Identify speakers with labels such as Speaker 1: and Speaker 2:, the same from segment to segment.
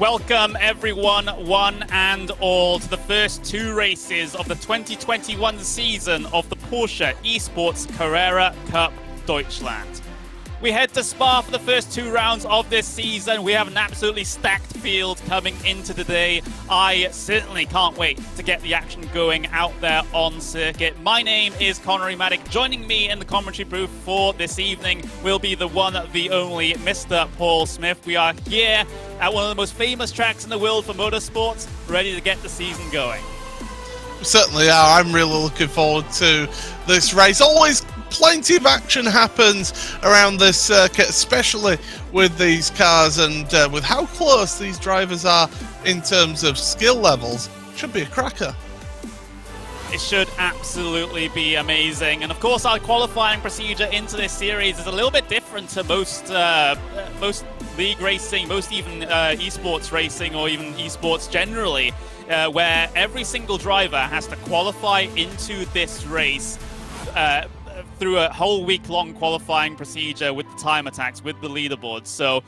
Speaker 1: welcome everyone, one and all, to the first two races of the 2021 season of the Porsche Esports Carrera Cup Deutschland. We head to Spa for the first two rounds of this season. We have an absolutely stacked field coming into today. I certainly can't wait to get the action going out there on circuit. My name is Connery Maddock. Joining me in the commentary booth for this evening will be the one, the only Mr. Paul Smith. We are here at one of the most famous tracks in the world for motorsports, ready to get the season going.
Speaker 2: Certainly are. I'm really looking forward to this race. Always plenty of action happens around this circuit, especially with these cars and with how close these drivers are in terms of skill levels. Should be a cracker.
Speaker 1: It should absolutely be amazing. And of course, our qualifying procedure into this series is a little bit different to most league racing, most even esports racing, or even esports generally, where every single driver has to qualify into this race through a whole week-long qualifying procedure with the time attacks, with the leaderboards. So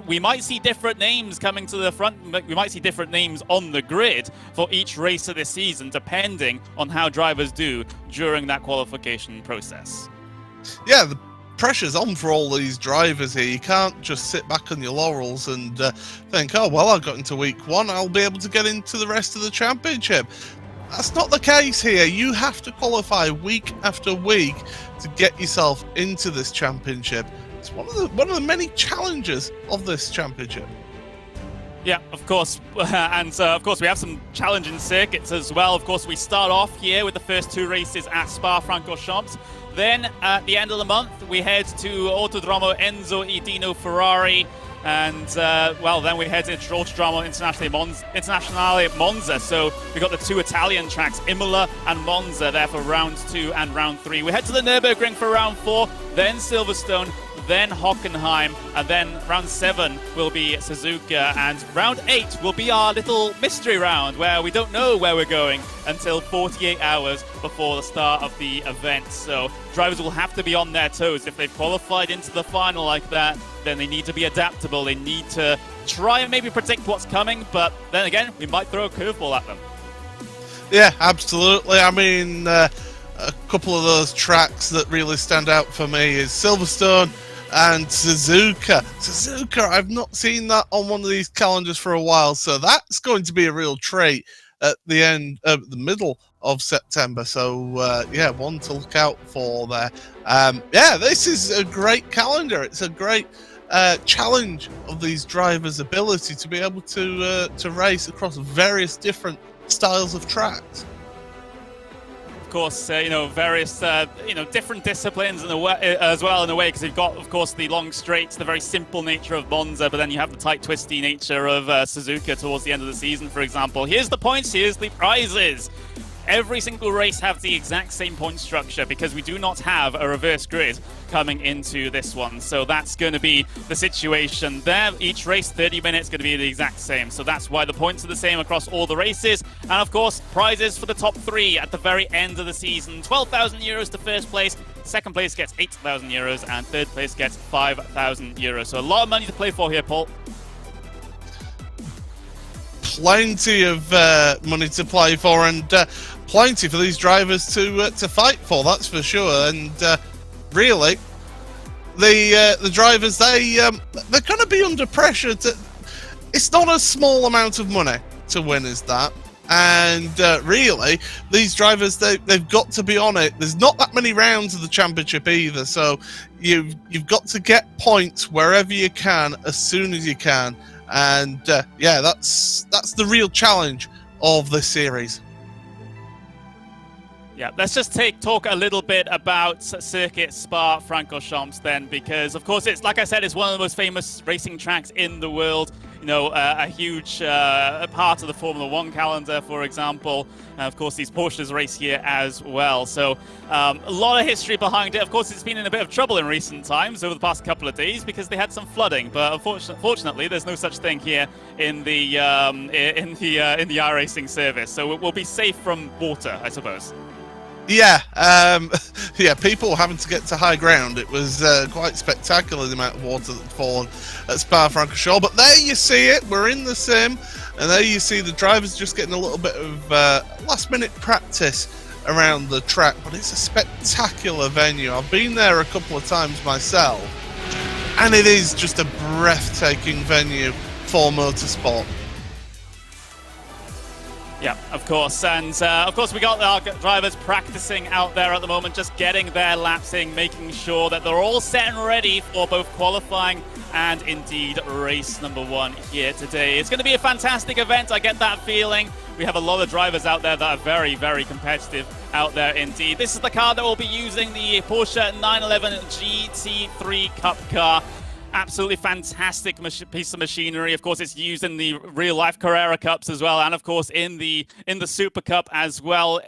Speaker 1: we might see different names coming to the front. We might see different names on the grid for each race of this season, depending on how drivers do during that qualification process.
Speaker 2: Yeah, the pressure's on for all these drivers here. You can't just sit back on your laurels and think, oh, well, I got into week one, I'll be able to get into the rest of the championship. That's not the case here. You have to qualify week after week to get yourself into this championship. It's one of the many challenges of this championship.
Speaker 1: Yeah, of course. And of course, we have some challenging circuits as well. Of course, we start off here with the first two races at Spa-Francorchamps. Then at the end of the month, we head to Autodromo Enzo e Dino Ferrari. And, well, then we head to Autodromo Internazionale Monza. So we've got the two Italian tracks, Imola and Monza, there for round 2 and round 3. We head to the Nürburgring for round 4, then Silverstone, then Hockenheim, and then round 7 will be Suzuka, and round 8 will be our little mystery round where we don't know where we're going until 48 hours before the start of the event. So drivers will have to be on their toes. If they've qualified into the final like that, then they need to be adaptable. They need to try and maybe predict what's coming, but then again, we might throw a curveball at them. Yeah,
Speaker 2: absolutely. I mean, a couple of those tracks that really stand out for me is Silverstone and Suzuka. Suzuka, I've not seen that on one of these calendars for a while, so that's going to be a real treat at the end of the middle of September. So yeah, one to look out for there. Yeah, this is a great calendar. It's a great challenge of these drivers' ability to be able to race across various different styles of tracks.
Speaker 1: Of course, various, different disciplines in a way, as well, in a way, because you've got, of course, the long straights, the very simple nature of Monza, but then you have the tight, twisty nature of Suzuka towards the end of the season, for example. Here's the points, here's the prizes. Every single race has the exact same point structure because we do not have a reverse grid coming into this one. So that's going to be the situation there. Each race, 30 minutes, going to be the exact same. So that's why the points are the same across all the races. And of course, prizes for the top 3 at the very end of the season. 12,000 euros to first place. Second place gets 8,000 euros and third place gets 5,000 euros. So a lot of money to play for here, Paul.
Speaker 2: Plenty of money to play for, and plenty for these drivers to fight for. That's for sure. And really, the drivers they're going to be under pressure. It's not a small amount of money to win, is that? And really, these drivers they've got to be on it. There's not that many rounds of the championship either, so you've got to get points wherever you can as soon as you can. And yeah, that's the real challenge of this series.
Speaker 1: Yeah, let's just talk a little bit about Circuit Spa-Francorchamps then, because of course it's, like I said, it's one of the most famous racing tracks in the world. A huge part of the Formula 1 calendar, for example. And of course, these Porsches race here as well. So a lot of history behind it. Of course, it's been in a bit of trouble in recent times over the past couple of days because they had some flooding. But unfortunately, there's no such thing here in the iRacing service. So we'll be safe from water, I suppose.
Speaker 2: Yeah, yeah, people were having to get to high ground. It was quite spectacular, the amount of water that's fallen at Spa-Francorchamps. But there you see it, we're in the sim, and there you see the drivers just getting a little bit of last-minute practice around the track. But it's a spectacular venue. I've been there a couple of times myself, and it is just a breathtaking venue for motorsport.
Speaker 1: Yeah, of course, and of course we got our drivers practicing out there at the moment, just getting their laps in, making sure that they're all set and ready for both qualifying and indeed race number 1 here today. It's going to be a fantastic event, I get that feeling. We have a lot of drivers out there that are very, very competitive out there indeed. This is the car that will be using the Porsche 911 GT3 Cup car. Absolutely fantastic piece of machinery. Of course, it's used in the real-life Carrera Cups as well, and of course in the Super Cup as well.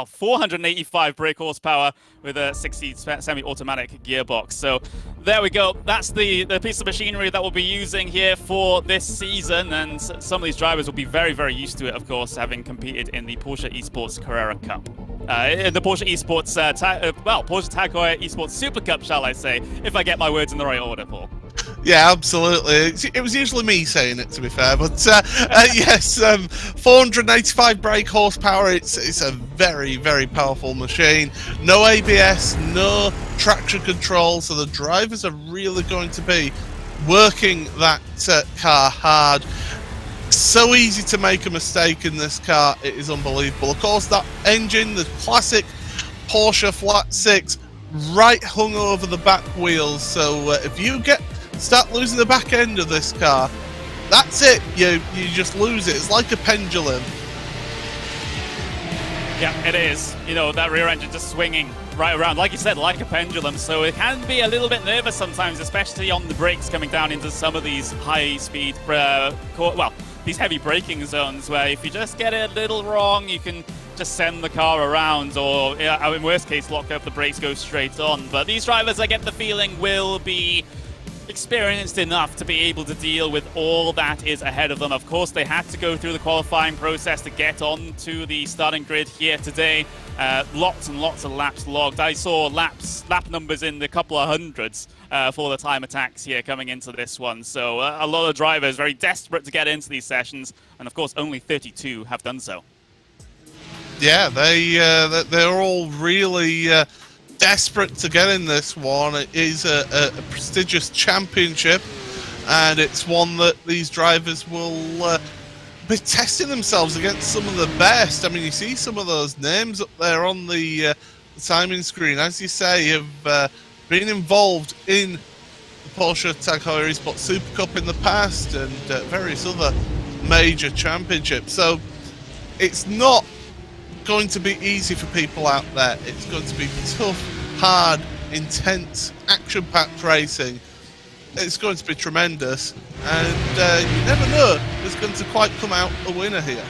Speaker 1: 485 brake horsepower with a 60 semi-automatic gearbox. So there we go. That's the piece of machinery that we'll be using here for this season, and some of these drivers will be very, very used to it. Of course, having competed in the Porsche Esports Carrera Cup. The Porsche Esports, Porsche Tag Heuer Esports Super Cup, shall I say, if I get my words in the right order, Paul.
Speaker 2: Yeah, absolutely. It was usually me saying it, to be fair, but yes, 485 brake horsepower. It's a very, very powerful machine. No ABS, no traction control, so the drivers are really going to be working that car hard. So easy to make a mistake in this car, it is unbelievable. Of course, that engine, the classic Porsche Flat 6, right hung over the back wheels, so if you start losing the back end of this car, that's it, you just lose it. It's like a pendulum.
Speaker 1: Yeah, it is. You know, that rear engine just swinging right around, like you said, like a pendulum. So it can be a little bit nervous sometimes, especially on the brakes coming down into some of these high-speed, these heavy braking zones, where if you just get it a little wrong, you can just send the car around, or in worst case, lock up the brakes, go straight on. But these drivers, I get the feeling, will be experienced enough to be able to deal with all that is ahead of them. Of course, they had to go through the qualifying process to get onto the starting grid here today. Lots and lots of laps logged. I saw lap numbers in the couple of hundreds for the time attacks here coming into this one. So a lot of drivers very desperate to get into these sessions, and of course only 32 have done so.
Speaker 2: Yeah, they're all really desperate to get in this one. It is a prestigious championship, and it's one that these drivers will be testing themselves against some of the best. I mean, you see some of those names up there on the timing screen, as you say, have been involved in the Porsche Tag Heuer Esports Super Cup in the past and various other major championships. So it's not going to be easy for people out there. It's going to be tough, hard, intense, action-packed racing. It's going to be tremendous, and you never know who's going to quite come out a winner here.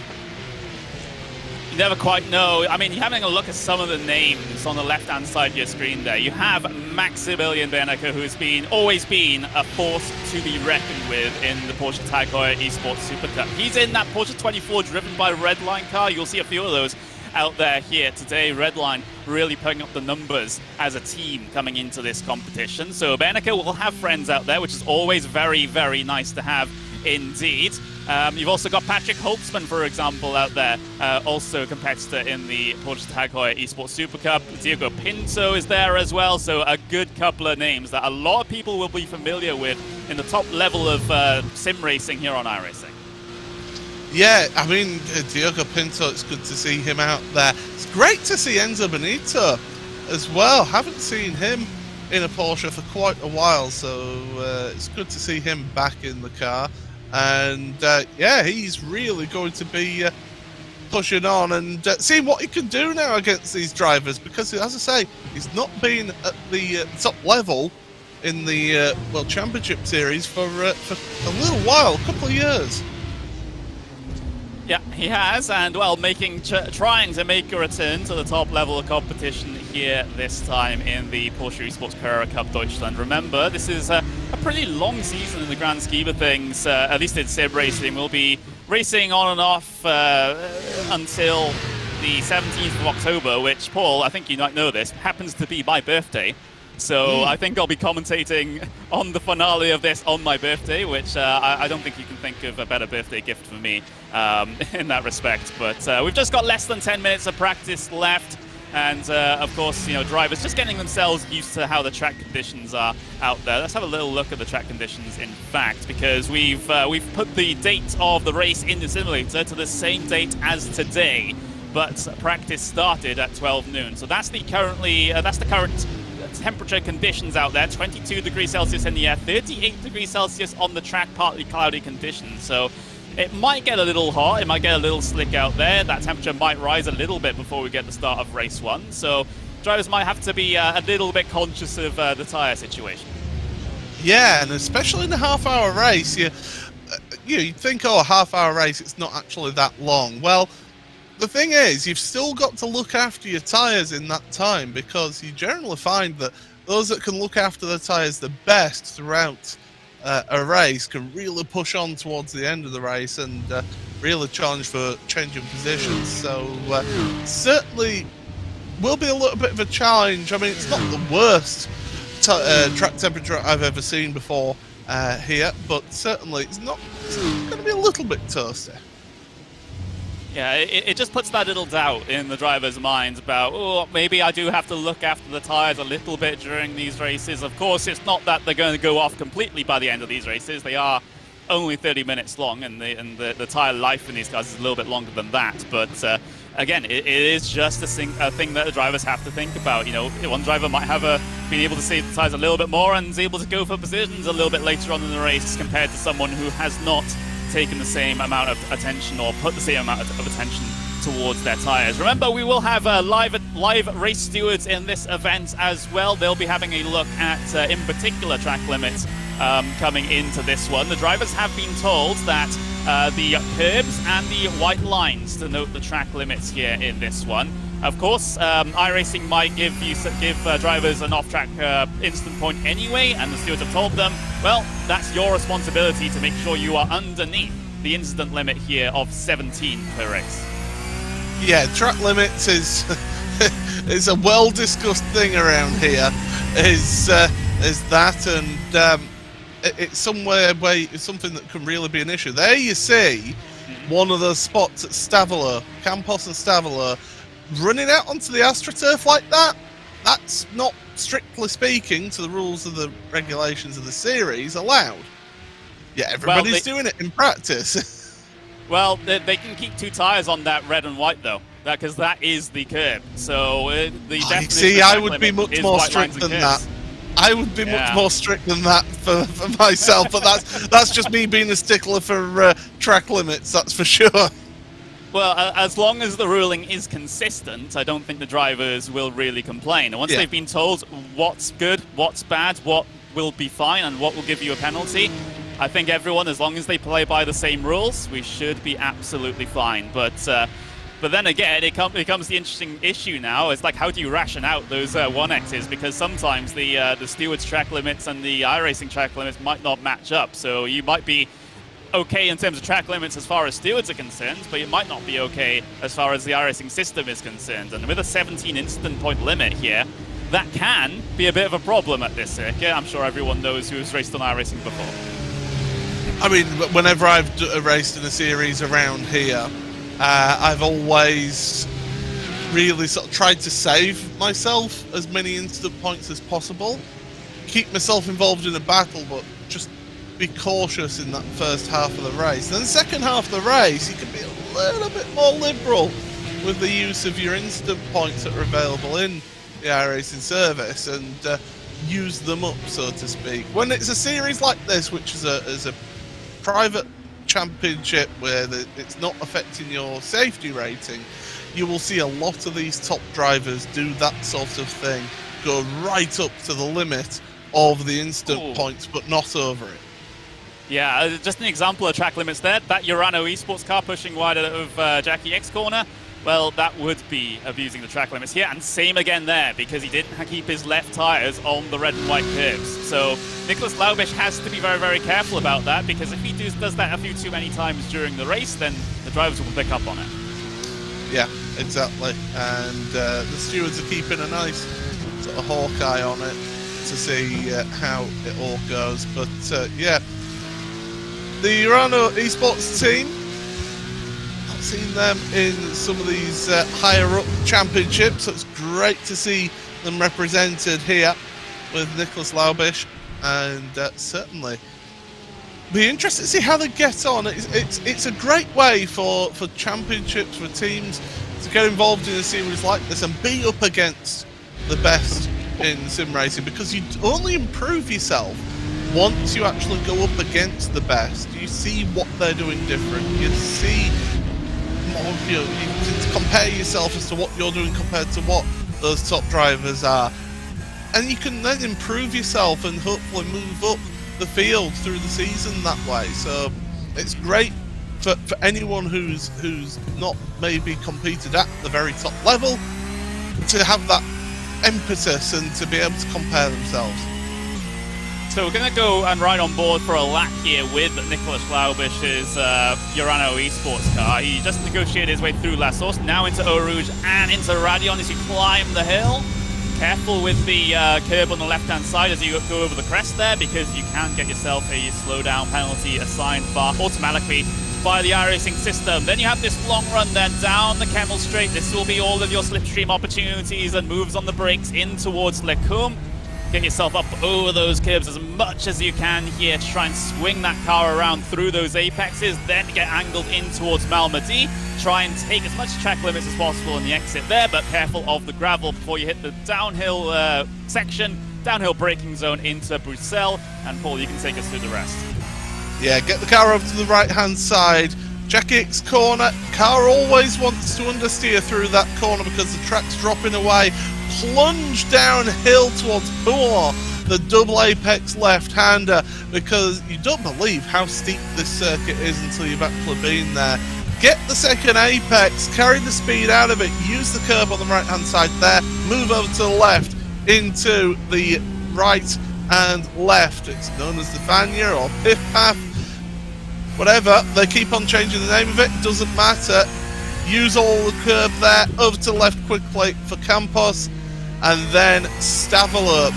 Speaker 1: You never quite know. I mean, you're having a look at some of the names on the left-hand side of your screen there. You have Maximilian Wernicke, who has always been a force to be reckoned with in the Porsche Tag Heuer Esports Super Cup. He's in that Porsche 24 driven by Redline car. You'll see a few of those out there here today. Redline really putting up the numbers as a team coming into this competition. So Wernicke will have friends out there, which is always very, very nice to have indeed. You've also got Patrick Holtzman, for example, out there, also a competitor in the Porsche Tag Heuer Esports Super Cup. Diego Pinto is there as well, so a good couple of names that a lot of people will be familiar with in the top level of sim racing here on iRacing.
Speaker 2: Yeah, I mean, Diego Pinto, it's good to see him out there. It's great to see Enzo Benito as well. Haven't seen him in a Porsche for quite a while, so it's good to see him back in the car. And yeah, he's really going to be pushing on and seeing what he can do now against these drivers, because, as I say, he's not been at the top level in the World Championship Series for a little while, a couple of years.
Speaker 1: Yeah, he has, and well, trying to make a return to the top level of competition here this time in the Porsche Esports Carrera Cup Deutschland. Remember, this is a pretty long season in the grand scheme of things, at least in sim racing. We'll be racing on and off until the 17th of October, which, Paul, I think you might know this, happens to be my birthday. So I think I'll be commentating on the finale of this on my birthday, which I don't think you can think of a better birthday gift for me in that respect. But we've just got less than 10 minutes of practice left. And of course, you know, drivers just getting themselves used to how the track conditions are out there. Let's have a little look at the track conditions, in fact, because we've put the date of the race in the simulator to the same date as today, but practice started at 12 noon. So that's the current temperature conditions out there. 22 degrees Celsius in the air, 38 degrees Celsius on the track, partly cloudy conditions. So it might get a little hot, it might get a little slick out there. That temperature might rise a little bit before we get the start of race one. So drivers might have to be a little bit conscious of the tyre situation.
Speaker 2: Yeah, and especially in a half-hour race, you think, oh, a half-hour race, it's not actually that long. Well, the thing is, you've still got to look after your tyres in that time, because you generally find that those that can look after their tyres the best throughout a race can really push on towards the end of the race and really challenge for changing positions. So certainly will be a little bit of a challenge. I mean, it's not the worst track temperature I've ever seen before here, but certainly it's going to be a little bit toasty.
Speaker 1: Yeah, it just puts that little doubt in the driver's mind about, oh, maybe I do have to look after the tyres a little bit during these races. Of course, it's not that they're going to go off completely by the end of these races. They are only 30 minutes long, and the tyre life in these cars is a little bit longer than that. But again, it is just a thing that the drivers have to think about. You know, one driver might have been able to save the tyres a little bit more and is able to go for positions a little bit later on in the race compared to someone who has not taken the same amount of attention or put the same amount of attention towards their tyres. Remember, we will have live race stewards in this event as well. They'll be having a look at, in particular, track limits coming into this one. The drivers have been told that the curbs and the white lines denote the track limits here in this one. Of course, iRacing might give drivers an off-track instant point anyway, and the stewards have told them, well, that's your responsibility to make sure you are underneath the instant limit here of 17 per race. Yeah,
Speaker 2: track limits is is a well-discussed thing around here. Is that, and it's somewhere where it's something that can really be an issue. There you see one of those spots at Stavolo, Campos and Stavolo, running out onto the AstroTurf like that. That's not, strictly speaking, to the rules of the regulations of the series, allowed. Yeah, everybody's doing it in practice.
Speaker 1: Well, they can keep two tyres on that red and white, though, because that is the curb. So the definition
Speaker 2: see, I would be much more strict than that. I would be much more strict than that for myself, but that's just me being a stickler for track limits, that's for sure.
Speaker 1: Well, as long as the ruling is consistent, I don't think the drivers will really complain. And once they've been told what's good, what's bad, what will be fine, and what will give you a penalty, I think everyone, as long as they play by the same rules, we should be absolutely fine. But then again, it becomes the interesting issue now. It's like, how do you ration out those 1Xs? Because sometimes the stewards' track limits and the iRacing track limits might not match up. So you might be okay in terms of track limits as far as stewards are concerned, but it might not be okay as far as the iRacing system is concerned. And with a 17 instant point limit here, that can be a bit of a problem at this circuit. I'm sure everyone knows who's raced on iRacing before.
Speaker 2: I mean, whenever I've raced in a series around here, I've always really sort of tried to save myself as many instant points as possible, keep myself involved in a battle, but just be cautious in that first half of the race. Then the second half of the race, you can be a little bit more liberal with the use of your instant points that are available in the iRacing service and use them up, so to speak. When it's a series like this, which is a private championship where it's not affecting your safety rating, you will see a lot of these top drivers do that sort of thing, go right up to the limit of the instant points, but not over it.
Speaker 1: Yeah, just an example of track limits there. That Urano Esports car pushing wide out of Jackie X corner, well, that would be abusing the track limits here. And same again there, because he didn't keep his left tyres on the red and white curves. So Nicholas Laubisch has to be very, very careful about that, because if he does that a few too many times during the race, then the drivers will pick up on it.
Speaker 2: Yeah, exactly. And the stewards are keeping a nice sort of hawk eye on it to see how it all goes. But yeah, the Urano Esports team, I've seen them in some of these higher up championships, so it's great to see them represented here with Nicholas Laubisch, and certainly be interested to see how they get on. It's a great way for championships, for teams to get involved in a series like this and be up against the best in sim racing, because you only improve yourself once you actually go up against the best. You see what they're doing different. You see more, you can compare yourself as to what you're doing compared to what those top drivers are, and you can then improve yourself and hopefully move up the field through the season that way. So it's great for anyone who's not maybe competed at the very top level to have that impetus and to be able to compare themselves.
Speaker 1: So we're going to go and ride on board for a lap here with Nicholas Laubisch's Urano Esports car. He just negotiated his way through La Source, now into Eau Rouge and into Radion as you climb the hill. Careful with the curb on the left-hand side as you go over the crest there, because you can get yourself a slowdown penalty assigned automatically by the iRacing system. Then you have this long run then down the Kemmel Straight. This will be all of your slipstream opportunities and moves on the brakes in towards Lecum. Get yourself up over those curbs as much as you can here to try and swing that car around through those apexes, then get angled in towards Malmedy. Try and take as much track limits as possible in the exit there, but careful of the gravel before you hit the downhill section, downhill braking zone into Bruxelles. And Paul, you can take us through the rest.
Speaker 2: Yeah, get the car over to the right-hand side. Jackie X corner. Car always wants to understeer through that corner because the track's dropping away. Plunge downhill towards Poor, the double apex left-hander, because you don't believe how steep this circuit is until you've actually been there. Get the second apex, carry the speed out of it, use the curb on the right-hand side there, move over to the left into the right and left. It's known as the Vanya or Piff Path, whatever. They keep on changing the name of it, doesn't matter. Use all the curb there, over to the left quickly for Campos, and then Stavalo.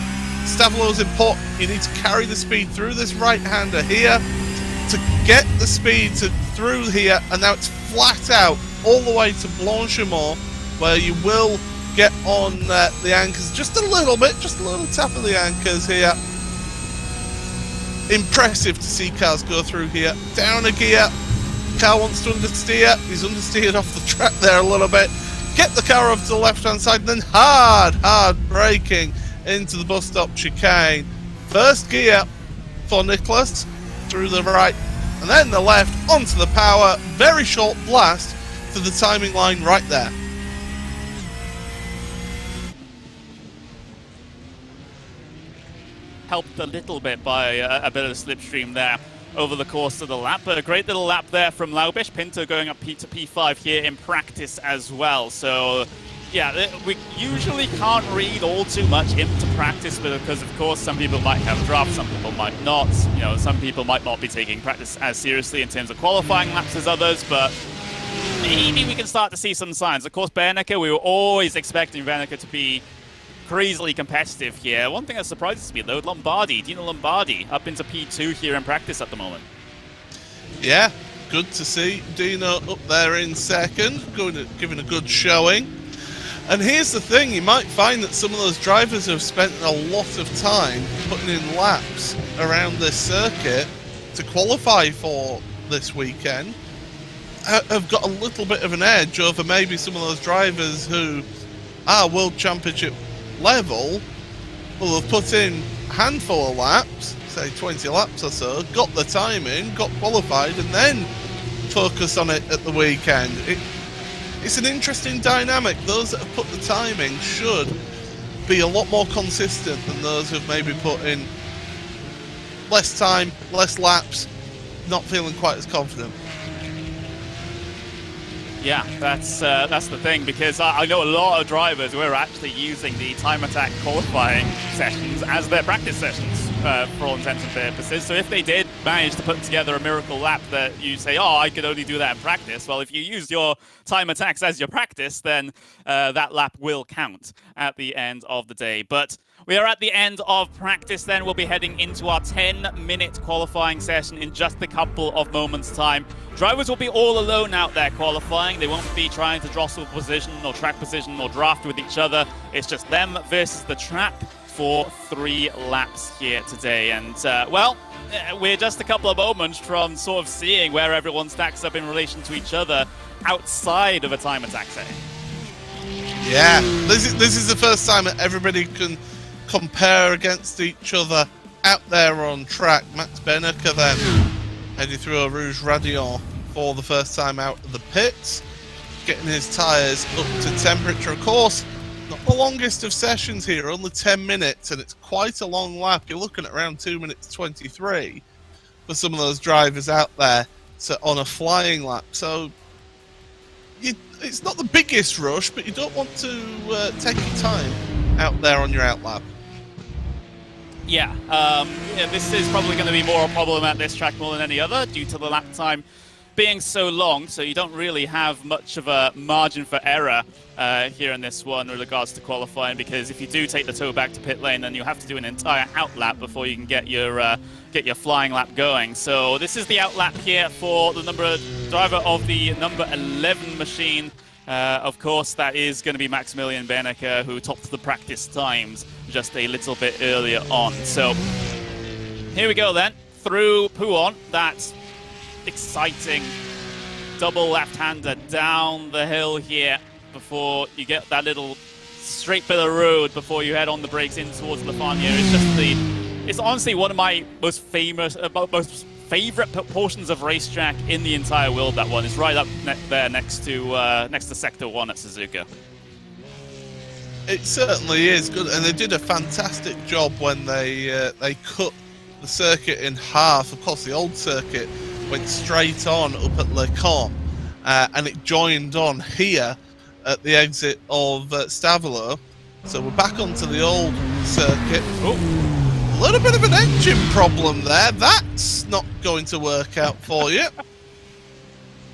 Speaker 2: Stavalo is important. You need to carry the speed through this right-hander here to get the speed through here, and now it's flat out all the way to Blanchimont, where you will get on the anchors just a little bit, just a little tap of the anchors here. Impressive to see cars go through here. Down a gear. Car wants to understeer. He's understeered off the track there a little bit. Get the car over to the left-hand side, and then hard braking into the bus stop chicane. First gear for Nicholas through the right, and then the left onto the power. Very short blast to the timing line right there.
Speaker 1: Helped a little bit by a bit of the slipstream there over the course of the lap, but a great little lap there from Laubisch. Pinto going up to P5 here in practice as well. So yeah, we usually can't read all too much into practice, because of course some people might have drafts, some people might not. You know, some people might not be taking practice as seriously in terms of qualifying laps as others, but maybe we can start to see some signs. Of course, Bernecker, we were always expecting Bernecker to be crazily competitive here. One thing that surprises me though, Dino Lombardi up into P2 here in practice at the moment.
Speaker 2: Yeah, good to see Dino up there in second, giving a good showing. And here's the thing, you might find that some of those drivers who have spent a lot of time putting in laps around this circuit to qualify for this weekend have got a little bit of an edge over maybe some of those drivers who are World Championship level, will have put in a handful of laps, say 20 laps or so, got the time in, got qualified, and then focus on it at the weekend. It's an interesting dynamic. Those that have put the time in should be a lot more consistent than those who've maybe put in less time, less laps, not feeling quite as confident.
Speaker 1: Yeah, that's the thing, because I know a lot of drivers who are actually using the time attack qualifying sessions as their practice sessions. for all intents and purposes. So if they did manage to put together a miracle lap that you say, oh, I could only do that in practice, well, if you use your time attacks as your practice, then that lap will count at the end of the day. But we are at the end of practice then. We'll be heading into our 10-minute qualifying session in just a couple of moments' time. Drivers will be all alone out there qualifying. They won't be trying to jostle position or track position or draft with each other. It's just them versus the track for 3 laps here today. And, well, we're just a couple of moments from sort of seeing where everyone stacks up in relation to each other outside of a time attack setting.
Speaker 2: Yeah, this is the first time that everybody can compare against each other out there on track. Max Benneker then heading through a Rouge Radion for the first time out of the pits, getting his tyres up to temperature. Of course, not the longest of sessions here, only 10 minutes, and it's quite a long lap. You're looking at around 2 minutes 23 for some of those drivers out there on a flying lap. So it's not the biggest rush, but you don't want to take your time out there on your out lap.
Speaker 1: Yeah, this is probably going to be more a problem at this track more than any other due to the lap time being so long, so you don't really have much of a margin for error here in this one with regards to qualifying, because if you do take the toe back to pit lane, then you have to do an entire out lap before you can get your flying lap going. So this is the out lap here for the driver of the number 11 machine. Of course, that is going to be Maximilian Benneker, who topped the practice times just a little bit earlier on. So here we go then, through Pouhon, that exciting double left-hander down the hill here before you get that little straight bit of road before you head on the brakes in towards La Fagna. It's honestly one of my most favorite portions of racetrack in the entire world. That one is right up there next to Sector 1 at Suzuka.
Speaker 2: It certainly is good, and they did a fantastic job when they cut the circuit in half. Of course, the old circuit went straight on up at Le Camp, and it joined on here at the exit of Stavelot. So we're back onto the old circuit. Oh, a little bit of an engine problem there. That's not going to work out for you.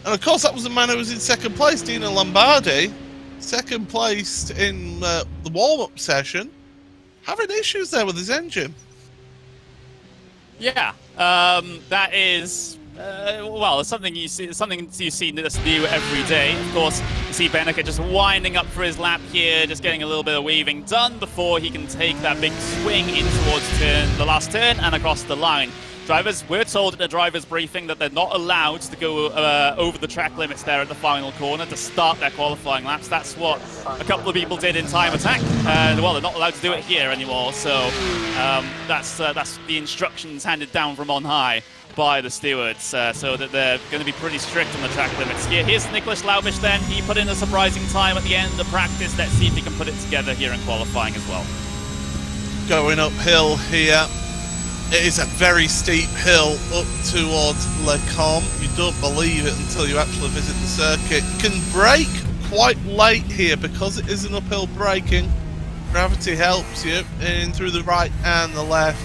Speaker 2: And of course, that was the man who was in second place, Dino Lombardi, second placed in the warm-up session, having issues there with his engine.
Speaker 1: Yeah, that is well, it's something you see that's new every day. Of course, you see Benneker just winding up for his lap here, just getting a little bit of weaving done before he can take that big swing in towards the last turn and across the line. Drivers, we're told at the driver's briefing that they're not allowed to go over the track limits there at the final corner to start their qualifying laps. That's what a couple of people did in time attack, and well, they're not allowed to do it here anymore. So that's the instructions handed down from on high by the stewards, so that they're going to be pretty strict on the track limits here. Here's Nicholas Laubisch then. He put in a surprising time at the end of practice. Let's see if he can put it together here in qualifying as well. Going uphill here. It is a very steep hill up towards Le Camp. You don't believe it until you actually visit the circuit. You can brake quite late here because it is an uphill braking. Gravity helps you in through the right and the left.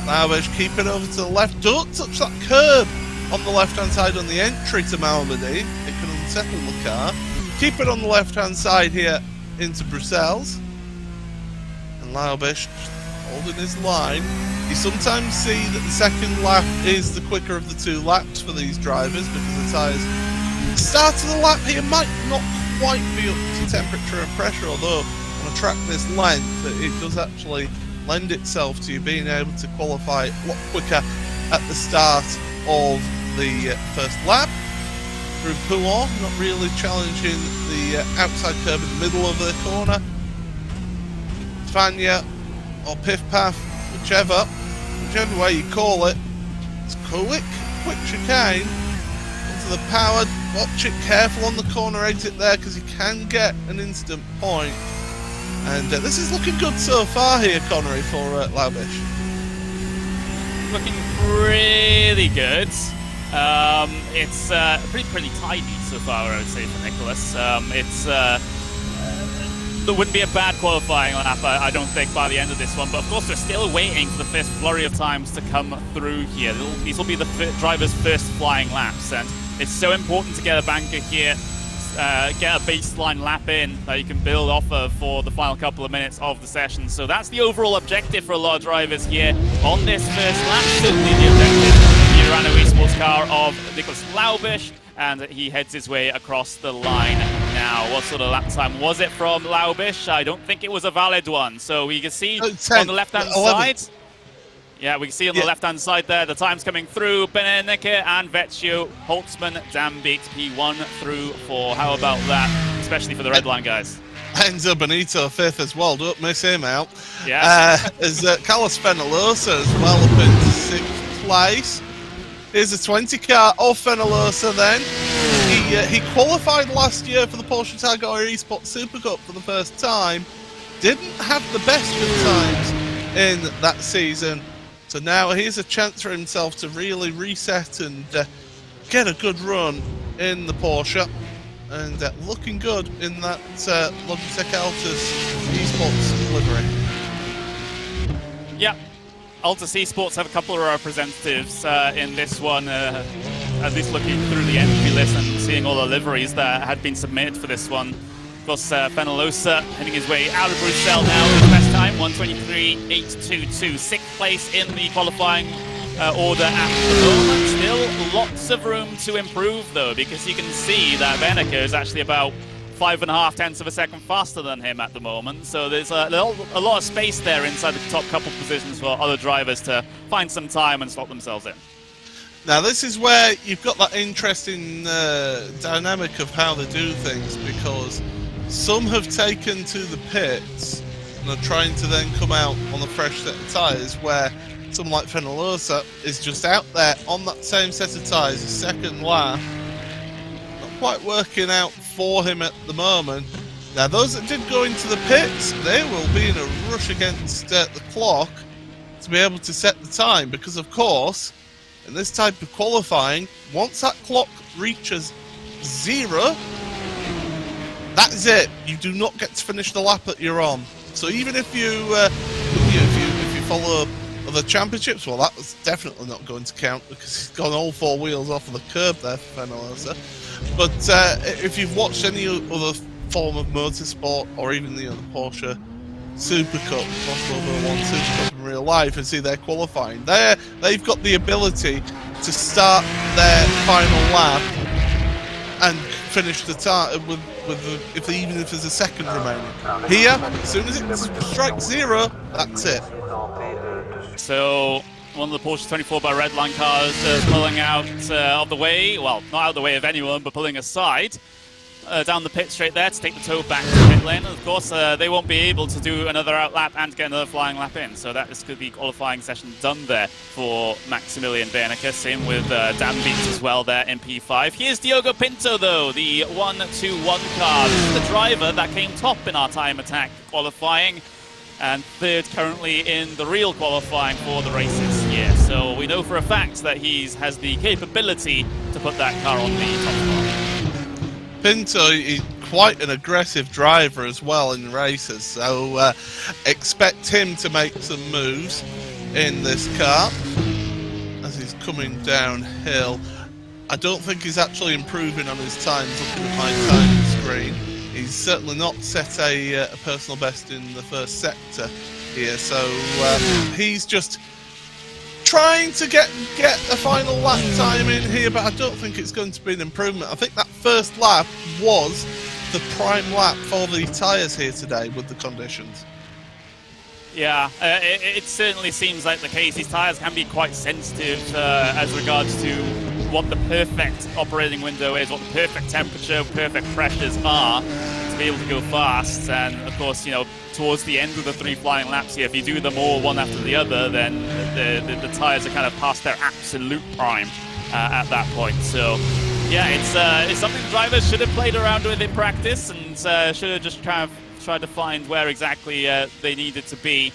Speaker 1: Laubisch, keep it over to the left. Don't touch that curb on the left-hand side on the entry to Malmedy. It can unsettle the car. Keep it on the left-hand side here into Bruxelles. And Laubisch holding his line. You sometimes see that the second lap is the quicker of the two laps for these drivers because the tyres. The start of the lap here might not quite be up to temperature and pressure, although on a track this length, it does actually lend itself to you being able to qualify a lot quicker at the start of the first lap. Through Pouhon, not really challenging the outside curb in the middle of the corner. Fagna or Piff Paff, whichever way you call it. It's quick chicane into the powered. Watch it, careful on the corner exit there because you can get an instant point. And this is looking good so far here, Connery, for Laubisch. Looking pretty good. It's pretty tidy so far, I would say, for Nicholas. It's there wouldn't be a bad qualifying lap, I don't think, by the end of this one. But of course, we're still waiting for the first flurry of times to come through here. These will be the driver's first flying laps, and it's so important to get a banker here, get a baseline lap in that you can build off of for the final couple of minutes of the session. So that's the overall objective for a lot of drivers here on this first lap. Certainly the objective of the Urano Esports car of Nicholas Laubisch, and he heads his way across the line now. What sort of lap time was it from Laubisch? I don't think it was a valid one. So we can see on the left-hand side. Yeah, we can see on the left-hand side there, the times coming through. Beneneke and Vecchio, Holtzman, Dambeat, P1 through 4. How about that, especially for the red line guys?
Speaker 2: Enzo Benito, 5th as well. Don't miss him out.
Speaker 1: Yeah.
Speaker 2: As Carlos Fenalosa as well up in 6th place. Here's a 20 car of Fenalosa then. He qualified last year for the Porsche Carrera Esports Super Cup for the first time. Didn't have the best of times in that season. So now here's a chance for himself to really reset and get a good run in the Porsche. And looking good in that Logitech Altus Esports livery.
Speaker 1: Yeah. Altus Esports have a couple of representatives in this one, at least looking through the entry list and seeing all the liveries that had been submitted for this one. Of course, Fenalosa heading his way out of Bruxelles now with his best time, 1:23.822. 6th place in the qualifying order at the moment. Still lots of room to improve though, because you can see that Beneke is actually about 5.5 tenths of a second faster than him at the moment. So there's a lot of space there inside the top couple positions for other drivers to find some time and slot themselves in.
Speaker 2: Now this is where you've got that interesting dynamic of how they do things, because some have taken to the pits and are trying to then come out on a fresh set of tyres, where someone like Fenalosa is just out there on that same set of tyres, a second lap. Not quite working out for him at the moment. Now those that did go into the pits, they will be in a rush against the clock to be able to set the time, because of course in this type of qualifying, once that clock reaches 0, that is it. You do not get to finish the lap that you're on. So even if you if you follow other championships, well, that was definitely not going to count because he's gone all 4 wheels off of the curb there for Fenalosa. But if you've watched any other form of motorsport, or even the Porsche Super Cup, Porsche 1 Super Cup in real life, and see their qualifying, they've got the ability to start their final lap and finish the time even if there's a second remaining. Here, as soon as it strikes 0, that's it.
Speaker 1: So one of the Porsche 24 by Redline cars pulling out of the way, well, not out of the way of anyone, but pulling aside down the pit straight there to take the tow back to the pit lane. And of course, they won't be able to do another outlap and get another flying lap in. So that is going to be qualifying session done there for Maximilian Beneke. Same with Dan Beats as well there in P5. Here's Diogo Pinto though, the 1-2-1 car. This is the driver that came top in our time attack qualifying, and 3rd currently in the real qualifying for the races here. So we know for a fact that he has the capability to put that car on the top spot.
Speaker 2: Pinto is quite an aggressive driver as well in races, so expect him to make some moves in this car as he's coming downhill. I don't think he's actually improving on his times looking at my time screen. He's certainly not set a personal best in the first sector here, so he's just trying to get a final lap time in here, but I don't think it's going to be an improvement. I think that first lap was the prime lap for the tyres here today with the conditions.
Speaker 1: Yeah, it certainly seems like the case. These tyres can be quite sensitive as regards to what the perfect operating window is, what the perfect temperature, perfect pressures are to be able to go fast. And of course, you know, towards the end of the 3 flying laps here, if you do them all one after the other, then the tyres are kind of past their absolute prime at that point. So yeah, it's something drivers should have played around with in practice, and should have just kind of tried to find where exactly they needed to be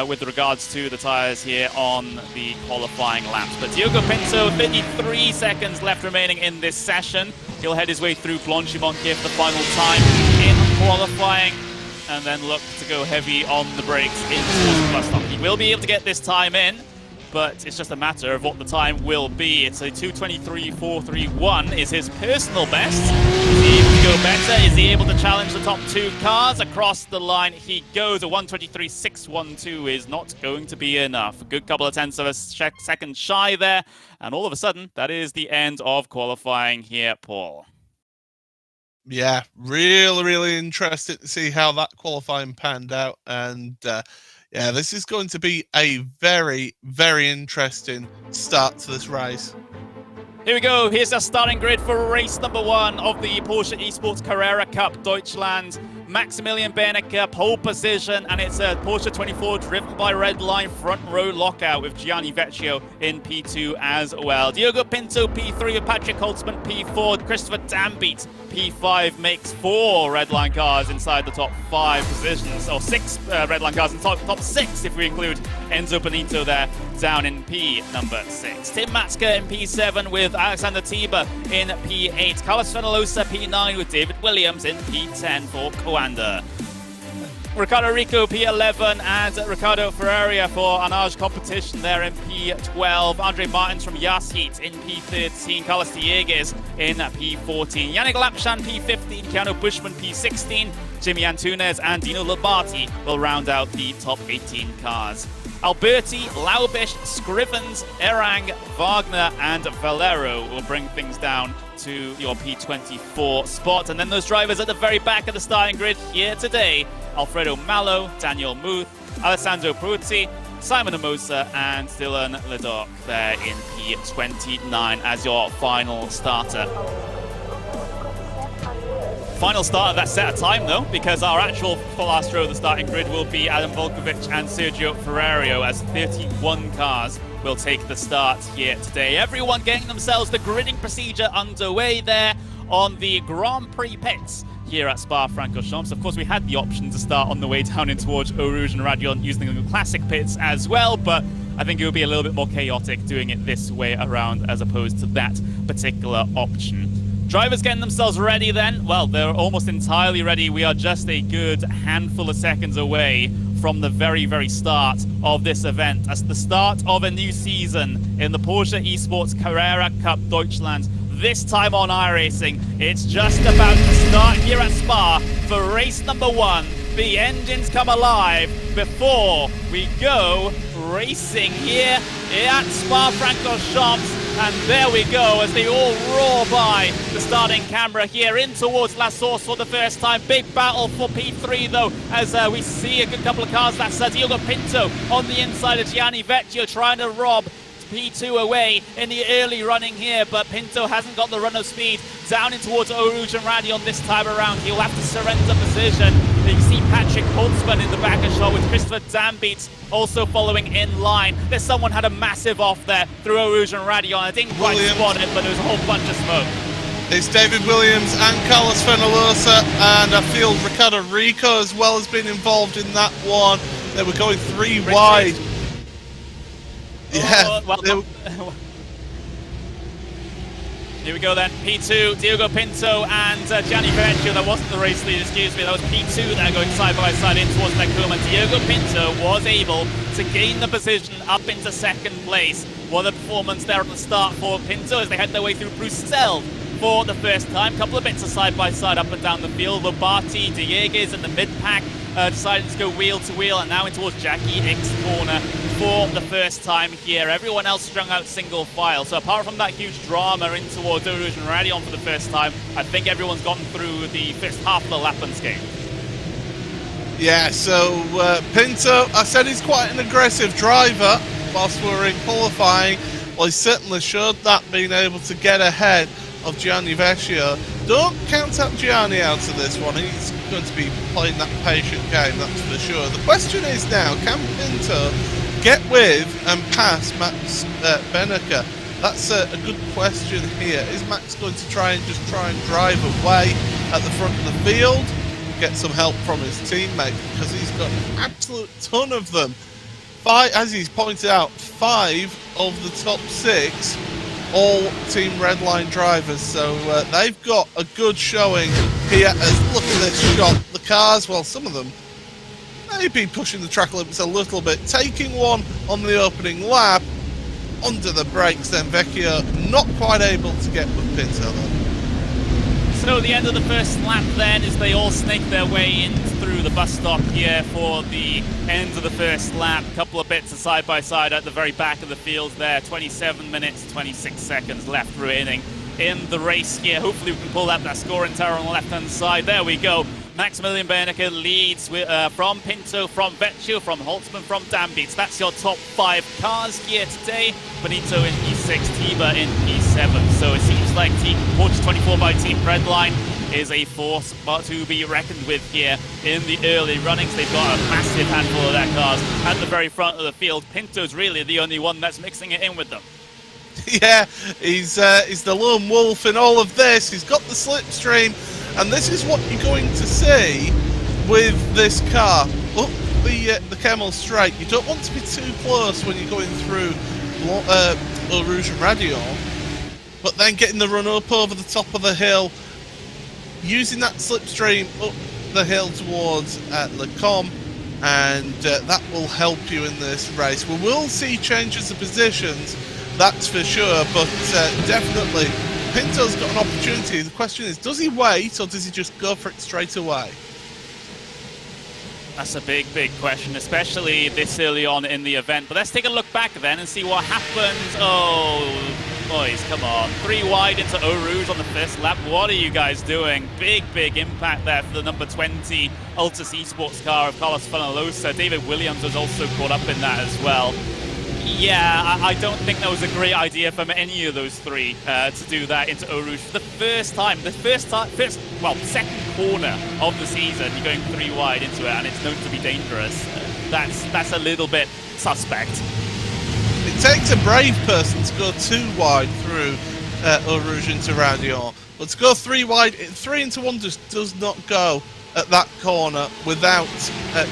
Speaker 1: with regards to the tyres here on the qualifying laps. But Diogo Pinto, 53 seconds left remaining in this session. He'll head his way through Blanchimont here for the final time in qualifying. and then look to go heavy on the brakes in towards the bus stop. He will be able to get this time in, but it's just a matter of what the time will be. It's a 2:23.431 is his personal best. Is he able to go better? Is he able to challenge the top 2 cars? Across the line he goes. A 1:23.612 is not going to be enough. A good couple of tenths of a second shy there, and all of a sudden, that is the end of qualifying here, Paul.
Speaker 2: Yeah, really interested to see how that qualifying panned out, and yeah, this is going to be a very interesting start to this race.
Speaker 1: Here we go. Here's our starting grid for race number 1 of the Porsche Esports Carrera Cup Deutschland. Maximilian Bernecker, pole position, and it's a Porsche 24 driven by Redline front row lockout with Gianni Vecchio in P2 as well. Diogo Pinto P3 with Patrick Holtzman P4. Christopher Dambeat P5 makes 4 Redline cars inside the top 5 positions, or 6 Redline cars in top 6 if we include Enzo Benito there down in P number 6. Tim Matska in P7 with Alexander Tiber in P8. Carlos Fenolosa P9 with David Williams in P10 for Coanda. Ricardo Rico P11 and Ricardo Ferreira for Anage competition there in P12. Andre Martins from Yasheet in P13. Carlos Dieguez in P14. Yannick Lapchan P15. Keanu Bushman P16. Jimmy Antunes and Dino Labati will round out the top 18 cars. Alberti, Laubish, Scrivens, Erang, Wagner and Valero will bring things down to your P24 spot. And then those drivers at the very back of the starting grid here today: Alfredo Mallo, Daniel Muth, Alessandro Pruzzi, Simon Amosa and Dylan Ledoc there in P29 as your final starter. Final start of that set of time though, because our actual last row of the starting grid will be Adam Volkovic and Sergio Ferrario, as 31 cars will take the start here today. Everyone getting themselves the gridding procedure underway there on the Grand Prix pits here at Spa-Francorchamps. Of course, we had the option to start on the way down in towards Eau Rouge and Radion using the classic pits as well, but I think it would be a little bit more chaotic doing it this way around as opposed to that particular option. Drivers getting themselves ready then. Well, they're almost entirely ready. We are just a good handful of seconds away from the very start of this event. As the start of a new season in the Porsche Esports Carrera Cup Deutschland. This time on iRacing. It's just about to start here at Spa for race number 1. The engines come alive before we go racing here at Spa-Francorchamps. And there we go as they all roar by the starting camera here in towards La Source for the first time. Big battle for P3 though, as we see a good couple of cars. That's Diogo Pinto on the inside of Gianni Vecchio trying to rob P2 away in the early running here, but Pinto hasn't got the run of speed down in towards Eau Rouge and Radion this time around. He'll have to surrender position. You can see Patrick Holtzman in the back of shot with Christopher Dambeat also following in line. There's someone had a massive off there through Eau Rouge and Radion. I didn't quite spot it, but there was a whole bunch of smoke.
Speaker 2: It's David Williams and Carlos Fenolosa, and I feel Ricardo Rico as well has been involved in that one. They were going 3 wide. Yeah.
Speaker 1: Well, here we go then. P2, Diogo Pinto and Gianni Vecchio. That wasn't the race lead, excuse me. That was P2 there going side by side in towards Nekuma. Diogo Pinto was able to gain the position up into second place. What a performance there at the start for Pinto as they head their way through Bruxelles for the first time. Couple of bits of side by side up and down the field. Lobati, Dieguez in the mid-pack decided to go wheel to wheel, and now in towards Jackie X corner for the first time here. Everyone else strung out single file. So apart from that huge drama in towards Eau Rouge and Radion for the first time, I think everyone's gotten through the first half of the lap unscathed.
Speaker 2: Yeah, so Pinto, I said he's quite an aggressive driver whilst we were in qualifying. Well, he certainly showed that, being able to get ahead of Gianni Vecchio. Don't count out Gianni out of this one. He's going to be playing that patient game, that's for sure. The question is now, can Pinto get with and pass Max Benneker? That's a good question here. Is Max going to try and drive away at the front of the field? Get some help from his teammate, because he's got an absolute ton of them. As he's pointed out, 5 of the top 6 all Team Redline drivers, so they've got a good showing here. As look at this shot, the cars, well, some of them maybe pushing the track limits a little bit, taking one on the opening lap, under the brakes, then Vecchio not quite able to get with Pinto then.
Speaker 1: So the end of the first lap then, as they all snake their way in through the bus stop here for the end of the first lap. A couple of bits of side by side at the very back of the field there. 27 minutes, 26 seconds left remaining in the race here. Hopefully we can pull out that scoring tower on the left-hand side. There we go. Maximilian Bernecker leads with, from Pinto, from Vecchio, from Holtzman, from Dambeats. That's your top 5 cars here today. Benito in P6, Tiba in P7. So it seems like Team Porsche 24 by Team Redline is a force to be reckoned with here in the early runnings. They've got a massive handful of their cars at the very front of the field. Pinto's really the only one that's mixing it in with them.
Speaker 2: Yeah, he's the lone wolf in all of this. He's got the slipstream. And this is what you're going to see with this car. Up the Camel Straight. You don't want to be too close when you're going through Eau Rouge and Radion, but then getting the run up over the top of the hill, using that slipstream up the hill towards Le Combe, and that will help you in this race. We will see changes of positions, that's for sure, but definitely Pinto's got an opportunity. The question is, does he wait or does he just go for it straight away?
Speaker 1: That's a big, big question, especially this early on in the event. But let's take a look back then and see what happens. Oh, boys, come on. 3 wide into Eau Rouge on the first lap. What are you guys doing? Big, big impact there for the number 20 Altus Esports car of Carlos Fanalosa. David Williams was also caught up in that as well. Yeah, I don't think that was a great idea from any of those 3 to do that into Eau Rouge for the first time. Second corner of the season, you're going 3 wide into it, and it's known to be dangerous. That's a little bit suspect.
Speaker 2: It takes a brave person to go 2 wide through Eau Rouge into Radion, but to go 3 wide, 3 into 1 just does not go at that corner without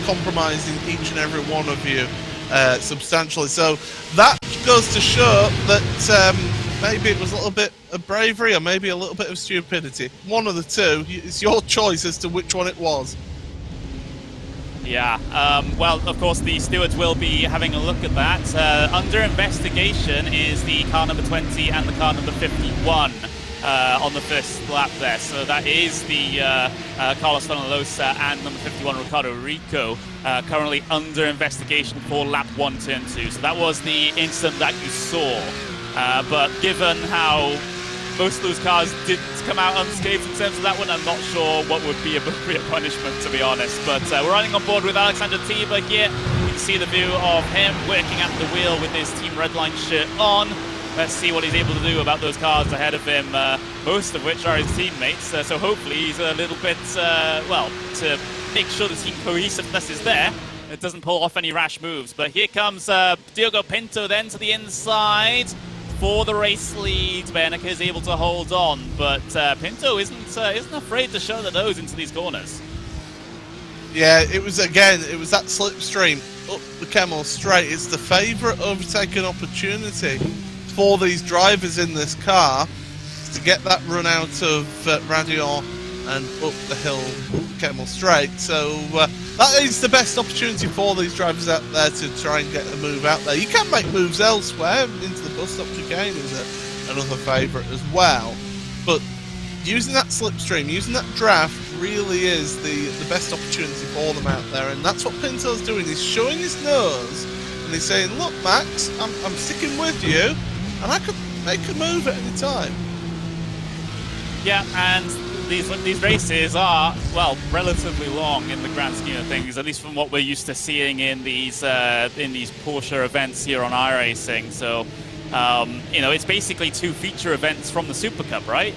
Speaker 2: compromising each and every one of you substantially. So that goes to show that maybe it was a little bit of bravery or maybe a little bit of stupidity. One of the two. It's your choice as to which one it was.
Speaker 1: Yeah, well, of course, the stewards will be having a look at that. Under investigation is the car number 20 and the car number 51 on the first lap there. So that is the Carlos Fanalosa and number 51, Ricardo Rico, currently under investigation for lap 1, turn 2. So that was the incident that you saw. But given how most of those cars didn't come out unscathed in terms of that one, I'm not sure what would be appropriate punishment, to be honest. But we're running on board with Alexander Tiba here. You can see the view of him working at the wheel with his Team Redline shirt on. Let's see what he's able to do about those cars ahead of him, most of which are his teammates. So hopefully he's a little bit, to make sure the team cohesiveness is there. It doesn't pull off any rash moves. But here comes Diogo Pinto then to the inside for the race lead. Bernecker is able to hold on, but Pinto isn't afraid to show the nose into these corners.
Speaker 2: Yeah, it was that slipstream up the Camel Straight. It's the favourite overtaking opportunity for these drivers in this car to get that run out of Radion and up the hill, up the Camel Straight. So that is the best opportunity for these drivers out there to try and get a move out there. You can make moves elsewhere. Into the bus stop chicane is another favourite as well. But using that slipstream, using that draft really is the best opportunity for them out there. And that's what Pinto's doing. He's showing his nose and he's saying, look, Max, I'm sticking with you. And I could make a move at any time.
Speaker 1: Yeah, and these races are, well, relatively long in the grand scheme of things, at least from what we're used to seeing in these Porsche events here on iRacing. So, it's basically 2 feature events from the Super Cup, right?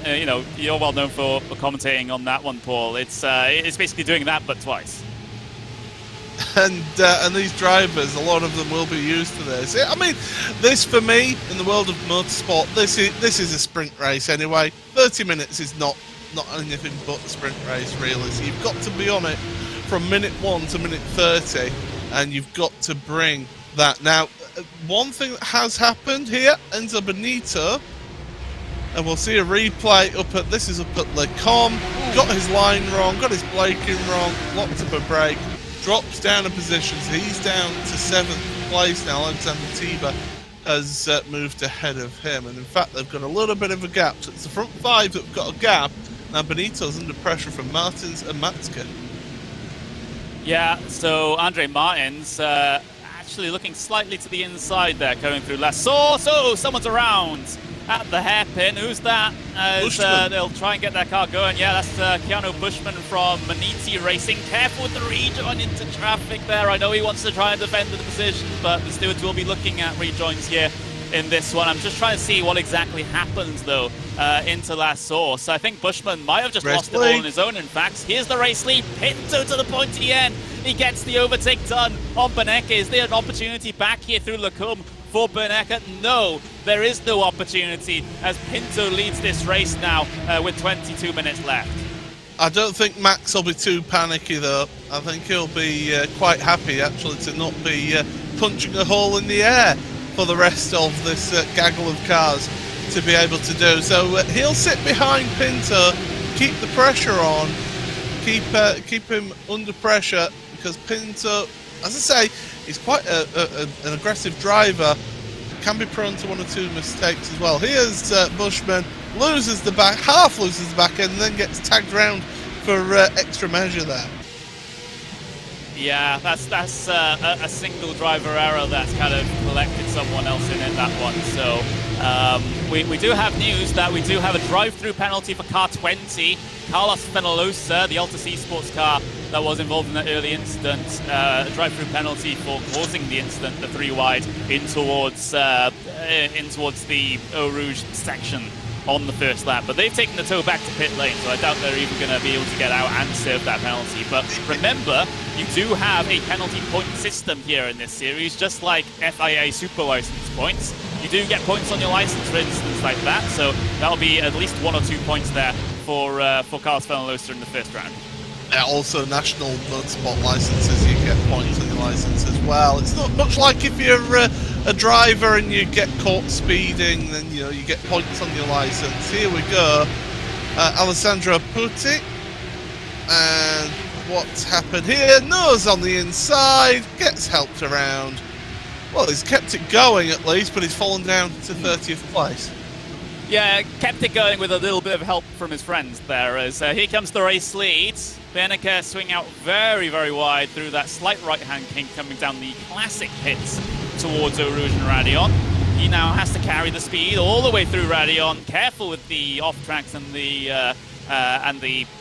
Speaker 1: You're well known for commentating on that one, Paul. It's basically doing that, but twice.
Speaker 2: And these drivers, a lot of them will be used to this. I mean, this for me, in the world of motorsport, this is a sprint race anyway. 30 minutes is not anything but a sprint race, really. So you've got to be on it from minute 1 to minute 30, and you've got to bring that. Now, one thing that has happened here, Enzo Benito And we'll see a replay this is up at Le Com. Got his line wrong, got his braking wrong, locked up a brake, drops down a position, so he's down to 7th place now. Alexander Tiber has moved ahead of him, and in fact they've got a little bit of a gap. So it's the front 5 that have got a gap. Now Benito's under pressure from Martins and Matzke.
Speaker 1: Yeah, so Andre Martins actually looking slightly to the inside there, going through last. So someone's around at the hairpin. Who's that? As they'll try and get their car going. Yeah, that's Keanu Bushman from Maniti Racing. Careful with the rejoin into traffic there. I know he wants to try and defend the position, but the stewards will be looking at rejoins here in this one. I'm just trying to see what exactly happens, though, into last source. I think Bushman might have just lost it all on his own, in fact. Here's the race lead. Pinto to the pointy end. He gets the overtake done on Berneke. Is there an opportunity back here through Lacombe for Berneke? No, there is no opportunity as Pinto leads this race now with 22 minutes left.
Speaker 2: I don't think Max will be too panicky, though. I think he'll be quite happy, actually, to not be punching a hole in the air for the rest of this gaggle of cars to be able to do. So he'll sit behind Pinto, keep the pressure on, keep him under pressure, because Pinto, as I say, he's quite an aggressive driver, can be prone to 1 or 2 mistakes as well. Here's Bushman, loses the back, half loses the back end, and then gets tagged round for extra measure there.
Speaker 1: Yeah, that's a single driver error that's kind of collected someone else in that one. So we do have news that we do have a drive-through penalty for car 20. Carlos Fenolosa, the Altus Esports car that was involved in that early incident, a drive-through penalty for causing the incident, the 3 wide, in towards the Eau Rouge section on the first lap. But they've taken the tow back to pit lane, so I doubt they're even going to be able to get out and serve that penalty. But remember, you do have a penalty point system here in this series, just like FIA Super License points. You do get points on your license, for instance, like that. So that'll be at least 1 or 2 points there for Carlos Fenolosa in the first round.
Speaker 2: Also, national motorsport licenses, you get points on your license as well. It's not much like if you're a driver and you get caught speeding, then you get points on your license. Here we go, Alessandro Putti, and what's happened here? Nose on the inside, gets helped around. Well, he's kept it going at least, but he's fallen down to 30th place.
Speaker 1: Yeah, kept it going with a little bit of help from his friends there. As here comes the race lead. Berneke swing out very, very wide through that slight right-hand kink coming down the classic pits towards Eau Rouge and Radion. He now has to carry the speed all the way through Radion. Careful with the off-tracks and the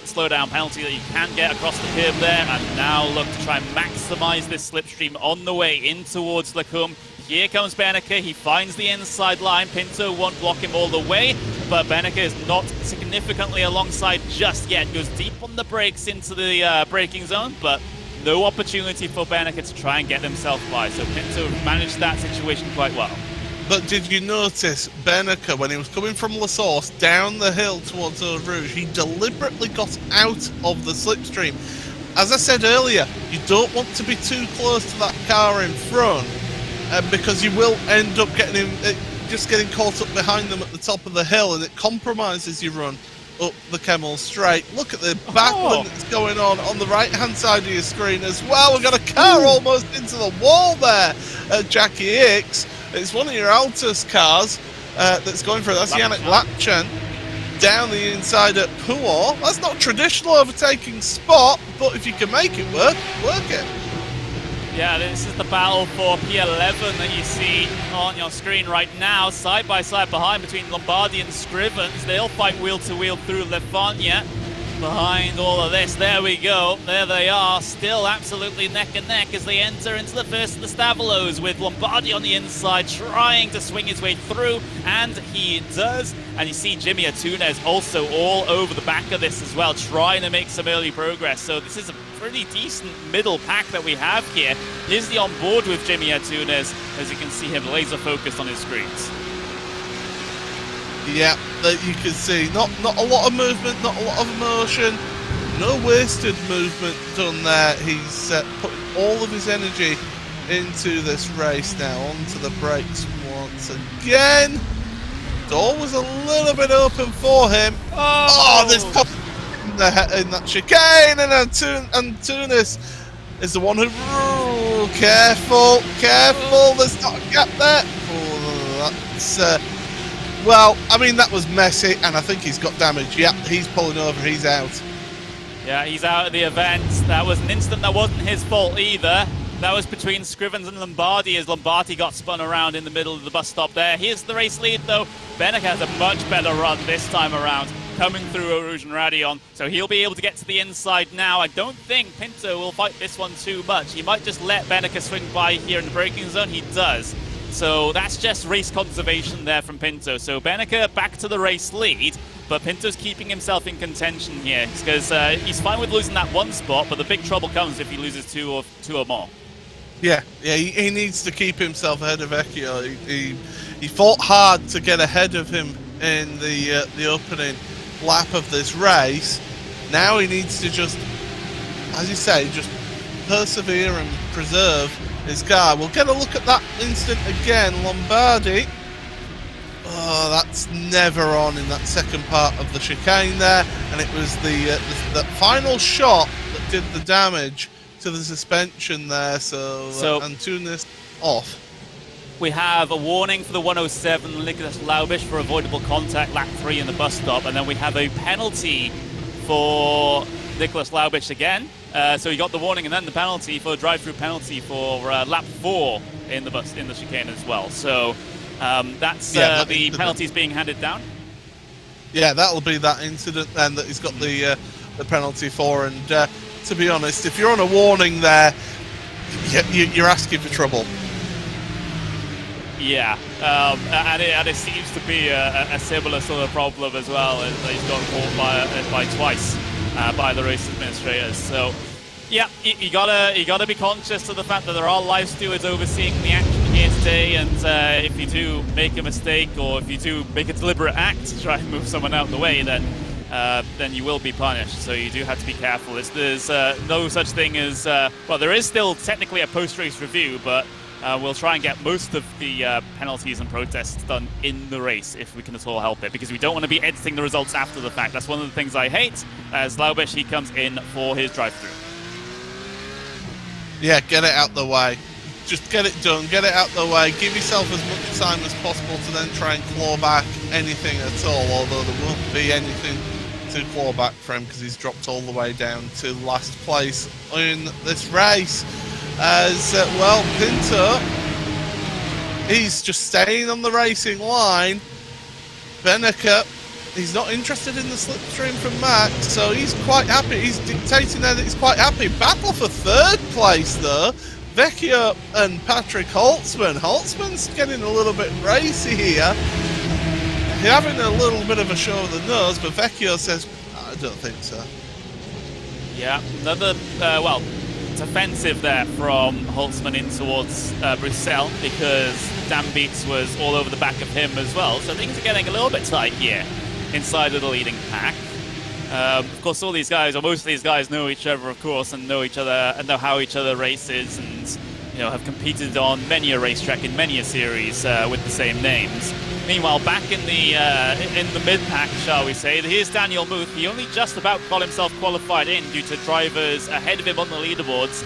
Speaker 1: slowdown penalty that you can get across the curb there. And now look to try and maximise this slipstream on the way in towards Lacombe. Here comes Berneke, he finds the inside line. Pinto won't block him all the way, but Berneke is not significantly alongside just yet. Goes deep on the brakes into the braking zone, but no opportunity for Berneke to try and get himself by. So Pinto managed that situation quite well.
Speaker 2: But did you notice Berneke, when he was coming from La Source down the hill towards Eau Rouge, he deliberately got out of the slipstream. As I said earlier, you don't want to be too close to that car in front, because you will end up getting caught up behind them at the top of the hill, and it compromises your run up the Kemmel Straight. Look at the battling that's going on the right-hand side of your screen as well. We've got a car almost into the wall there at Jackie Hicks. It's one of your Altus cars that's going for it. That's Yannick Lapchan down the inside at Puor. That's not a traditional overtaking spot, but if you can make it work, work it.
Speaker 1: Yeah, this is the battle for P11 that you see on your screen right now. Side by side behind between Lombardi and Scrivens. They'll fight wheel to wheel through Lefagna. Behind all of this, there we go. There they are, still absolutely neck and neck as they enter into the first of the Stavolos, with Lombardi on the inside trying to swing his way through, and he does. And you see Jimmy Atunes also all over the back of this as well, trying to make some early progress. So this is a pretty decent middle pack that we have here. Here's the onboard with Jimmy Atunes, as you can see him laser focused on his screens.
Speaker 2: Yeah, that you can see. Not a lot of movement, not a lot of emotion, no wasted movement done there. He's putting all of his energy into this race now. Onto the brakes once again. door was a little bit open for him. Oh, this pop in that chicane, and Antunes is the one who... Ooh, careful, there's not a gap there. Oh, that's... well, I mean, that was messy, and I think he's got damage. Yep, he's pulling over, he's out.
Speaker 1: Yeah, he's out of the event. That was an incident that wasn't his fault either. That was between Scrivens and Lombardi, as Lombardi got spun around in the middle of the bus stop there. Here's the race lead, though. Benek has a much better run this time around, coming through Rouge and Radion, so he'll be able to get to the inside now. I don't think Pinto will fight this one too much. He might just let Benek swing by here in the braking zone. He does. So that's just race conservation there from Pinto. So Benek back to the race lead, but Pinto's keeping himself in contention here because he's fine with losing that one spot, but the big trouble comes if he loses two or more.
Speaker 2: Yeah, he needs to keep himself ahead of Vecchio. He fought hard to get ahead of him in the opening lap of this race. Now he needs to just, as you say, just persevere and preserve his car. We'll get a look at that instant again. Lombardi. Oh, that's never on in that second part of the chicane there, and it was the final shot that did the damage to the suspension there. So Antunes off.
Speaker 1: We have a warning for the 107 Nicholas Laubish for avoidable contact, lap 3 in the bus stop, and then we have a penalty for Nicholas Laubish again. So he got the warning and then the penalty for drive-through penalty for lap 4 in the chicane as well. So that's the penalties being handed down.
Speaker 2: Yeah, that'll be that incident then that he's got the penalty for. And to be honest, if you're on a warning there, you're asking for trouble. Yeah,
Speaker 1: and it seems to be a similar sort of problem as well. He's got caught by twice by the race administrators. So, yeah, you gotta be conscious of the fact that there are live stewards overseeing the action here today. And if you do make a mistake or if you do make a deliberate act to try and move someone out of the way, then you will be punished. So you do have to be careful. There's no such thing as well. There is still technically a post-race review, but we'll try and get most of the penalties and protests done in the race if we can at all help it, because we don't want to be editing the results after the fact. That's one of the things I hate. As Laubish, he comes in for his drive-through.
Speaker 2: Yeah, get it out the way. Just get it done, get it out the way. Give yourself as much time as possible to then try and claw back anything at all, although there won't be anything to claw back for him because he's dropped all the way down to last place in this race. As well, Pinto, he's just staying on the racing line. Benek, he's not interested in the slipstream from Max, so he's quite happy. He's dictating there that he's quite happy. Battle for third place, though. Vecchio and Patrick Holtzman. Holtzman's getting a little bit racy here. He's having a little bit of a show of the nose, but Vecchio says, I don't think so.
Speaker 1: Yeah, another, well, it's offensive there from Holtzman in towards Bruxelles, because Dan Beats was all over the back of him as well. So things are getting a little bit tight here inside of the leading pack. Of course, all these guys, or most of these guys, know each other, of course, and know each other and know how each other races, and have competed on many a racetrack in many a series with the same names. Meanwhile, back in the mid-pack, shall we say, here's Daniel Muth. He only just about got himself qualified in due to drivers ahead of him on the leaderboards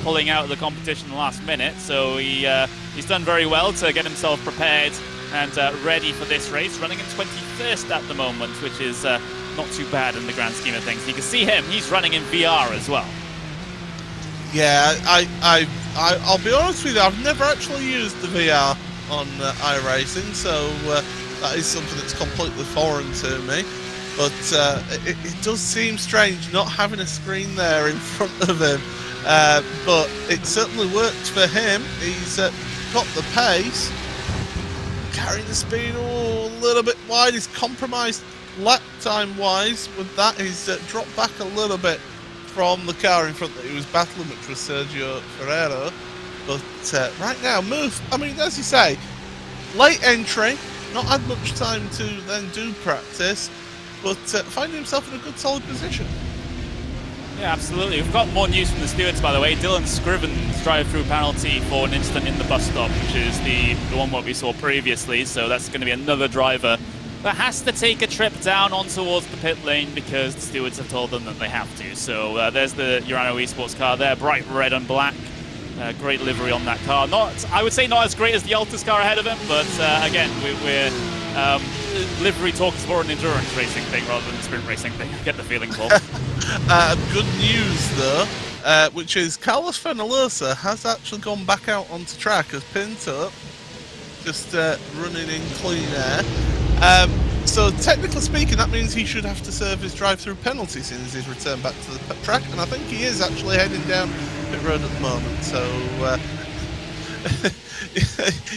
Speaker 1: pulling out of the competition last minute. So he's done very well to get himself prepared and ready for this race, running in 21st at the moment, which is not too bad in the grand scheme of things. You can see him, he's running in VR as well.
Speaker 2: Yeah, I'll be honest with you, I've never actually used the VR on iRacing, so that is something that's completely foreign to me. But it does seem strange not having a screen there in front of him. But it certainly worked for him. He's got the pace, carrying the speed a little bit wide. He's compromised lap time wise with that. He's dropped back a little bit from the car in front that he was battling, which was Sergio Ferrero. But right now, Muth, I mean, as you say, late entry, not had much time to then do practice, but finding himself in a good solid position.
Speaker 1: Yeah, absolutely. We've got more news from the stewards, by the way. Dylan Scriven's drive-through penalty for an incident in the bus stop, which is the one what we saw previously. So that's going to be another driver that has to take a trip down on towards the pit lane because the stewards have told them that they have to. So there's the Urano Esports car there, bright red and black. Great livery on that car. I would say not as great as the Altus car ahead of him, but again, we're livery talk is more an endurance racing thing rather than a sprint racing thing. I get the feeling, Paul.
Speaker 2: Good news, though, which is Carlos Fenalosa has actually gone back out onto track as Pinto, just running in clean air. So technically speaking, that means he should have to serve his drive-through penalty since he's returned back to the track, and I think he is actually heading down pit road at the moment. So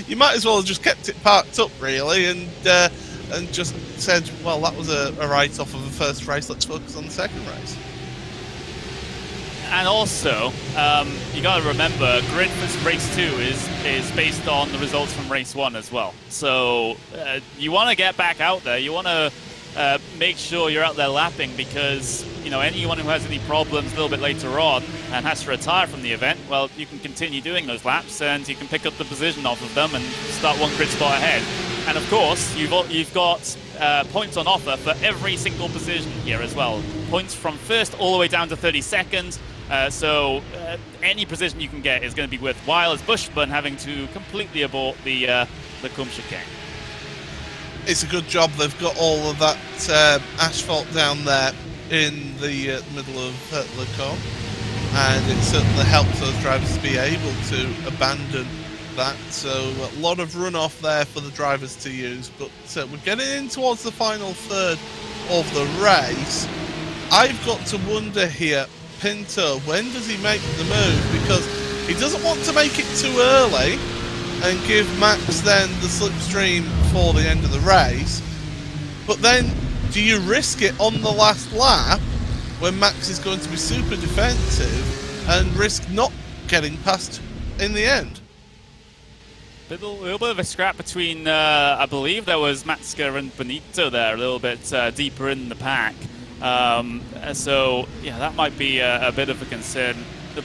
Speaker 2: you might as well have just kept it parked up, really, and just said, well, that was a write-off of the first race, let's focus on the second race.
Speaker 1: And also, you got to remember, grid for race 2 is based on the results from race 1 as well. So you want to get back out there. You want to make sure you're out there lapping because, you know, anyone who has any problems a little bit later on and has to retire from the event, well, you can continue doing those laps and you can pick up the position off of them and start one grid spot ahead. And of course, you've got points on offer for every single position here as well. Points from first all the way down to 32nd. So any position you can get is going to be worthwhile, as Bushman having to completely abort the Cum chicane.
Speaker 2: It's a good job they've got all of that asphalt down there in the middle of Le Con, and it certainly helps those drivers be able to abandon that. So a lot of runoff there for the drivers to use, but we're getting in towards the final third of the race. I've got to wonder here, Pinto, when does he make the move? Because he doesn't want to make it too early and give Max then the slipstream for the end of the race. But then, do you risk it on the last lap when Max is going to be super defensive and risk not getting past in the end?
Speaker 1: A little bit of a scrap between, I believe there was Matska and Benito there, a little bit deeper in the pack. So, yeah, that might be a bit of a concern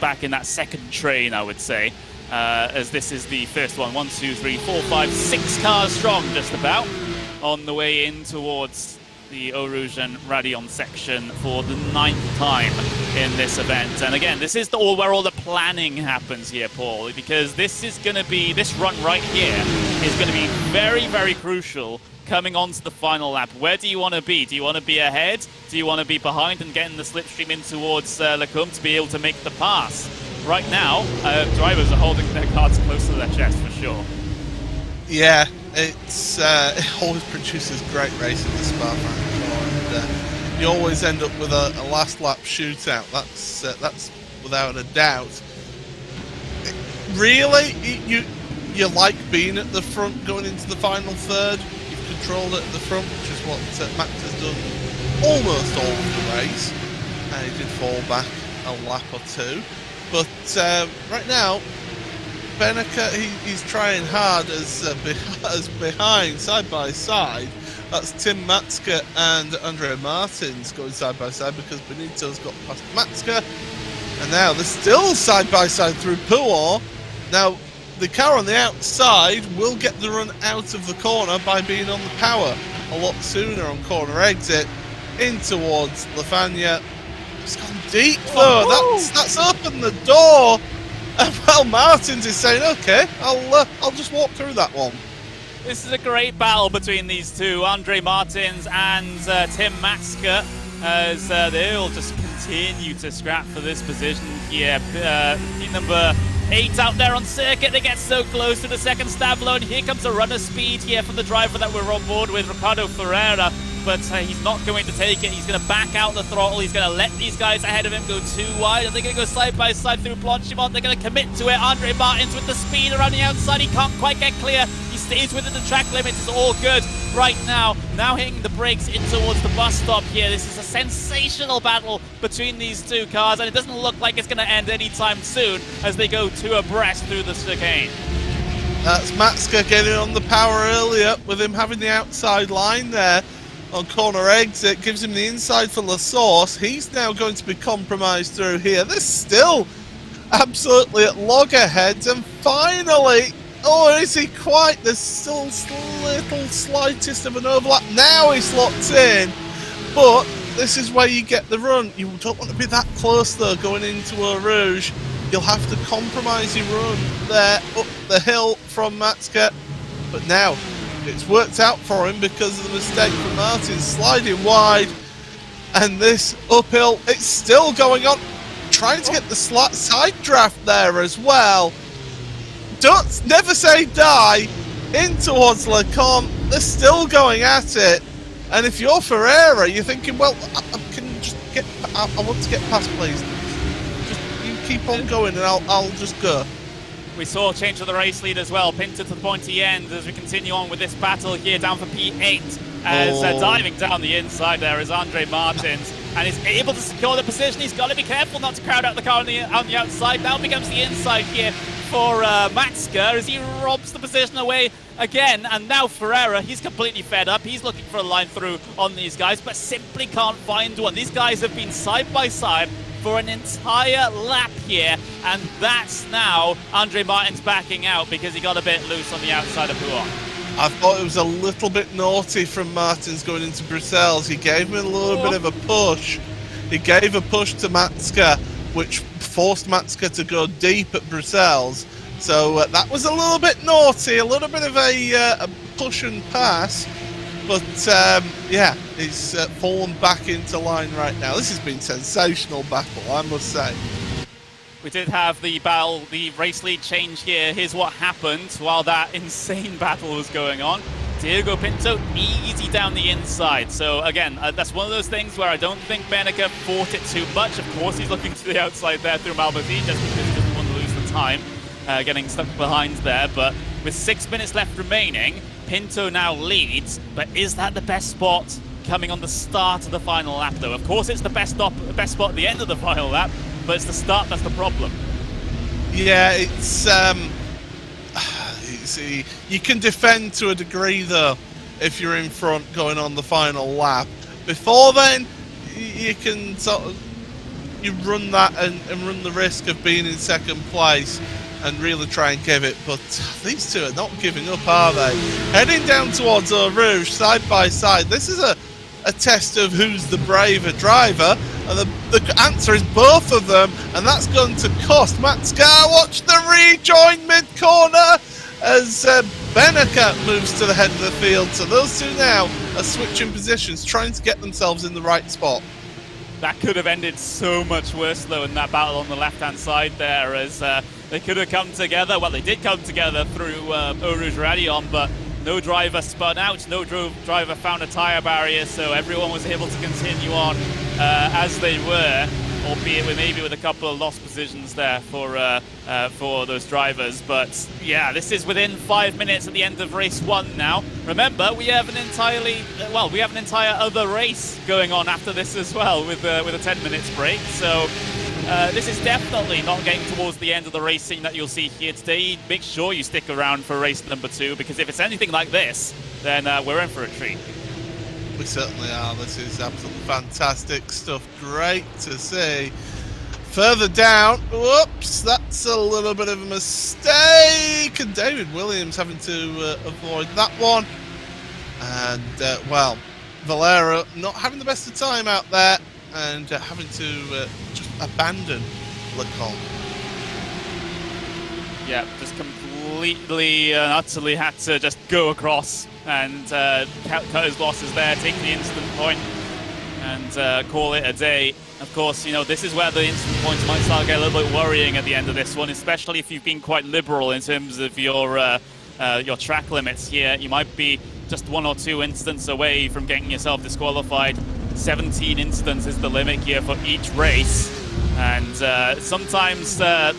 Speaker 1: back in that second train, I would say, as this is the first one. 1, 2, 3, 4, 5, 6 cars strong, just about, on the way in towards the Eau Rouge and Radion section for the 9th time in this event. And again, this is where all the planning happens here, Paul, because this run right here is going to be very, very crucial coming on to the final lap. Where do you want to be? Do you want to be ahead? Do you want to be behind and getting the slipstream in towards Le Cum to be able to make the pass? Right now, drivers are holding their cards close to their chest for sure.
Speaker 2: Yeah, it always produces great racing, the Spa-Francorchamps, and you always end up with a last lap shootout. That's without a doubt. Really, you like being at the front going into the final third. Controlled it at the front, which is what Max has done almost all of the race, and he did fall back a lap or two. But right now, Bennica, he's trying hard as behind, side by side. That's Tim Matska and Andre Martins going side by side because Benito's got past Matska, and now they're still side by side through Puor. Now, the car on the outside will get the run out of the corner by being on the power a lot sooner on corner exit in towards Lafagna. It's gone deep though. That's opened the door. And well, Martins is saying, okay, I'll just walk through that one.
Speaker 1: This is a great battle between these two, Andre Martins and Tim Matska, as they all just continue to scrap for this position here. Number 8 out there on circuit. They get so close to the second stablo, and here comes a runner speed here from the driver that we're on board with, Ricardo Ferreira. But he's not going to take it. He's going to back out the throttle. He's going to let these guys ahead of him go too wide. And they're going to go side by side through Blanchimont. They're going to commit to it. Andre Martins with the speed around the outside. He can't quite get clear. He stays within the track limits. It's all good right now. Now hitting the brakes in towards the bus stop here. This is a sensational battle between these two cars, and it doesn't look like it's going to end anytime soon as they go two abreast through the chicane.
Speaker 2: That's Matska getting on the power earlier with him having the outside line there. on corner exit, gives him the inside for La Source. He's now going to be compromised through here. This still absolutely at loggerheads, and finally, oh, is he quite? There's still little slightest of an overlap. Now he's locked in, but this is where you get the run. You don't want to be that close though going into Eau Rouge. You'll have to compromise your run there up the hill from Matska, but now it's worked out for him because of the mistake from Martin sliding wide, and this uphill, it's still going on, trying to get the side draft there as well. Don't never say die in towards Lecomte. They're still going at it, and if you're Ferreira, you're thinking, well, I can just get, I want to get past, please. Just you keep on going, and I'll just go.
Speaker 1: We saw a change of the race lead as well. Pinto to the pointy end as we continue on with this battle here down for P8. As diving down the inside there is Andre Martins, and he's able to secure the position. He's got to be careful not to crowd out the car on the outside. Now becomes the inside here for Matska as he robs the position away again. And now Ferreira, he's completely fed up. He's looking for a line through on these guys, but simply can't find one. These guys have been side by side for an entire lap here, and that's now Andre Martins backing out because he got a bit loose on the outside of Pouhon.
Speaker 2: I thought it was a little bit naughty from Martins going into Bruxelles. He gave him a little bit of a push. He gave a push to Matska, which forced Matska to go deep at Bruxelles. So that was a little bit naughty, a little bit of a push and pass. But yeah, he's fallen back into line right now. This has been sensational battle, I must say.
Speaker 1: We did have the race lead change here. Here's what happened while that insane battle was going on. Diego Pinto easy down the inside. So again, that's one of those things where I don't think Bennica fought it too much. Of course, he's looking to the outside there through Malmedy just because he doesn't want to lose the time getting stuck behind there. But with 6 minutes left remaining, Pinto now leads. But is that the best spot coming on the start of the final lap, though? Of course, it's the best spot at the end of the final lap, but it's the start that's the problem. Yeah,
Speaker 2: it's you can defend to a degree though if you're in front going on the final lap. Before then, you can sort of run that and run the risk of being in second place and really try and give it. But these two are not giving up, are they? Heading down towards Eau Rouge, side by side. This is a test of who's the braver driver, and the answer is both of them, and that's going to cost Matska. Watch the rejoin mid-corner as Bennica moves to the head of the field. So those two now are switching positions, trying to get themselves in the right spot.
Speaker 1: That could have ended so much worse, though, in that battle on the left-hand side there, as they could have come together. Well, they did come together through Eau Rouge Radion, but no driver spun out, no driver found a tyre barrier, so everyone was able to continue on as they were, albeit maybe with a couple of lost positions there for those drivers. But yeah, this is within 5 minutes at the end of race 1 now. Remember, we have an entire other race going on after this as well, with a 10 minutes break. So this is definitely not getting towards the end of the racing that you'll see here today. Make sure you stick around for race number 2, because if it's anything like this, then we're in for a treat.
Speaker 2: We certainly are. This is absolutely fantastic stuff. Great to see. Further down, whoops, that's a little bit of a mistake. And David Williams having to avoid that one. And, well, Valero not having the best of time out there and having to just abandon Lecomte. Yeah,
Speaker 1: just completely and utterly had to just go across and cut his losses there, take the instant point and call it a day. Of course, you know, this is where the instant points might start to get a little bit worrying at the end of this one, especially if you've been quite liberal in terms of your track limits here. You might be just 1 or 2 instants away from getting yourself disqualified. 17 instants is the limit here for each race, and sometimes that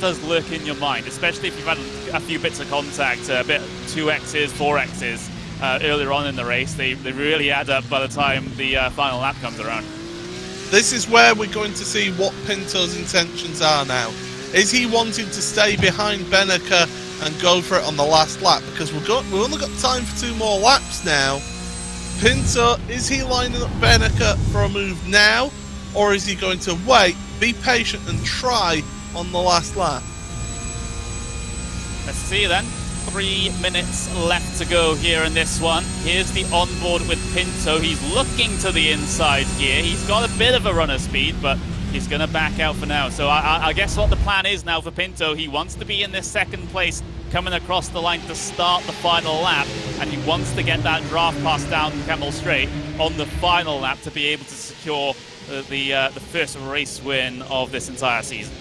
Speaker 1: does lurk in your mind, especially if you've had a few bits of contact, a bit 2x's, 4x's earlier on in the race. They really add up by the time the final lap comes around.
Speaker 2: This is where we're going to see what Pinto's intentions are now. Is he wanting to stay behind Bennica and go for it on the last lap? Because we've only got time for 2 more laps now. Pinto, is he lining up Beneke for a move now, or is he going to wait, be patient and try on the last lap?
Speaker 1: Let's see then. 3 minutes left to go here in this one. Here's the onboard with Pinto. He's looking to the inside here. He's got a bit of a runner speed, but he's going to back out for now. So I guess what the plan is now for Pinto, he wants to be in this second place coming across the line to start the final lap, and he wants to get that draft pass down Camel Straight on the final lap to be able to secure the first race win of this entire season.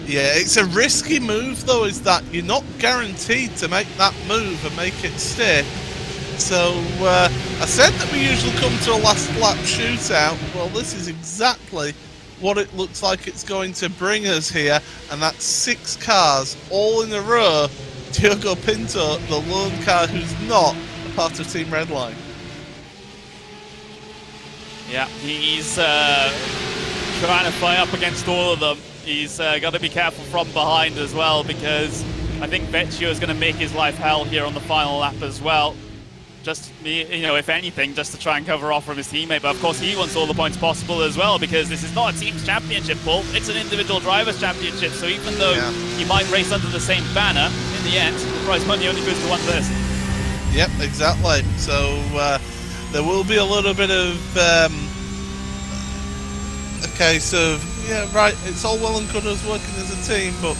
Speaker 2: Yeah, it's a risky move though, is that you're not guaranteed to make that move and make it stick. So I said that we usually come to a last lap shootout. Well, this is exactly what it looks like it's going to bring us here, and that's 6 cars all in a row. Diogo Pinto, the lone car who's not a part of Team Redline. Yeah,
Speaker 1: he's trying to fight up against all of them. He's got to be careful from behind as well, because I think Vecchio is going to make his life hell here on the final lap as well. Just, if anything, just to try and cover off from his teammate. But of course, he wants all the points possible as well, because this is not a team's championship, Paul. It's an individual driver's championship. So even though you might race under the same banner, in the end, the prize money only goes to one person.
Speaker 2: Yep, exactly. So there will be a little bit of a case of, yeah, right, it's all well and good us working as a team, but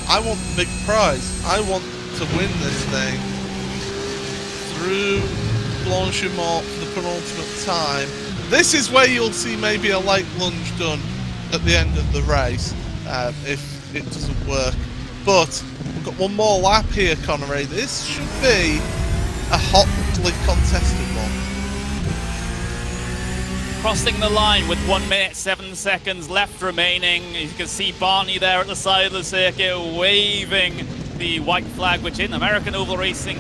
Speaker 2: I want the big prize. I want to win this thing through Blanchimont for the penultimate time. This is where you'll see maybe a late lunge done at the end of the race, if it doesn't work. But we've got one more lap here, Connery. This should be a hotly contested one.
Speaker 1: Crossing the line with 1 minute 7 seconds left remaining. You can see Barney there at the side of the circuit waving the white flag, which in American oval racing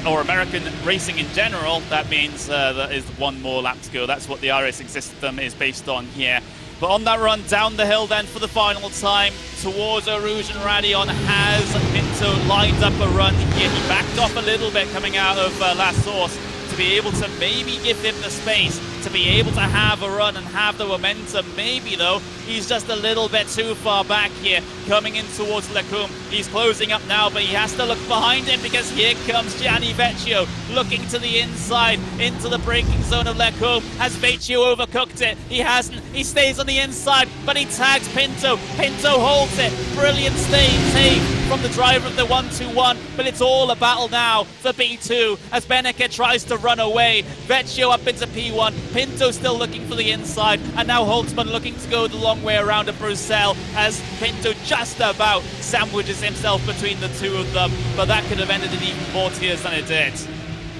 Speaker 1: or American racing in general, that means there is one more lap to go. That's what the iRacing system is based on here. But on that run down the hill then for the final time towards Rouge and Radion, has Pinto lined up a run here. He backed off a little bit coming out of La Source to be able to maybe give him the space to be able to have a run and have the momentum. Maybe though, he's just a little bit too far back here, coming in towards Lecum. He's closing up now, but he has to look behind him, because here comes Gianni Vecchio looking to the inside into the braking zone of Lecum. Has Vecchio overcooked it? He hasn't. He stays on the inside, but he tags Pinto. Pinto holds it. Brilliant save from the driver of the 1-2-1, but it's all a battle now for P2 as Beneke tries to run away. Vecchio up into P1. Pinto still looking for the inside, and now Holtzman looking to go the long way around at Bruxelles as Pinto just about sandwiches himself between the two of them, but that could have ended in even more tears than it did.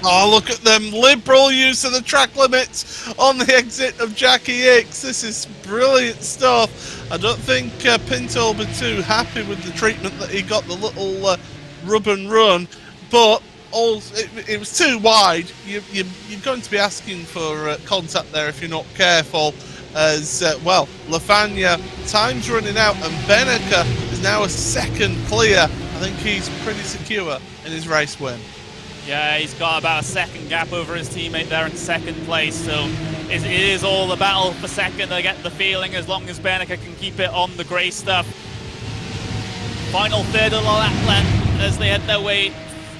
Speaker 2: Oh, look at them liberal use of the track limits on the exit of Jackie Hicks. This is brilliant stuff. I don't think Pinto will be too happy with the treatment that he got, the little rub and run, but it was too wide. You're going to be asking for contact there if you're not careful. As well, Lafagna, time's running out, and Beneke is now a second clear. I think he's pretty secure in his race win.
Speaker 1: Yeah, he's got about a second gap over his teammate there in second place, so it is all the battle for second. I get the feeling, as long as Beneke can keep it on the grey stuff. Final third of the lap length as they head their way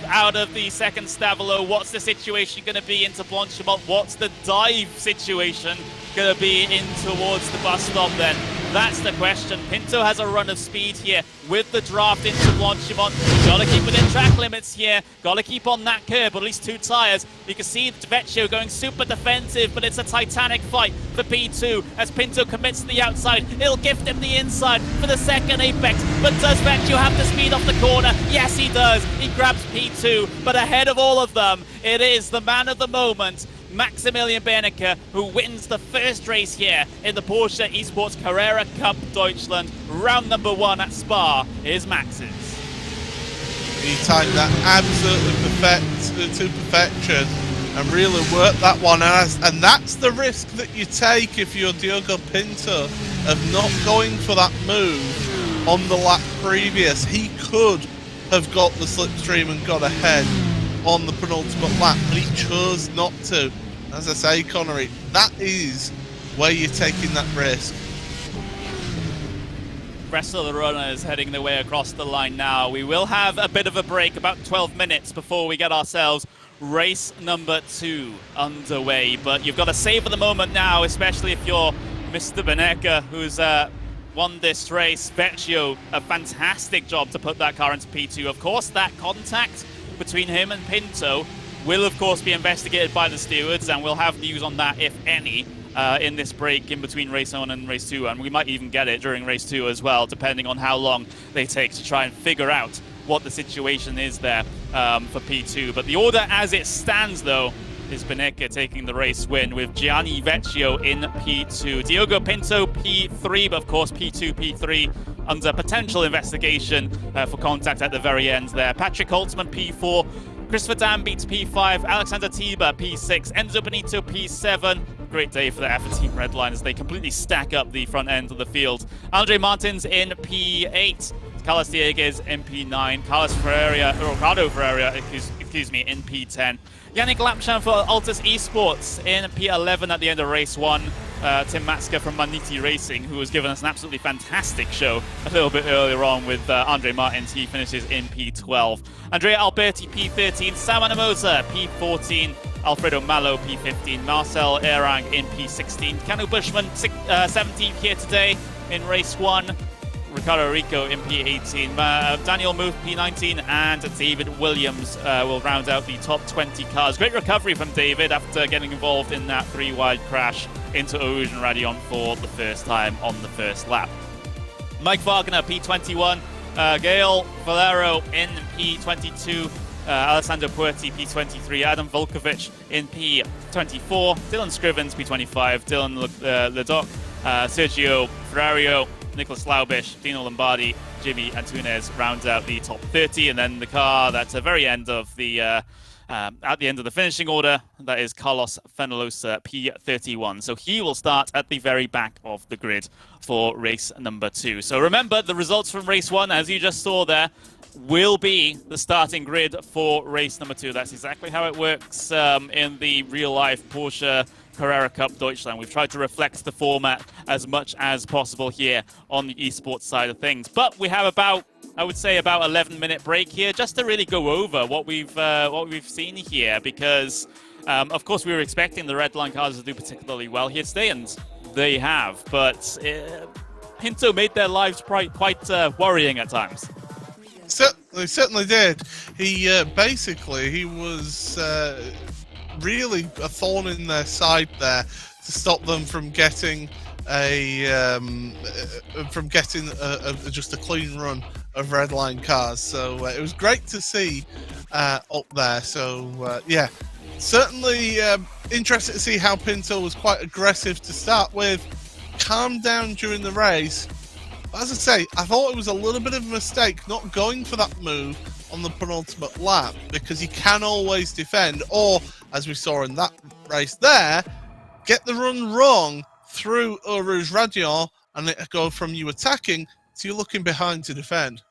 Speaker 1: out of the second Stavolo. What's the situation going to be into Blanchimont? What's the dive situation going to be in towards the bus stop then? That's the question. Pinto has a run of speed here with the draft into Blanchimont. Got to keep within track limits here. Got to keep on that curb, at least 2 tyres. You can see Vecchio going super defensive, but it's a titanic fight for P2 as Pinto commits to the outside. It'll gift him the inside for the second apex. But does Vecchio have the speed off the corner? Yes, he does. He grabs P2, but ahead of all of them, it is the man of the moment, Maximilian Beneke, who wins the first race here in the Porsche Esports Carrera Cup Deutschland. Round number 1 at Spa is Max's.
Speaker 2: He timed that absolutely to perfection and really worked that one out. And that's the risk that you take if you're Diogo Pinto, of not going for that move on the lap previous. He could have got the slipstream and got ahead on the penultimate lap, but he chose not to. As I say, Connery, that is where you're taking that risk.
Speaker 1: Rest of the runners heading their way across the line now. We will have a bit of a break, about 12 minutes before we get ourselves race number 2 underway. But you've got to savor the moment now, especially if you're Mr. Benecca, who's won this race. Vecchio, a fantastic job to put that car into P2. Of course, that contact between him and Pinto will, of course, be investigated by the stewards, and we'll have news on that, if any, in this break in between race 1 and race 2, and we might even get it during race 2 as well, depending on how long they take to try and figure out what the situation is there for P2. But the order as it stands, though, is Benecca taking the race win with Gianni Vecchio in P2. Diogo Pinto P3, but of course P2, P3 under potential investigation for contact at the very end there. Patrick Holtzman P4, Christopher Dam beats P5, Alexander Tiber P6, Enzo Benito P7. Great day for the F Team Redline as they completely stack up the front end of the field. Andre Martins in P8, Carlos Dieguez in P9, Ricardo Ferreira, excuse me, in P10. Yannick Lapchan for Altus Esports in P11 at the end of race 1. Tim Matska from Maniti Racing, who has given us an absolutely fantastic show a little bit earlier on with Andre Martins. He finishes in P12. Andrea Alberti P13, Sam Anamosa P14, Alfredo Malo P15, Marcel Erang in P16, Kanu Bushman 17th here today in race 1. Ricardo Rico in P18, Daniel Muth P19, and David Williams will round out the top 20 cars. Great recovery from David after getting involved in that 3-wide crash into Rouge and Radion for the first time on the first lap. Mike Wagner P21, Gail Valero in P22, Alessandro Puerti P23, Adam Volkovic in P24, Dylan Scrivens P25, Dylan Ledoc, Sergio Ferrario, Nicholas Laubish, Dino Lombardi, Jimmy Antunes rounds out the top 30, and then the car that's at the very end of the at the end of the finishing order, that is Carlos Fenalosa P31. So he will start at the very back of the grid for race number 2. So remember, the results from race 1, as you just saw there, will be the starting grid for race number 2. That's exactly how it works in the real-life Porsche Carrera Cup Deutschland. We've tried to reflect the format as much as possible here on the esports side of things. But we have about, I would say, about 11-minute break here just to really go over what we've seen here, because of course we were expecting the Redline cars to do particularly well here today, and they have. But Pinto made their lives quite worrying at times.
Speaker 2: Certainly did. He basically was really a thorn in their side there to stop them from getting just a clean run of Redline cars. So it was great to see up there. So yeah, certainly interested to see how Pinto was quite aggressive to start with, calmed down during the race. As I say, I thought it was a little bit of a mistake not going for that move on the penultimate lap, because you can always defend, or, as we saw in that race there, get the run wrong through Eau Rouge Radion, and it go from you attacking to you looking behind to defend.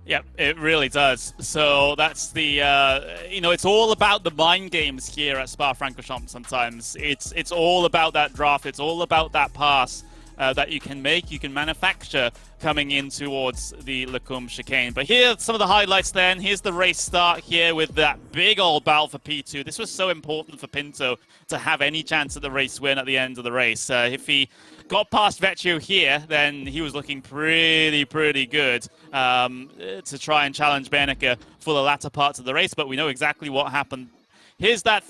Speaker 1: Yep, it really does. So that's the, it's all about the mind games here at Spa-Francorchamps sometimes. It's all about that draft, it's all about that pass that you can make, you can manufacture coming in towards the Lecombe chicane. But here are some of the highlights then. Here's the race start here with that big old battle for P2. This was so important for Pinto to have any chance at the race win at the end of the race. If he got past Vecchio here, then he was looking pretty good to try and challenge Benecca for the latter parts of the race. But we know exactly what happened. Here's that,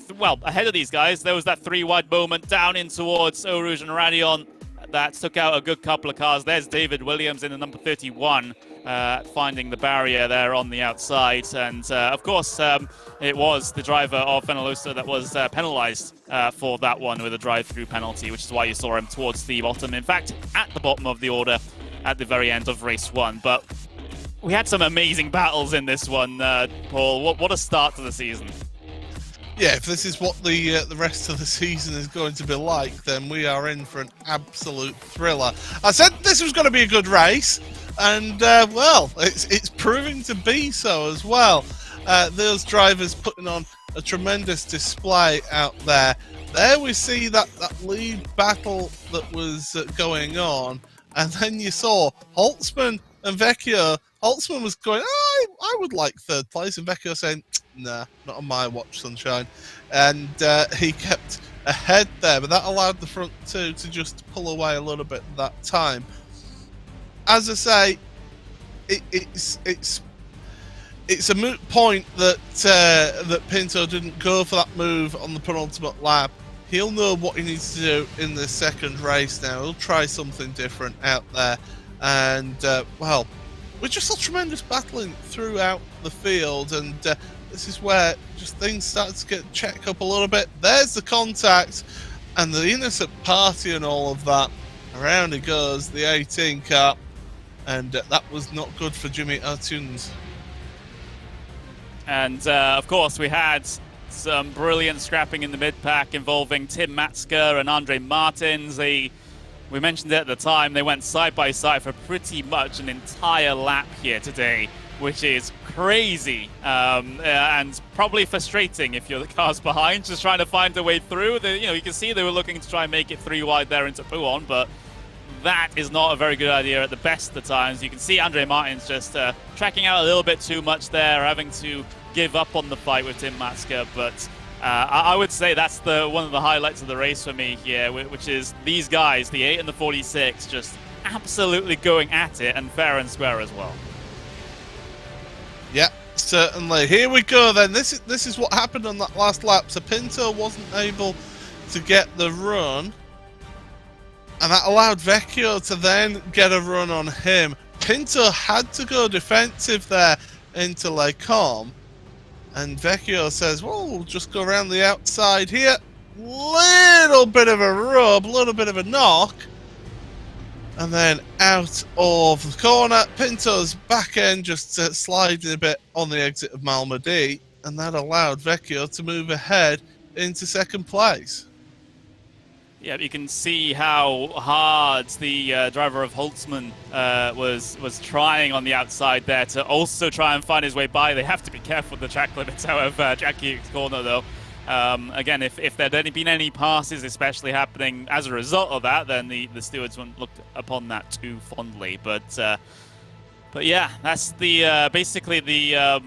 Speaker 1: ahead of these guys, there was that 3-wide moment down in towards Eau Rouge and Radion. That took out a good couple of cars. There's David Williams in the number 31, finding the barrier there on the outside. And, of course, it was the driver of Fenalosa that was penalized for that one with a drive-through penalty, which is why you saw him towards the bottom. In fact, at the bottom of the order at the very end of race 1. But we had some amazing battles in this one, Paul. What a start to the season.
Speaker 2: Yeah, if this is what the rest of the season is going to be like, then we are in for an absolute thriller. I said this was going to be a good race, and well, it's proving to be so as well. those drivers putting on a tremendous display out there. There we see that lead battle that was going on, and then you saw Holtzman and Vecchio. Holtzman was going, oh, I would like third place, and Vecchio saying, nah, not on my watch, sunshine. And he kept ahead there, but that allowed the front two to just pull away a little bit that time. As I say, it's a moot point that that Pinto didn't go for that move on the penultimate lap. He'll know what he needs to do in the second race now. He'll try something different out there. And, well, we just saw tremendous battling throughout the field. And this is where just things start to get checked up a little bit. There's the contact and the innocent party and all of that. Around he goes, the 18 car. And that was not good for Jimmy Artunes.
Speaker 1: And, of course, we had some brilliant scrapping in the mid-pack involving Tim Matska and Andre Martins. We mentioned it at the time, they went side by side for pretty much an entire lap here today, which is crazy and probably frustrating if you're the cars behind, just trying to find a way through. You can see they were looking to try and make it 3 wide there into Pouhon, but that is not a very good idea at the best of the times. You can see Andre Martins just tracking out a little bit too much there, having to give up on the fight with Tim Matska, but I would say that's one of the highlights of the race for me here, which is these guys, the 8 and the 46, just absolutely going at it, and fair and square as well.
Speaker 2: Yeah, certainly. Here we go then. This is what happened on that last lap. So Pinto wasn't able to get the run, and that allowed Vecchio to then get a run on him. Pinto had to go defensive there into Les Combes. And Vecchio says, well, we'll just go around the outside here. Little bit of a rub, little bit of a knock. And then out of the corner, Pinto's back end just sliding a bit on the exit of Malmedy. And that allowed Vecchio to move ahead into second place.
Speaker 1: Yeah, you can see how hard the driver of Holtzman was trying on the outside there to also try and find his way by. They have to be careful with the track limits out of Jackie corner, though. Again, if there'd been any passes, especially happening as a result of that, then the stewards wouldn't look upon that too fondly. But yeah, that's basically the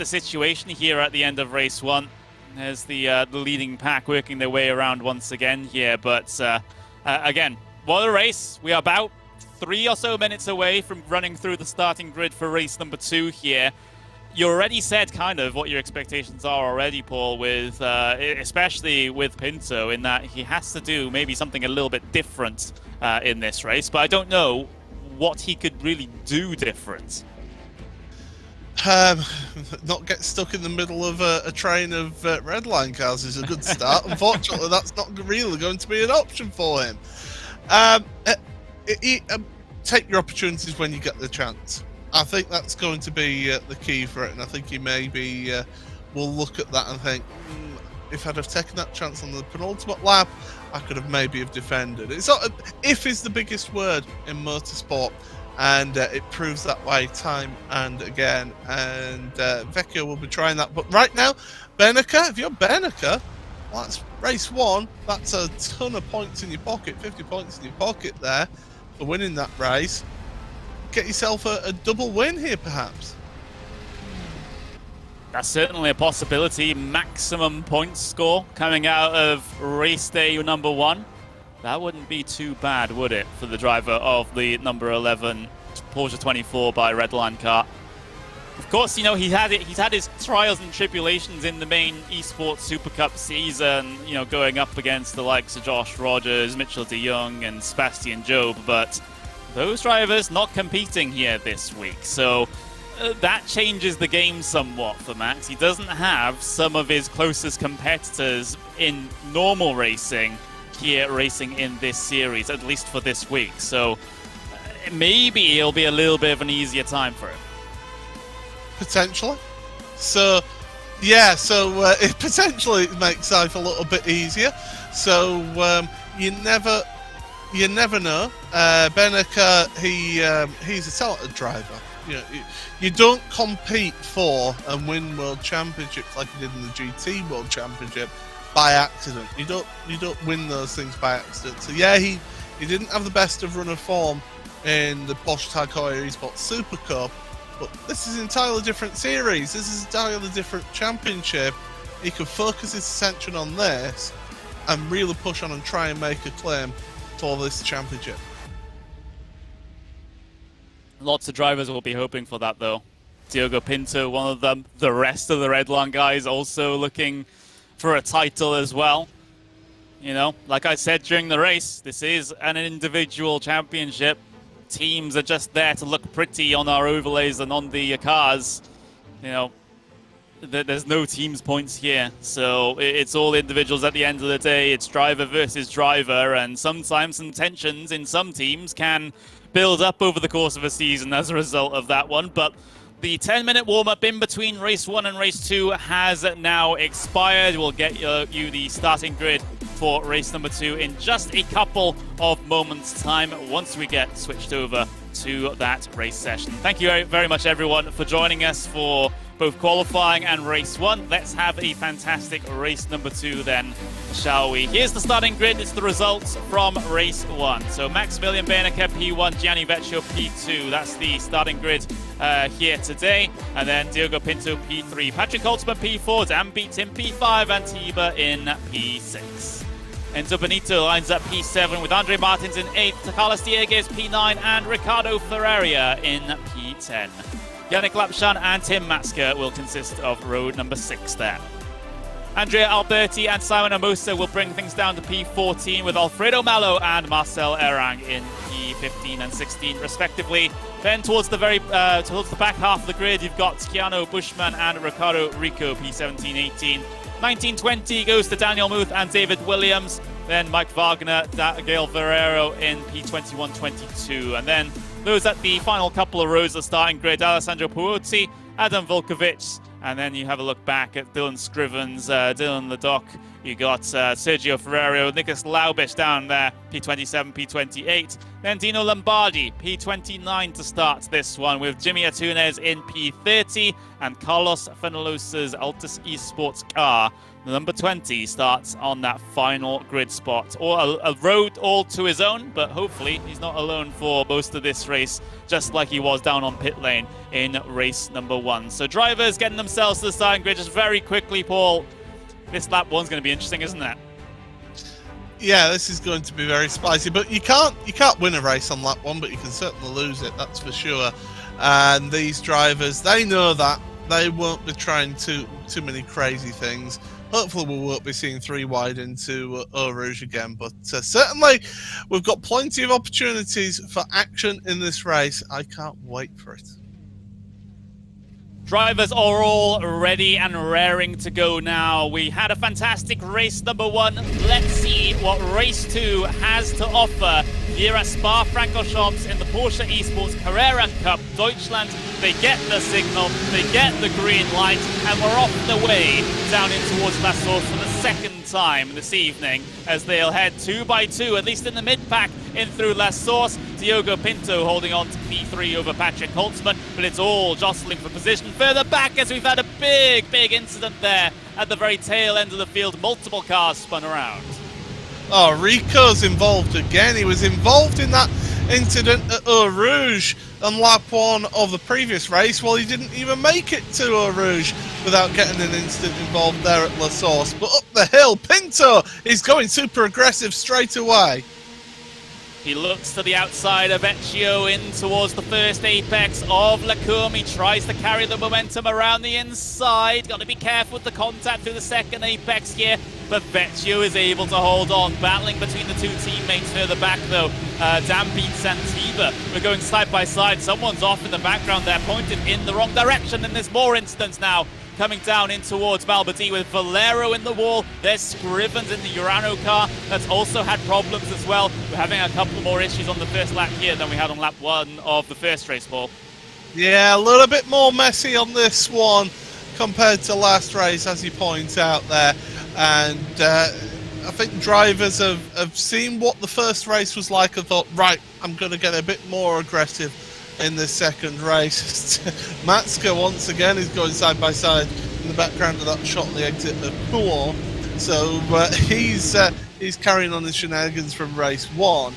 Speaker 1: situation here at the end of race 1. There's the leading pack working their way around once again here. But again, what a race. We are about 3 or so minutes away from running through the starting grid for race number 2 here. You already said kind of what your expectations are already, Paul, with especially with Pinto, in that he has to do maybe something a little bit different in this race. But I don't know what he could really do different.
Speaker 2: Not get stuck in the middle of a train of red line cars is a good start. Unfortunately, that's not really going to be an option for him. Take your opportunities when you get the chance. I think that's going to be the key for it, and I think he maybe will look at that and think, if I'd have taken that chance on the penultimate lap, I could have maybe have defended. It's not, if is the biggest word in motorsport. And it proves that way time and again. And Vecchio will be trying that. But right now, Bennica, if you're Bennica, well, that's race 1. That's a ton of points in your pocket, 50 points in your pocket there for winning that race. Get yourself a double win here, perhaps.
Speaker 1: That's certainly a possibility. Maximum points score coming out of race day number 1. That wouldn't be too bad, would it, for the driver of the number 11 Porsche 24 by Redline car? Of course, you know, he's had his trials and tribulations in the main Esports Super Cup season, you know, going up against the likes of Josh Rogers, Mitchell de Jong, and Sebastian Job, but those drivers not competing here this week. So that changes the game somewhat for Max. He doesn't have some of his closest competitors in normal racing here racing in this series, at least for this week. So maybe it'll be a little bit of an easier time for him. Potentially.
Speaker 2: So, yeah, it potentially makes life a little bit easier. So you never know. Bennica, he's a talented driver. You don't compete for and win world championships like you did in the GT World Championship by accident. You don't win those things by accident. So yeah, he didn't have the best of run of form in the Porsche Carrera Esports Super Cup, but this is an entirely different series. This is an entirely different championship. He could focus his attention on this and really push on and try and make a claim for this championship.
Speaker 1: Lots of drivers will be hoping for that, though. Diogo Pinto, one of them. The rest of the Red Line guys also looking for a title as well. You know, like I said during the race, this is an individual championship. Teams are just there to look pretty on our overlays and on the cars. You know, there's no teams points here, so it's all individuals at the end of the day. It's driver versus driver, and sometimes some tensions in some teams can build up over the course of a season as a result of that one. But the 10-minute warm-up in between race 1 and race 2 has now expired. We'll get you the starting grid for race number 2 in just a couple of moments' time once we get switched over to that race session. Thank you very much, everyone, for joining us for both qualifying and race 1. Let's have a fantastic race number 2 then, shall we? Here's the starting grid. It's the results from race 1. So Maximilian Berneke P1, Gianni Vecchio P2. That's the starting grid here today. And then Diogo Pinto P3, Patrick Holtzman P4, Dan Beats in P5, and Tiba in P6. Enzo Benito lines up P7 with Andre Martins in 8th, Carlos Dieguez P9, and Ricardo Ferreira in P10. Yannick Lapchan and Tim Matska will consist of row number 6 there. Andrea Alberti and Simon Amosa will bring things down to P14 with Alfredo Malo and Marcel Erang in P15 and 16 respectively. Then towards the towards the back half of the grid, you've got Keanu Bushman and Ricardo Rico, P17, 18. 19-20 goes to Daniel Muth and David Williams. Then Mike Wagner, Gail Ferrero in P21, 22. And then those at the final couple of rows of the starting grid, Alessandro Puozzi, Adam Volkovich, and then you have a look back at Dylan Scrivens, Dylan Ledoc. You got Sergio Ferrero, Nicholas Laubish down there, P27, P28. Then Dino Lombardi, P29 to start this one, with Jimmy Atunes in P30, and Carlos Fenolos's Altus Esports car, number 20, starts on that final grid spot. Or a road all to his own, but hopefully he's not alone for most of this race, just like he was down on pit lane in race number 1. So drivers getting themselves to the starting grid just very quickly, Paul. This lap 1's going to be interesting, isn't it?
Speaker 2: Yeah, this is going to be very spicy, but you can't win a race on lap 1, but you can certainly lose it, that's for sure. And these drivers, they know that. They won't be trying too many crazy things. Hopefully we won't be seeing 3 wide into Eau Rouge again, but certainly we've got plenty of opportunities for action in this race. I can't wait for it.
Speaker 1: Drivers are all ready and raring to go now. We had a fantastic race number 1. Let's see what race 2 has to offer here at Spa-Francorchamps in the Porsche Esports Carrera Cup Deutschland. They get the signal, they get the green light, and we're off the way down in towards La Source for the second time this evening, as they'll head 2 by 2, at least in the mid-pack, in through La Source. Diogo Pinto holding on to P3 over Patrick Holtzman, but it's all jostling for position further back, as we've had a big incident there at the very tail end of the field. Multiple cars spun around.
Speaker 2: Oh, Rico's involved again. He was involved in that incident at Eau Rouge on lap 1 of the previous race. Well, he didn't even make it to Eau Rouge without getting an incident involved there at La Source. But up the hill, Pinto is going super aggressive straight away.
Speaker 1: He looks to the outside of Vecchio in towards the first apex of Lacombe. He tries to carry the momentum around the inside. Got to be careful with the contact through the second apex here. But Vecchio is able to hold on. Battling between the 2 teammates further back though. Dan Beats and Tiba. We're going side by side. Someone's off in the background there, pointed in the wrong direction. And there's more incidents now coming down in towards Malbadi with Valero in the wall. There's Scrivens in the Urano car that's also had problems as well. We're having a couple more issues on the first lap here than we had on lap 1 of the first race, Paul.
Speaker 2: Yeah, a little bit more messy on this one compared to last race, as you point out there. And I think drivers have seen what the first race was like and thought, right, I'm going to get a bit more aggressive in this second race. Matska once again is going side by side in the background of that shot on the exit of Poor. So he's carrying on his shenanigans from race 1.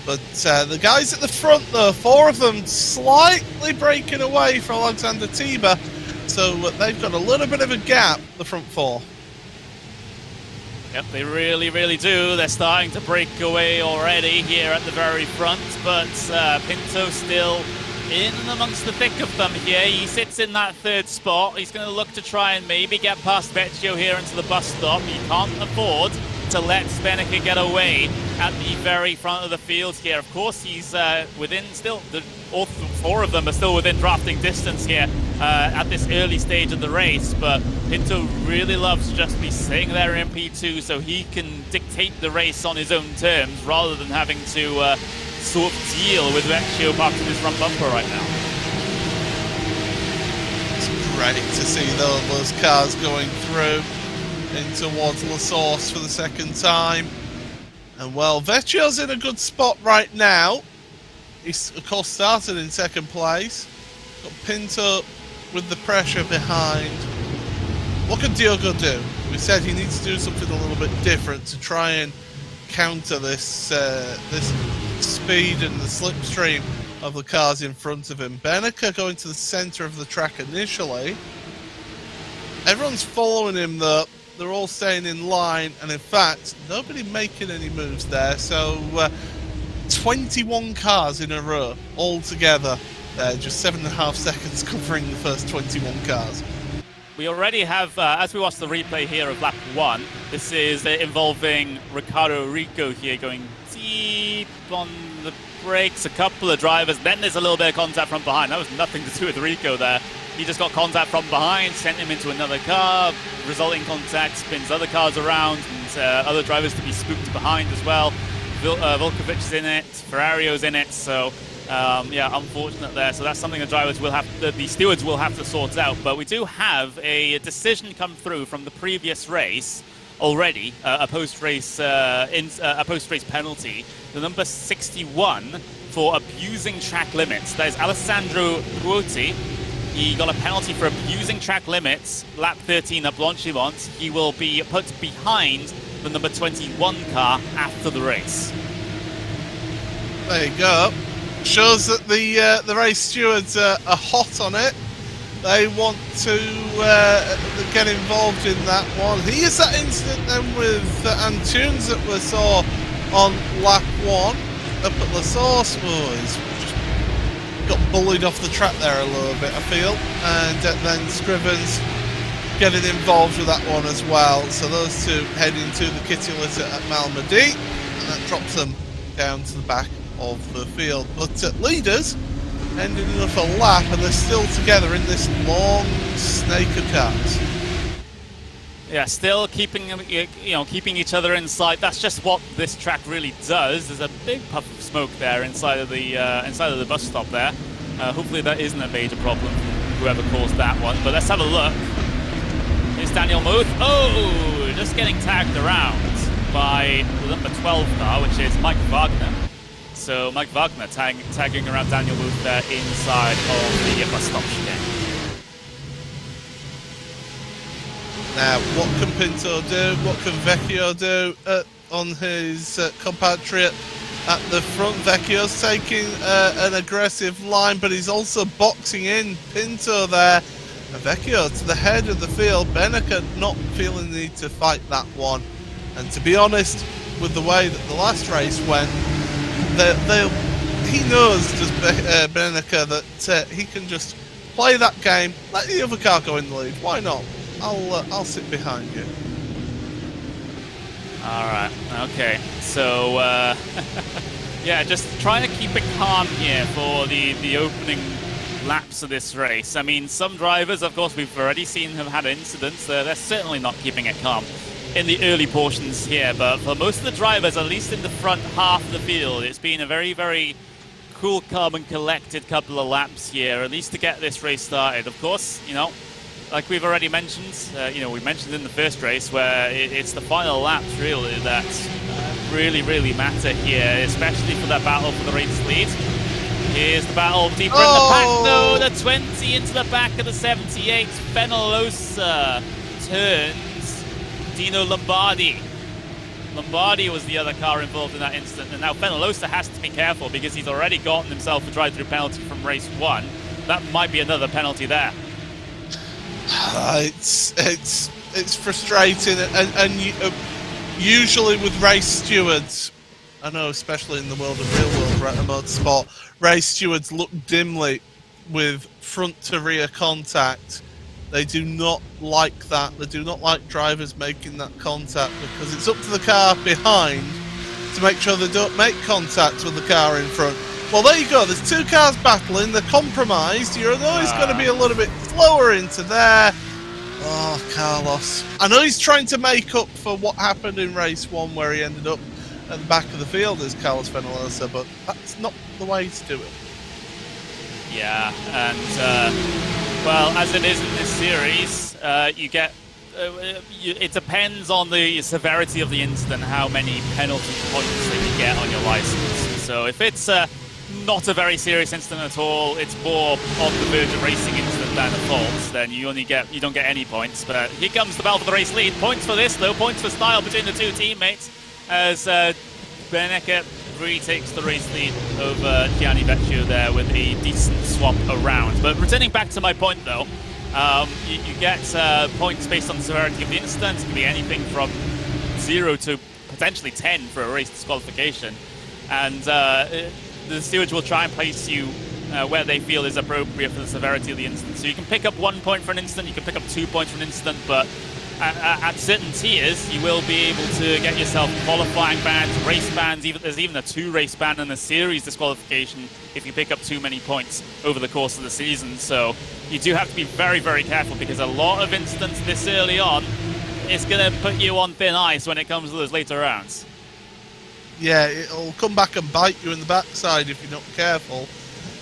Speaker 2: But the guys at the front, though, 4 of them slightly breaking away from Alexander Tiber. So they've got a little bit of a gap, the front 4.
Speaker 1: Yep, they really, really do. They're starting to break away already here at the very front, but Pinto still in amongst the thick of them here. He sits in that 3rd spot. He's going to look to try and maybe get past Vecchio here into the bus stop. He can't afford to let Spenica get away at the very front of the field here. Of course, he's within still, all 4 of them are still within drafting distance here at this early stage of the race, but Pinto really loves to just be sitting there in P2 so he can dictate the race on his own terms rather than having to sort of deal with Vecchio parked in his front bumper right now.
Speaker 2: It's great to see those cars going through in towards La Source for the second time. And well, Vecchio's in a good spot right now. He's of course started in 2nd place. Got Pinto with the pressure behind. What can Diogo do? We said he needs to do something a little bit different to try and counter this this speed and the slipstream of the cars in front of him. Beneca going to the centre of the track initially. Everyone's following him though. They're all staying in line, and in fact, nobody making any moves there. So 21 cars in a row all together. Just 7.5 seconds covering the first 21 cars.
Speaker 1: We already have, as we watch the replay here of lap 1, this is involving Ricardo Rico here going deep on the brakes, a couple of drivers, then there's a little bit of contact from behind. That was nothing to do with Rico there. He just got contact from behind, sent him into another car, resulting contact spins other cars around, and other drivers to be spooked behind as well. Volkovic's in it, Ferrario's in it, so yeah, unfortunate there. So that's something the drivers will have, the stewards will have to sort out. But we do have a decision come through from the previous race already, a post-race penalty. The number 61 for abusing track limits. That is Alessandro Puoti. He got a penalty for abusing track limits, lap 13 at Blanchimont. He will be put behind the number 21 car after the race.
Speaker 2: There you go. Shows that the race stewards are hot on it. They want to get involved in that one. Here's that incident then with Antunes that we saw on lap 1 up at La Source. Oh, he's just got bullied off the track there a little bit, I feel. And then Scrivens getting involved with that one as well. So those two heading to the kitty litter at Malmedy, and that drops them down to the back of the field. But leaders ending up a lap, and they're still together in this long snake of cars.
Speaker 1: Yeah, still keeping keeping each other in sight. That's just what this track really does. There's a big puff of smoke there inside of the bus stop there. Hopefully that isn't a major problem for whoever caused that one. But let's have a look. Here's Daniel Muth. Oh, just getting tagged around by the number 12 car, which is Mike Wagner. So Mike Wagner tagging around Daniel Muth there inside of the bus stop chicane.
Speaker 2: Now, what can Pinto do? What can Vecchio do on his compatriot at the front? Vecchio's taking an aggressive line, but he's also boxing in Pinto there. And Vecchio to the head of the field. Beneca not feeling the need to fight that one. And to be honest, with the way that the last race went, he knows, does Beneca, that he can just play that game, let the other car go in the lead. Why not? I'll sit behind you.
Speaker 1: All right. Okay. So yeah, just trying to keep it calm here for the opening laps of this race. I mean, some drivers, of course, we've already seen have had incidents. They're certainly not keeping it calm in the early portions here. But for most of the drivers, at least in the front half of the field, it's been a very, very cool, calm, and collected couple of laps here, at least to get this race started. Of course, like we've already mentioned, we mentioned in the first race where it's the final laps really that really matter here, especially for that battle for the race lead. Here's the battle deeper in the pack. No, the 20 into the back of the 78. Fenolosa turns Dino Lombardi. Lombardi was the other car involved in that incident, and now Fenolosa has to be careful because he's already gotten himself a drive-through penalty from race 1. That might be another penalty there.
Speaker 2: It's frustrating, and usually with race stewards, I know especially in the world of real world motorsport, race stewards look dimly with front to rear contact. They do not like that. They do not like drivers making that contact because it's up to the car behind to make sure they don't make contact with the car in front. Well, there you go. There's two cars battling. They're compromised. You're always going to be a little bit slower into there. Oh, Carlos. I know he's trying to make up for what happened in race 1 where he ended up at the back of the field as Carlos Fenolosa, but that's not the way to do it.
Speaker 1: Yeah, and well, as it is in this series, you get it depends on the severity of the incident, how many penalty points that you get on your license. So if it's not a very serious incident at all, it's more on the verge of racing incident than a fault, then you don't get any points. But here comes the battle for the race lead. Points for this though, points for style between the two teammates as Benecker retakes the race lead over Gianni Vecchio there with a decent swap around. But returning back to my point though, you get points based on the severity of the incident. It can be anything from 0 to potentially 10 for a race disqualification. And the stewards will try and place you where they feel is appropriate for the severity of the incident. So you can pick up 1 point for an incident, you can pick up 2 points for an incident, but at certain tiers, you will be able to get yourself qualifying bans, race bans. There's even a 2 race ban and a series disqualification if you pick up too many points over the course of the season. So you do have to be very, very careful because a lot of incidents this early on is going to put you on thin ice when it comes to those later rounds.
Speaker 2: Yeah, it'll come back and bite you in the backside if you're not careful.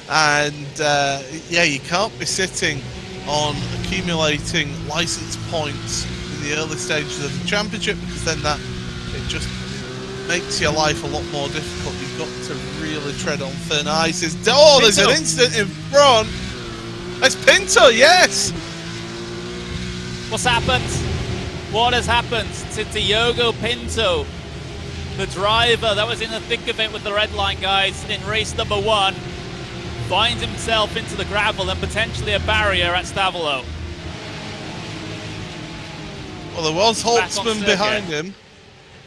Speaker 2: And yeah, you can't be sitting on accumulating license points in the early stages of the championship because then it just makes your life a lot more difficult. You've got to really tread on thin ice. There's an incident in front. It's Pinto, yes!
Speaker 1: What's happened? What has happened to Diogo Pinto? The driver that was in the thick of it with the red line guys in race number 1 finds himself into the gravel and potentially a barrier at Stavolo.
Speaker 2: Well, there was Holtzman behind him.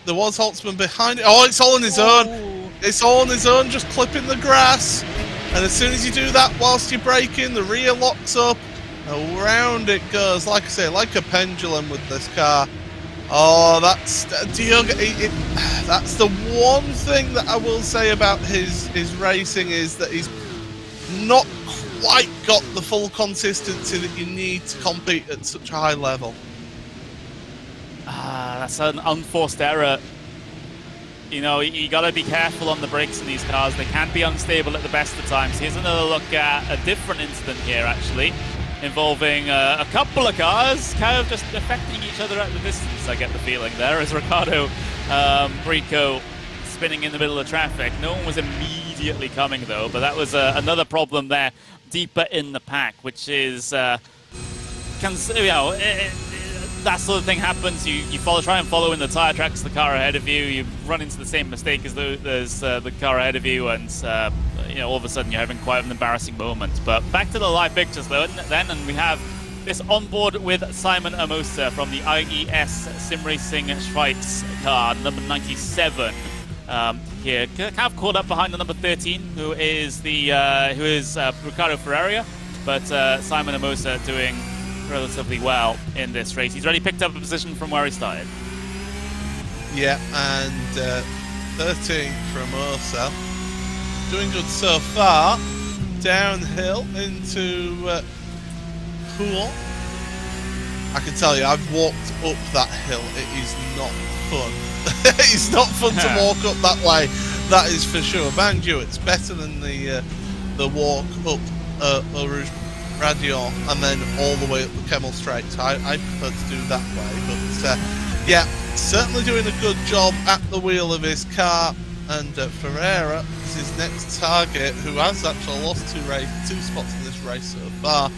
Speaker 2: There was Holtzman behind him. Oh, it's all on his own. It's all on his own, just clipping the grass. And as soon as you do that whilst you're braking, the rear locks up. Around it goes, like I say, like a pendulum with this car. Oh, that's Diogo. That's the one thing that I will say about his racing is that he's not quite got the full consistency that you need to compete at such a high level.
Speaker 1: That's an unforced error. You know, you got to be careful on the brakes in these cars. They can be unstable at the best of times. Here's another look at a different incident here, actually, involving a couple of cars kind of just affecting each other at the distance, I get the feeling there, as Ricardo Brico spinning in the middle of traffic. No one was immediately coming, though, but that was another problem there deeper in the pack, which is, that sort of thing happens. You try and follow in the tyre tracks of the car ahead of you. You run into the same mistake as the car ahead of you, and all of a sudden you're having quite an embarrassing moment. But back to the live pictures though, and we have this onboard with Simon Amosa from the IES Simracing Schweiz car, number 97. Here, kind of caught up behind the number 13, who is Ricardo Ferreira, but Simon Amosa doing relatively well in this race. He's already picked up a position from where he started.
Speaker 2: Yeah, and 13 from Amosa. Doing good so far. Downhill into Pool. I can tell you, I've walked up that hill. It is not fun. It's not fun to walk up that way. That is for sure. Bangju, it's better than the walk up Eau Rouge Radion and then all the way up the Kemmel Straits. I prefer to do that way, but yeah, certainly doing a good job at the wheel of his car. And Ferreira is his next target, who has actually lost two spots in this race so far.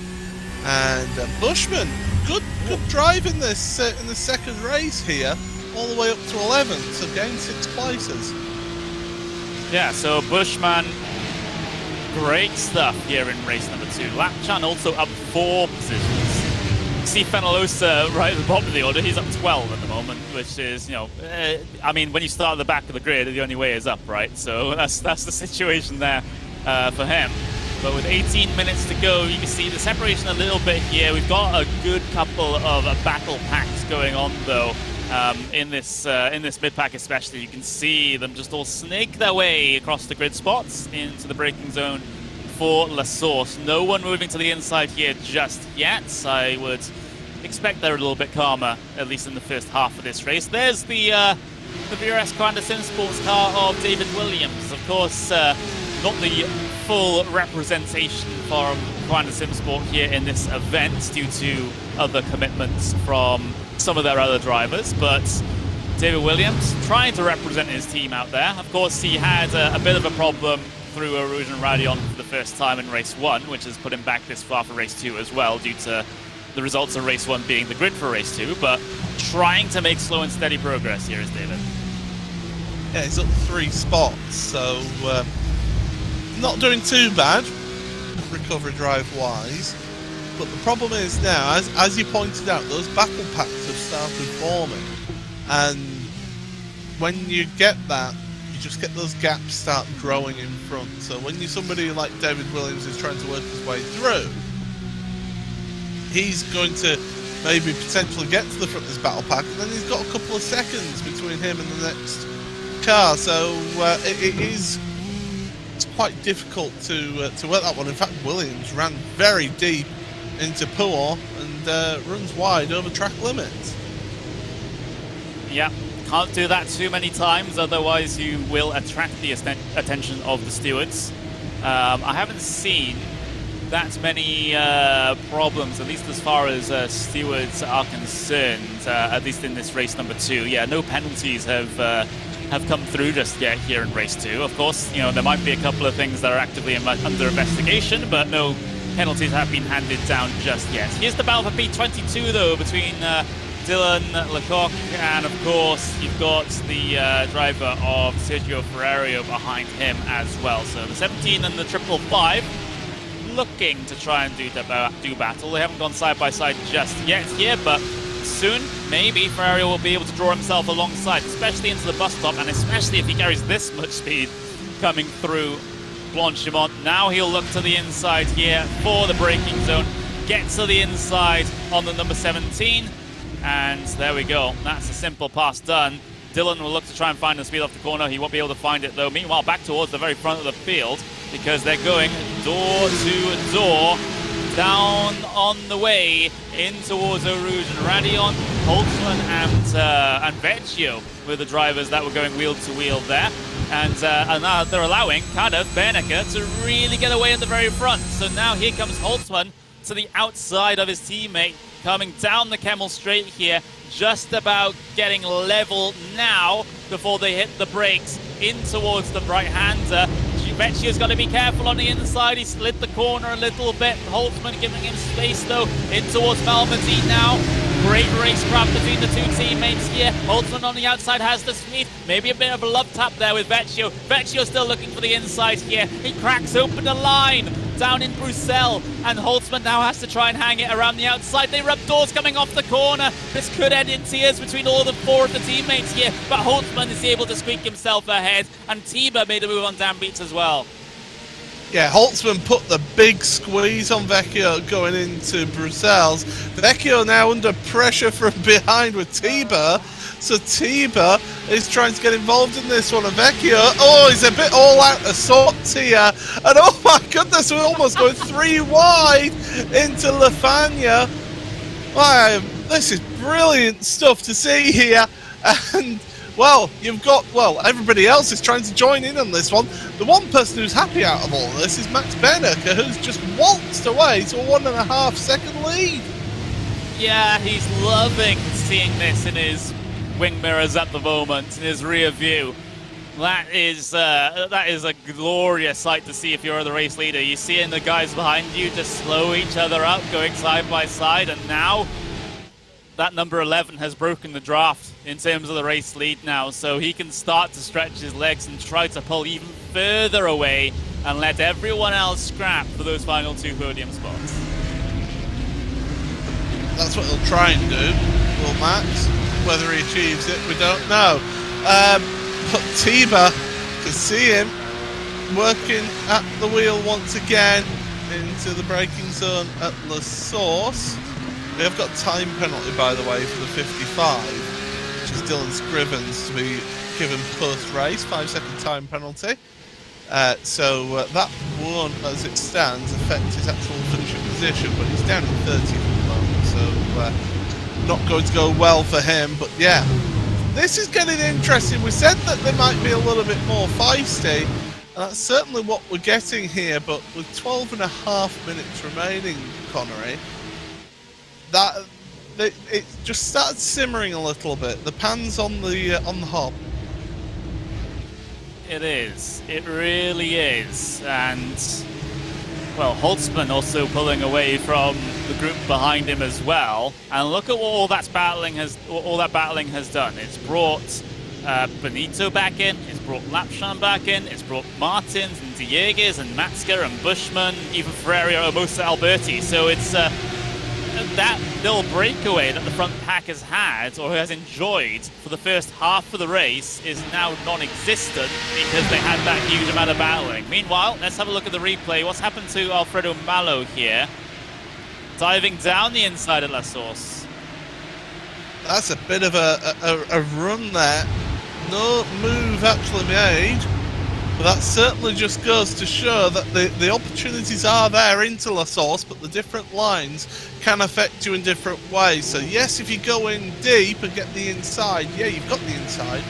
Speaker 2: And Bushman, good drive in this in the second race here, all the way up to 11, so gained 6 places. Yeah,
Speaker 1: so Bushman, great stuff here in race number 2. Lapchan also up 4 positions. See Fenalosa right at the bottom of the order. He's up 12 at the moment, which is, I mean, when you start at the back of the grid, the only way is up, right? So that's the situation there for him. But with 18 minutes to go, you can see the separation a little bit here. We've got a good couple of battle packs going on, though, in this mid-pack especially. You can see them just all snake their way across the grid spots into the braking zone for La Source. No one moving to the inside here just yet. I would expect they're a little bit calmer, at least in the first half of this race. There's the VRS Carrera Sim sports car of David Williams. Of course, not the full representation from Carrera Sim Sport here in this event due to other commitments from some of their other drivers, but David Williams trying to represent his team out there. Of course, he had a bit of a problem through Rouge and Radion for the first time in race 1, which has put him back this far for race 2 as well, due to the results of race 1 being the grid for race 2, but trying to make slow and steady progress here is David.
Speaker 2: Yeah, he's up 3 spots, so not doing too bad, recovery drive-wise. But the problem is now, as you pointed out, those battle packs have started forming, and when you get that, you just get those gaps start growing in front. So when you're somebody like David Williams who's trying to work his way through, he's going to maybe potentially get to the front of this battle pack, and then he's got a couple of seconds between him and the next car. So it's quite difficult to work that one. In fact, Williams ran very deep into Puor and runs wide over track limits.
Speaker 1: Yeah. Can't do that too many times, otherwise you will attract the attention of the stewards. I haven't seen that many problems, at least as far as stewards are concerned, at least in this race number 2. Yeah, no penalties have come through just yet here in race 2. Of course, there might be a couple of things that are actively under investigation, but no penalties have been handed down just yet. Here's the battle for P22, though, between Dylan Lecoq, and of course you've got the driver of Sergio Ferrario behind him as well. So the 17 and the 555 looking to try and do battle. They haven't gone side by side just yet here, but soon maybe Ferrario will be able to draw himself alongside, especially into the bus stop, and especially if he carries this much speed coming through Blanchimont. Now he'll look to the inside here for the braking zone, get to the inside on the number 17. And there we go. That's a simple pass done. Dylan will look to try and find the speed off the corner. He won't be able to find it, though. Meanwhile, back towards the very front of the field, because they're going door to door, down on the way in towards Eau Rouge and Radion, Holtzman and Vecchio were the drivers that were going wheel to wheel there. And now they're allowing kind of Bernecker to really get away at the very front. So now here comes Holtzman to the outside of his teammate, coming down the Kemmel straight here, just about getting level now before they hit the brakes in towards the right-hander. Vecchio's got to be careful on the inside. He slid the corner a little bit. Holtzman giving him space, though, in towards Malmedy now. Great racecraft between the two teammates here. Holtzman on the outside has the speed. Maybe a bit of a love tap there with Vecchio. Vecchio still looking for the inside here. He cracks open the line down in Bruxelles, and Holtzman now has to try and hang it around the outside. They rub doors coming off the corner. This could end in tears between all the 4 of the teammates here, but Holtzman is able to squeak himself ahead, and Tiba made a move on Dan Beats as well.
Speaker 2: Yeah, Holtzman put the big squeeze on Vecchio going into Bruxelles. Vecchio now under pressure from behind with Tiba. So Tiba is trying to get involved in this one. And Vecchio, he's a bit all out of sorts here. And oh my goodness, we're almost going 3 wide into Lafagna. Wow, this is brilliant stuff to see here. And well, everybody else is trying to join in on this one. The one person who's happy out of all of this is Max Bernecker, who's just waltzed away to a 1.5 second lead.
Speaker 1: Yeah, he's loving seeing this in his wing mirrors at the moment, in his rear view. That is a glorious sight to see if you're the race leader. You see the guys behind you just slow each other up, going side by side, and now that number 11 has broken the draft in terms of the race lead now, so he can start to stretch his legs and try to pull even further away and let everyone else scrap for those final 2 podium spots.
Speaker 2: That's what he'll try and do, will Max. Whether he achieves it, we don't know. But Tiba, to see him working at the wheel once again into the braking zone at La Source. We have got time penalty, by the way, for the 55, which is Dylan Scrivens to be given post-race, 5-second time penalty. So that won't, as it stands, affect his actual finishing position, but he's down in 30th at the moment, so not going to go well for him. But yeah, this is getting interesting. We said that they might be a little bit more feisty, and that's certainly what we're getting here, but with 12.5 minutes remaining, Connery, that it just started simmering a little bit. The pan's on the hob.
Speaker 1: It is. It really is. And well, Holtzman also pulling away from the group behind him as well. And look at what all that battling has done. It's brought Benito back in. It's brought Lapchan back in. It's brought Martins and Diegues and Matska and Bushman, even Ferreira, Omosa, Alberti. So it's that little breakaway that the front pack has had or has enjoyed for the first half of the race is now non-existent because they had that huge amount of battling. Meanwhile, let's have a look at the replay. What's happened to Alfredo Malo here? Diving down the inside of La Source.
Speaker 2: That's a bit of a run there. No move actually made. But that certainly just goes to show that the opportunities are there into La Source, but the different lines can affect you in different ways. So yes, if you go in deep and get the inside, yeah, you've got the inside.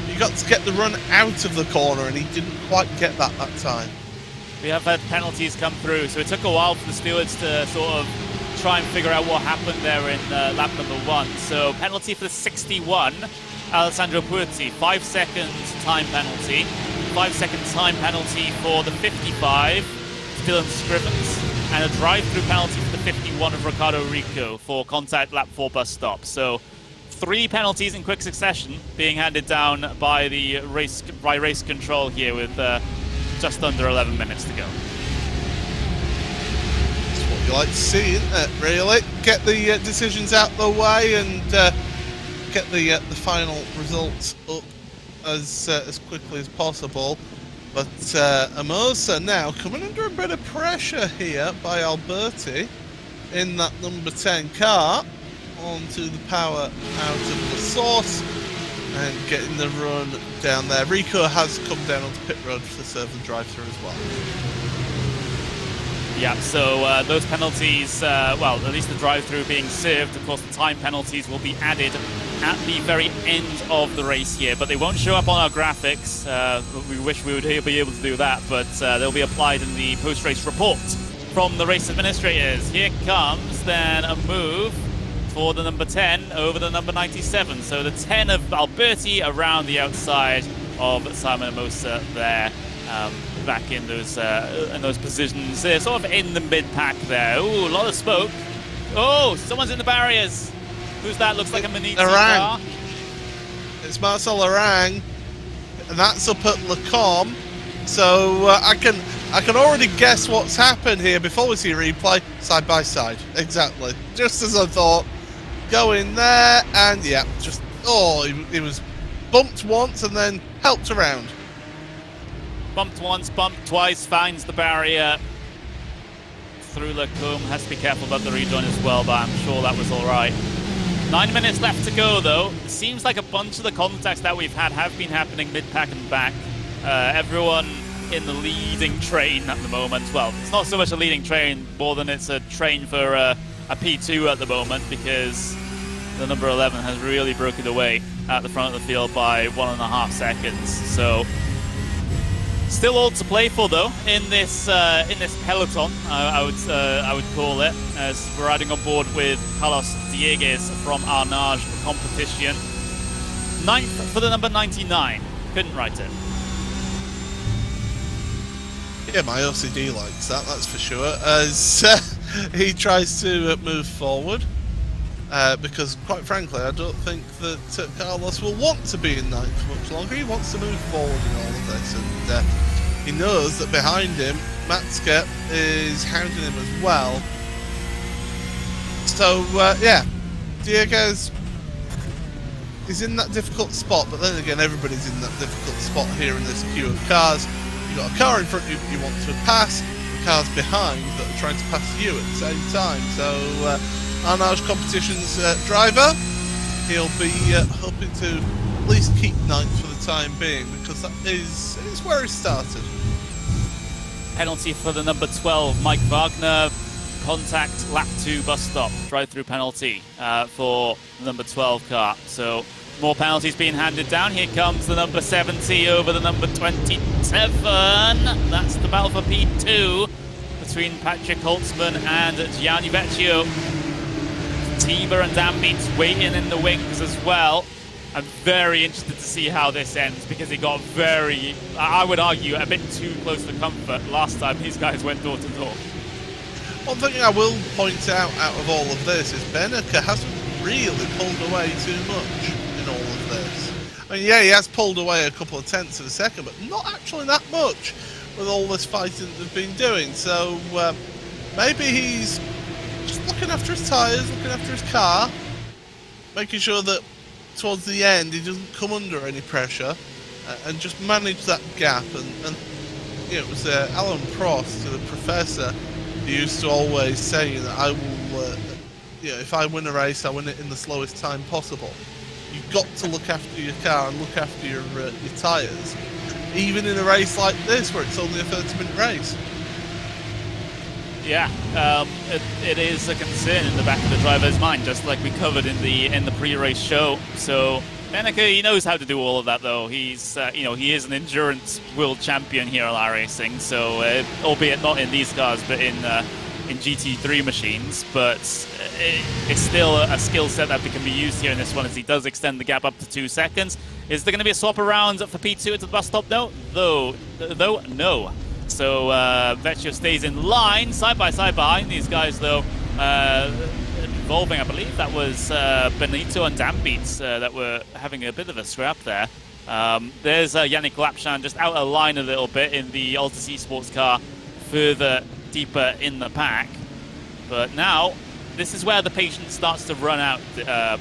Speaker 2: You've got to get the run out of the corner, and he didn't quite get that time.
Speaker 1: We have had penalties come through, so it took a while for the stewards to sort of try and figure out what happened there in lap number 1. So penalty for the 61, Alessandro Puerti, 5 seconds time penalty. 5-second time penalty for the 55, Dylan Scrivens, and a drive-through penalty for the 51 of Ricardo Rico for contact lap 4 bus stop. So 3 penalties in quick succession being handed down by the race control here with just under 11 minutes to go.
Speaker 2: That's what you like to see, isn't it, really? Get the decisions out the way and get the final results up as quickly as possible. But Amosa now coming under a bit of pressure here by Alberti in that number 10 car onto the power out of the source and getting the run down there. Rico has come down onto pit road to serve the drive-through as well.
Speaker 1: Yeah, so those penalties, well, at least the drive-through being served. Of course, the time penalties will be added at the very end of the race here, but they won't show up on our graphics. We wish we would be able to do that, but they'll be applied in the post-race report from the race administrators. Here comes then a move for the number 10 over the number 97. So the 10 of Alberti around the outside of Simon Amosa there. Back in those positions. They're sort of in the mid-pack there. Ooh, a lot of smoke. Oh, someone's in the barriers. Who's that? Looks like a Maniti car.
Speaker 2: It's Marcel Orang, and that's up at Lacombe. So I can already guess what's happened here before we see replay. Side by side, exactly. Just as I thought. Go in there, and yeah, just he was bumped once and then helped around.
Speaker 1: Bumped once, bumped twice, finds the barrier through Lacombe. Has to be careful about the rejoin as well, but I'm sure that was all right. 9 minutes left to go, though. It seems like a bunch of the contacts that we've had have been happening mid-pack and back. Everyone in the leading train at the moment. Well, it's not so much a leading train, more than it's a train for a P2 at the moment, because the number 11 has really broken away at the front of the field by 1.5 seconds. So still all to play for, though, in this peloton. I would call it, as we're riding on board with Carlos Diegues from Arnage competition. 9th for the number 99. Couldn't write it.
Speaker 2: Yeah, my OCD likes that, that's for sure, as he tries to move forward. Because, quite frankly, I don't think that Carlos will want to be in ninth for much longer. He wants to move forward in all of this, and he knows that behind him, Matska is hounding him as well. So, yeah, Diego's is in that difficult spot, but then again, everybody's in that difficult spot here in this queue of cars. You've got a car in front of you want to pass, cars behind that are trying to pass you at the same time. So, Arnaud's competition's driver, he'll be hoping to at least keep ninth for the time being, because that is where he started.
Speaker 1: Penalty for the number 12, Mike Wagner. Contact lap 2 bus stop, drive-through penalty for the number 12 car. So more penalties being handed down. Here comes the number 70 over the number 27. That's the battle for P2 between Patrick Holtzman and Gianni Vecchio. Tiber and Dan Beats waiting in the wings as well. I'm very interested to see how this ends, because it got very, I would argue, a bit too close to comfort last time these guys went door to door.
Speaker 2: One thing I will point out of all of this is Beneke hasn't really pulled away too much in all of this. I mean, yeah, he has pulled away a couple of tenths of a second, but not actually that much with all this fighting that they've been doing. So maybe he's just looking after his tyres, looking after his car, making sure that towards the end he doesn't come under any pressure, and just manage that gap. And you know, it was Alan Prost, the professor, he used to always say that I will, you know, if I win a race, I win it in the slowest time possible. You've got to look after your car and look after your tyres, even in a race like this where it's only a 30-minute race.
Speaker 1: Yeah, it is a concern in the back of the driver's mind, just like we covered in the pre-race show. So Beneke, he knows how to do all of that, though. He's, you know, he is an endurance world champion here at iRacing. So, albeit not in these cars, but in GT3 machines. But it's still a skill set that can be used here in this one, as he does extend the gap up to 2 seconds. Is there going to be a swap around for P2 at the bus stop? No, no. So Vecchio stays in line, side by side behind these guys, though. Involving, I believe that was Benito and Dan Beats that were having a bit of a scrap there. There's Yannick Lapchan just out of line a little bit in the Altus Esports car, further deeper in the pack. But now, this is where the patience starts to run out,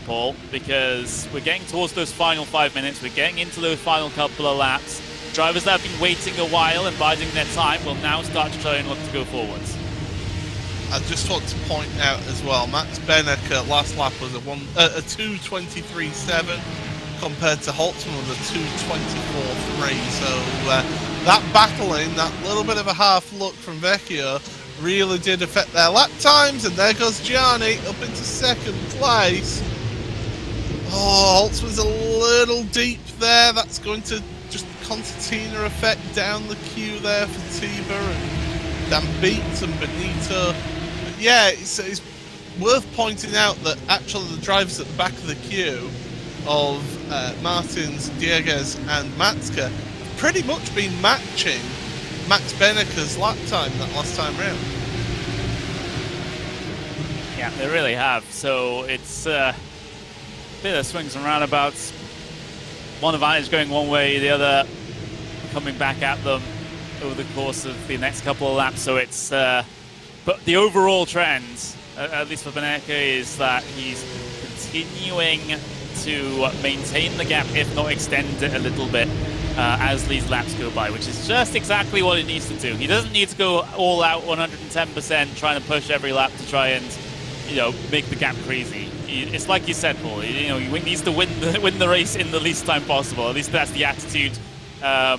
Speaker 1: Paul, because we're getting towards those final 5 minutes, we're getting into those final couple of laps. Drivers that have been waiting a while and biding their time will now start to try and look to go forwards.
Speaker 2: I just want to point out as well, Max Beneke last lap was a 2:23.7 compared to Holtzman with a 2:24.3. So that battling, that little bit of a half look from Vecchio really did affect their lap times, and there goes Gianni up into second place. Oh, Holtzman's a little deep there. That's going to just concertina effect down the queue there for Tiber and Dan Beats and Benito. But yeah, it's worth pointing out that actually the drivers at the back of the queue of Martins, Dieguez and Matska have pretty much been matching Max Beneke's lap time that last time round.
Speaker 1: Yeah, they really have. So it's a bit of swings and roundabouts. One advantage going one way, the other coming back at them over the course of the next couple of laps. So it's, but the overall trend, at least for Beneke, is that he's continuing to maintain the gap, if not extend it a little bit, as these laps go by, which is just exactly what he needs to do. He doesn't need to go all out 110%, trying to push every lap to try and, you know, make the gap crazy. It's like you said, Paul. You know, he needs to win the race in the least time possible. At least that's the attitude. Well,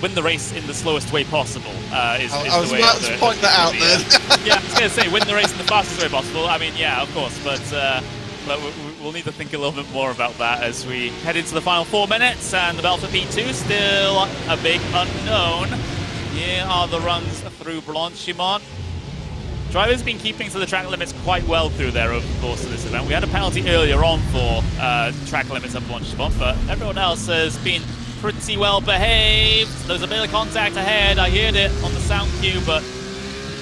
Speaker 1: win the race in the slowest way possible.
Speaker 2: I was about to point that out then.
Speaker 1: Yeah, I was going to say win the race in the fastest way possible. I mean, yeah, of course, but we'll need to think a little bit more about that as we head into the final 4 minutes, and the battle for P2 still a big unknown. Here are the runs through Blanchimont. Drivers have been keeping to the track limits quite well through there over the course of this event. We had a penalty earlier on for track limits at Blanchimont, but everyone else has been pretty well behaved. There's a bit of contact ahead. I heard it on the sound cue, but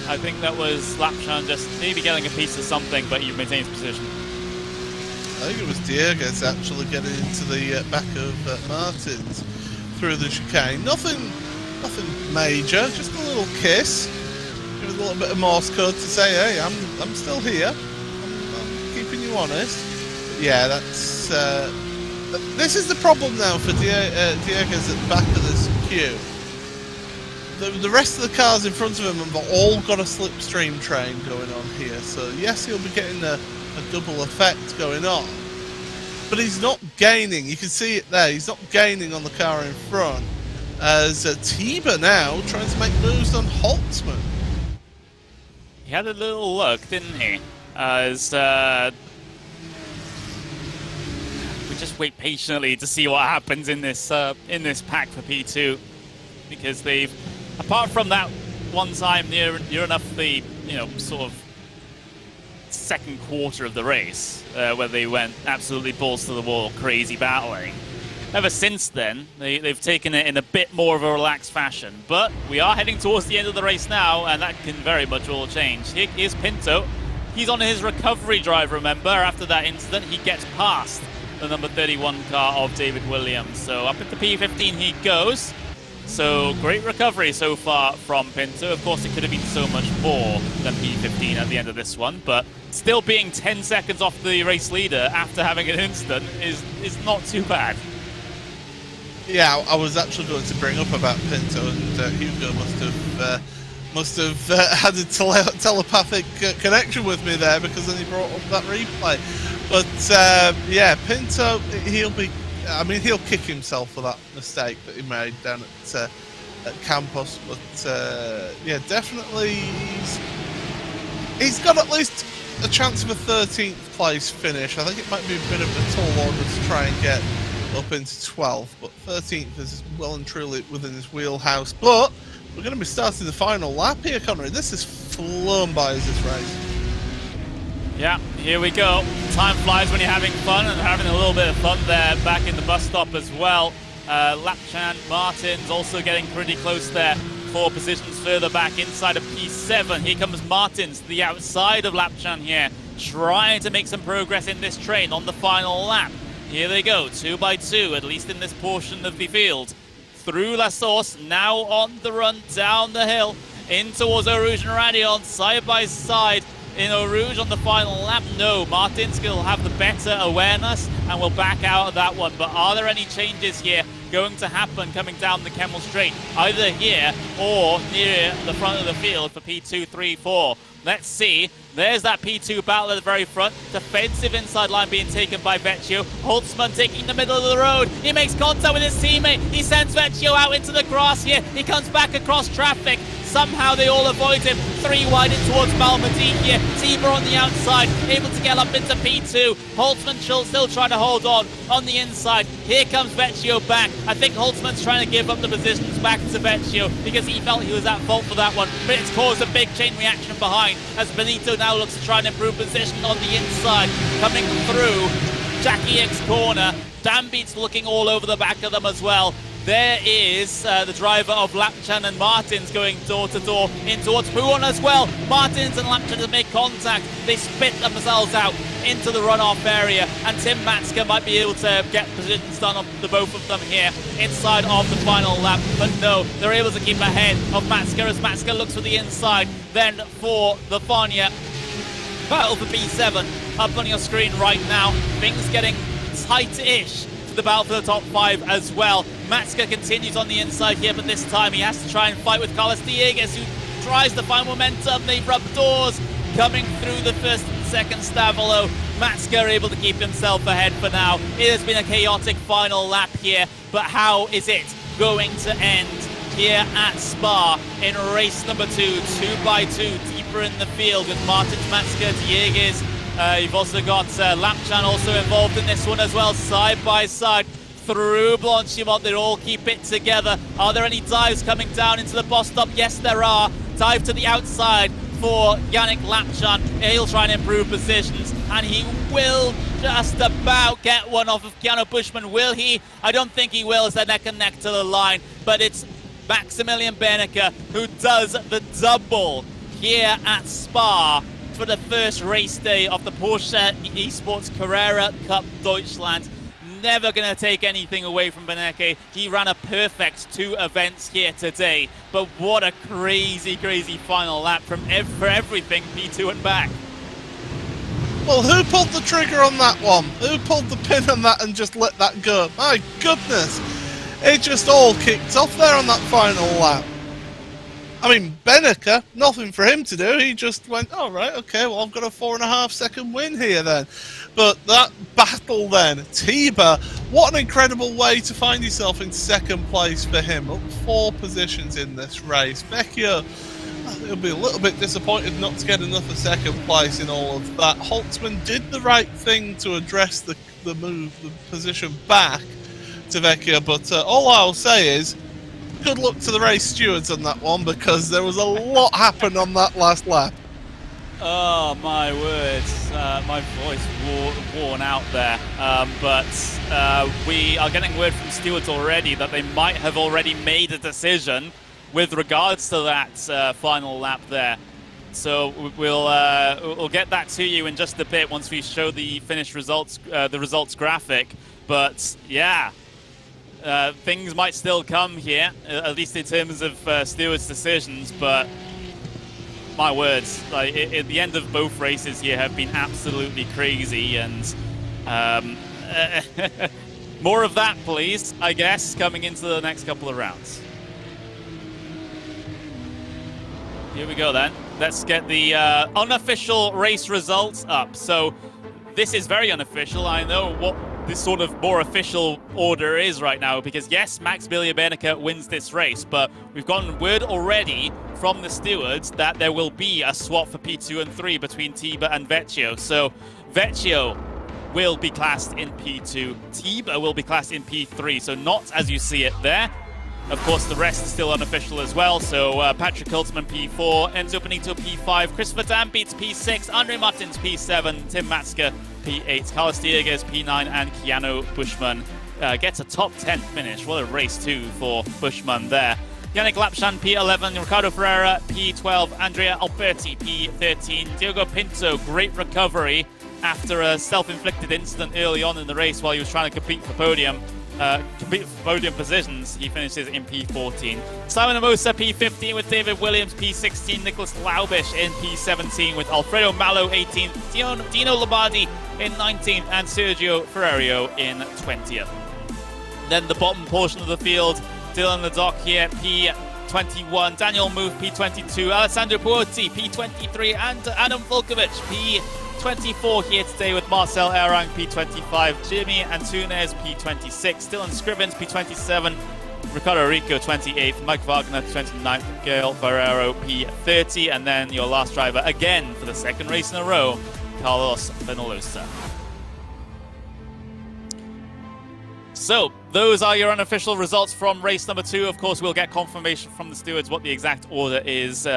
Speaker 1: I think that was Lapchan just maybe getting a piece of something, but he maintains position.
Speaker 2: I think it was Diego's actually getting into the back of Martins through the chicane. Nothing major, just a little kiss. Give it a little bit of Morse code to say, hey, I'm still here. I'm keeping you honest. But yeah, that's this is the problem now for Diego's at the back of this queue. The rest of the cars in front of him have all got a slipstream train going on here. So yes, he'll be getting a double effect going on, but he's not gaining. You can see it there. He's not gaining on the car in front. As Tiba now trying to make moves on Holtzman.
Speaker 1: He had a little look, didn't he? As we just wait patiently to see what happens in this pack for P2, because they've, apart from that one time near enough the sort of second quarter of the race where they went absolutely balls to the wall, crazy battling. Ever since then, they've taken it in a bit more of a relaxed fashion. But we are heading towards the end of the race now, and that can very much all change. Here's Pinto. He's on his recovery drive, remember. After that incident, he gets past the number 31 car of David Williams. So up into P15 he goes. So great recovery so far from Pinto. Of course, it could have been so much more than P15 at the end of this one, but still being 10 seconds off the race leader after having an incident is not too bad.
Speaker 2: Yeah, I was actually going to bring up about Pinto, and Hugo must have had a telepathic connection with me there, because then he brought up that replay. But yeah, Pinto, he'll kick himself for that mistake that he made down at Campos. But yeah, definitely he's got at least a chance of a 13th place finish. I think it might be a bit of a tall order to try and get up into 12th, but 13th is well and truly within his wheelhouse. But we're going to be starting the final lap here, Connery. This is flown by as this race.
Speaker 1: Yeah, here we go. Time flies when you're having fun, and having a little bit of fun there back in the bus stop as well. Lapchan, Martins also getting pretty close there. 4 positions further back inside of P7. Here comes Martins to the outside of Lapchan here, trying to make some progress in this train on the final lap. Here they go, 2 by 2, at least in this portion of the field. Through La Source, now on the run down the hill, in towards Eau Rouge and Radion, side by side. In Eau Rouge on the final lap, no, Martins will have the better awareness and will back out of that one. But are there any changes here going to happen coming down the Kemmel Straight, either here or near the front of the field for P2, 3, 4? Let's see. There's that P2 battle at the very front. Defensive inside line being taken by Vecchio. Holtzman taking the middle of the road. He makes contact with his teammate. He sends Vecchio out into the grass here. He comes back across traffic. Somehow they all avoid him. 3 wide in towards Malmedy here. Tiba on the outside, able to get up into P2. Holtzman still trying to hold on the inside. Here comes Vecchio back. I think Holtzman's trying to give up the positions back to Vecchio because he felt he was at fault for that one. But it's caused a big chain reaction behind as Benito now looks to try and improve position on the inside. Coming through Jackie X corner. Dambeat's looking all over the back of them as well. There is the driver of Lapchan and Martins going door to door in towards Pouon as well. Martins and Lapchan have made contact. They spit themselves out into the runoff area, and Tim Matska might be able to get positions done on the both of them here inside of the final lap. But no, they're able to keep ahead of Matska as Matska looks for the inside. Then for the Fania battle for B7 up on your screen right now. Things getting tight-ish. The battle for the top 5 as well. Matska continues on the inside here, but this time he has to try and fight with Carlos Dieguez, who tries to find momentum. They rub doors coming through the first and second Stavolo. Matska able to keep himself ahead for now. It has been a chaotic final lap here, but how is it going to end here at Spa in race number 2, 2 by 2, deeper in the field with Martins, Matska, Dieguez. You've also got Lapchan also involved in this one as well, side by side through Blanchimont. They all keep it together. Are there any dives coming down into the boss stop? Yes, there are. Dive to the outside for Yannick Lapchan. He'll try and improve positions, and he will just about get one off of Keanu Buschmann. Will he? I don't think he will, as they're neck and neck to the line. But it's Maximilian Berneke who does the double here at Spa for the first race day of the Porsche Esports Carrera Cup Deutschland. Never going to take anything away from Berneke. He ran a perfect 2 events here today. But what a crazy, crazy final lap for everything P2 and back.
Speaker 2: Well, who pulled the trigger on that one? Who pulled the pin on that and just let that go? My goodness. It just all kicked off there on that final lap. I mean, Berneke, nothing for him to do. He just went, all right, okay, well, I've got a 4.5 second win here then. But that battle then, Tiba, what an incredible way to find yourself in second place for him. Up 4 positions in this race. Vecchio, he'll be a little bit disappointed not to get another second place in all of that. Holtzman did the right thing to address the position back to Vecchio, but all I'll say is, good luck to the race stewards on that one, because there was a lot happened on that last lap.
Speaker 1: Oh my words, my voice worn out there. But we are getting word from stewards already that they might have already made a decision with regards to that final lap there. So we'll get that to you in just a bit once we show the finished results, the results graphic. But yeah. Things might still come here, at least in terms of stewards' decisions, but my words, like, at the end of both races here have been absolutely crazy, and more of that, please, I guess, coming into the next couple of rounds. Here we go then. Let's get the unofficial race results up. So this is very unofficial. I know what this sort of more official order is right now, because yes, Maximilian Berneke wins this race, but we've gotten word already from the stewards that there will be a swap for P2 and 3 between Tiba and Vecchio. So Vecchio will be classed in P2, Tiba will be classed in P3, so not as you see it there. Of course, the rest is still unofficial as well. So Patrick Holtzman P4, Enzo Benito P5, Christopher Dam beats P6, Andre Martins P7, Tim Matska P8, Carlos Dieguez P9, and Keanu Buschmann gets a top 10 finish. What a race too for Buschmann there. Yannick Lapchan P11, Ricardo Ferreira P12, Andrea Alberti P13, Diogo Pinto, great recovery after a self-inflicted incident early on in the race while he was trying to compete for podium positions. He finishes in P14. Simon Amosa P15 with David Williams P16, Nicholas Laubish in P17 with Alfredo Malo 18th, Dino Lombardi in 19th, and Sergio Ferrario in 20th. Then the bottom portion of the field, Dylan Ledoc here P21, Daniel Muth P22, Alessandro Puotti P23, and Adam Volkovic P24 here today with Marcel Erang P25, Jimmy Antunes P26, Dylan Scrivens P27, Ricardo Rico 28th, Mike Wagner 29th, Gail Ferrero P30, and then your last driver again for the second race in a row, Carlos Benalosa. So, those are your unofficial results from race number 2. Of course, we'll get confirmation from the stewards what the exact order is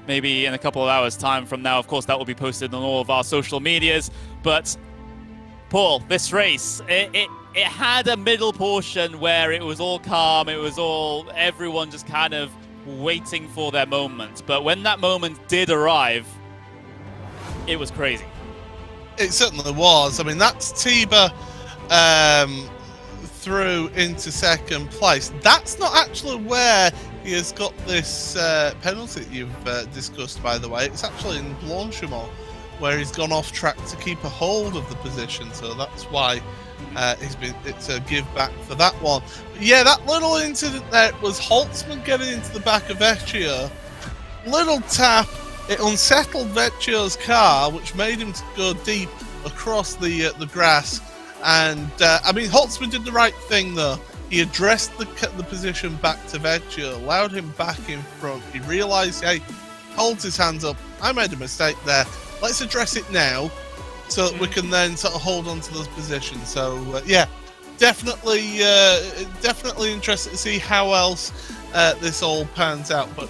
Speaker 1: maybe in a couple of hours' time from now. Of course, that will be posted on all of our social medias. But, Paul, this race, it had a middle portion where it was all calm. It was all everyone just kind of waiting for their moment. But when that moment did arrive, it was crazy.
Speaker 2: It certainly was. I mean, that's Tiba through into second place. That's not actually where he has got this penalty that you've discussed, by the way. It's actually in Blanchimont, where he's gone off track to keep a hold of the position. So that's why it's a give back for that one. But yeah, that little incident there was Holtzman getting into the back of Vecchio. Little tap, it unsettled Vecchio's car, which made him go deep across the grass. And, I mean, Holtzman did the right thing, though. He addressed the position back to Vecchio, allowed him back in front. He realised, hey, holds his hands up. I made a mistake there. Let's address it now so that we can then sort of hold on to those positions. So, yeah, definitely interested to see how else this all pans out. But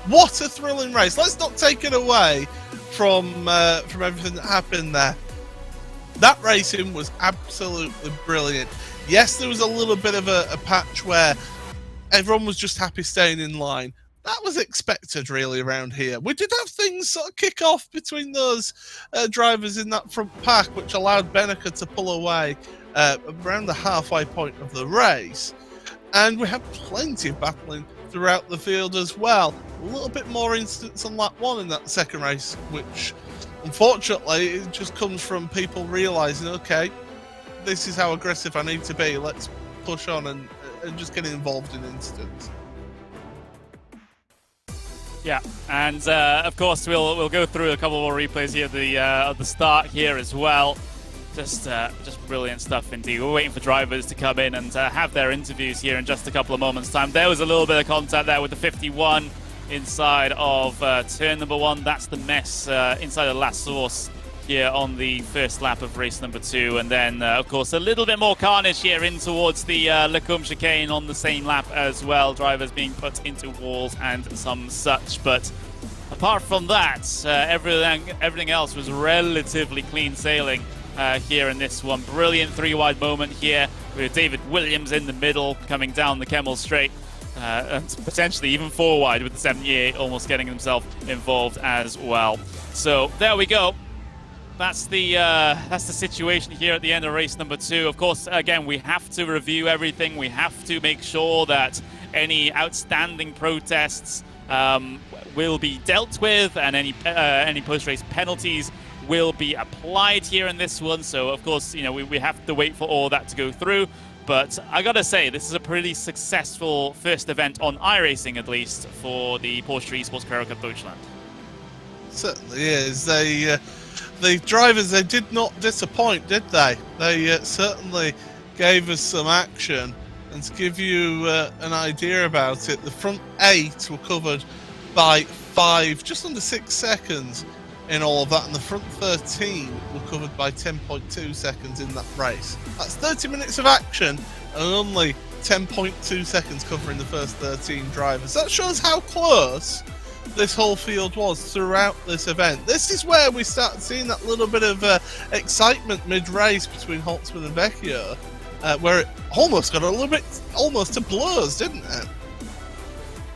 Speaker 2: what a thrilling race. Let's not take it away from everything that happened there. that racing was absolutely brilliant. Yes, there was a little bit of a patch where everyone was just happy staying in line. That was expected, really, around here. We did have things sort of kick off between those drivers in that front pack, which allowed Benneker to pull away around the halfway point of the race. And we had plenty of battling throughout the field as well. A little bit more instance on lap 1 in that second race, which, unfortunately, it just comes from people realising, okay, this is how aggressive I need to be. Let's push on and just get involved in incidents.
Speaker 1: Yeah, and of course we'll go through a couple more replays here at the start here as well. Just brilliant stuff indeed. We're waiting for drivers to come in and have their interviews here in just a couple of moments' time. There was a little bit of contact there with the 51 inside of turn number 1. That's the mess inside of last source here on the first lap of race number 2. And then, of course, a little bit more carnage here in towards the Lecombe chicane on the same lap as well. Drivers being put into walls and some such. But apart from that, everything else was relatively clean sailing here in this one. Brilliant 3-wide moment here with David Williams in the middle coming down the Kemmel Straight. And potentially even 4-wide with the 78 almost getting himself involved as well. So there we go. That's the situation here at the end of race number 2. Of course, again, we have to review everything. We have to make sure that any outstanding protests will be dealt with, and any post-race penalties will be applied here in this one. So, of course, you know, we have to wait for all that to go through. But I gotta say, this is a pretty successful first event on iRacing, at least, for the Porsche Esports Carrera Cup Deutschland.
Speaker 2: Certainly is. The drivers, they did not disappoint, did they? They certainly gave us some action. And to give you an idea about it, the front 8 were covered by 5, just under 6 seconds in all of that, and the front 13 were covered by 10.2 seconds in that race. That's 30 minutes of action and only 10.2 seconds covering the first 13 drivers. That shows how close this whole field was throughout this event. This is where we start seeing that little bit of excitement mid-race between Holtzman and Vecchio, where it almost got a little bit, almost to blows, didn't it?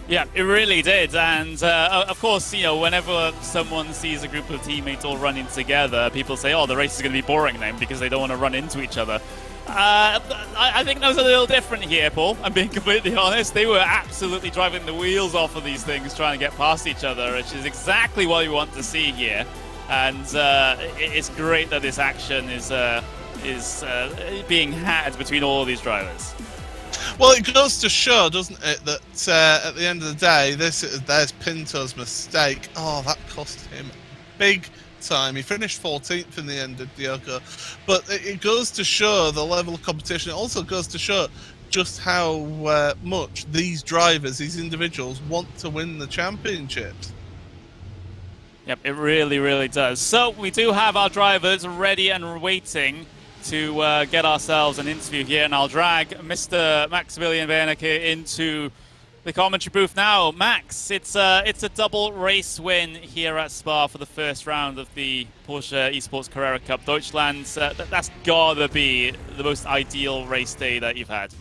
Speaker 1: Yeah, it really did. And of course, you know, whenever someone sees a group of teammates all running together, people say, oh, the race is going to be boring then because they don't want to run into each other. I think that was a little different here, Paul. I'm being completely honest. They were absolutely driving the wheels off of these things, trying to get past each other, which is exactly what we want to see here. And it's great that this action is being had between all of these drivers.
Speaker 2: Well, it goes to show, doesn't it, that at the end of the day, there's Pinto's mistake. Oh, that cost him big time. He finished 14th in the end of Diogo. But it goes to show the level of competition. It also goes to show just how much these drivers, these individuals, want to win the championships.
Speaker 1: Yep, it really, really does. So we do have our drivers ready and waiting to get ourselves an interview here, and I'll drag Mr. Maximilian Wernicke into the commentary booth now. Max, it's a double race win here at Spa for the first round of the Porsche Esports Carrera Cup Deutschland. That's gotta be the most ideal race day that you've had.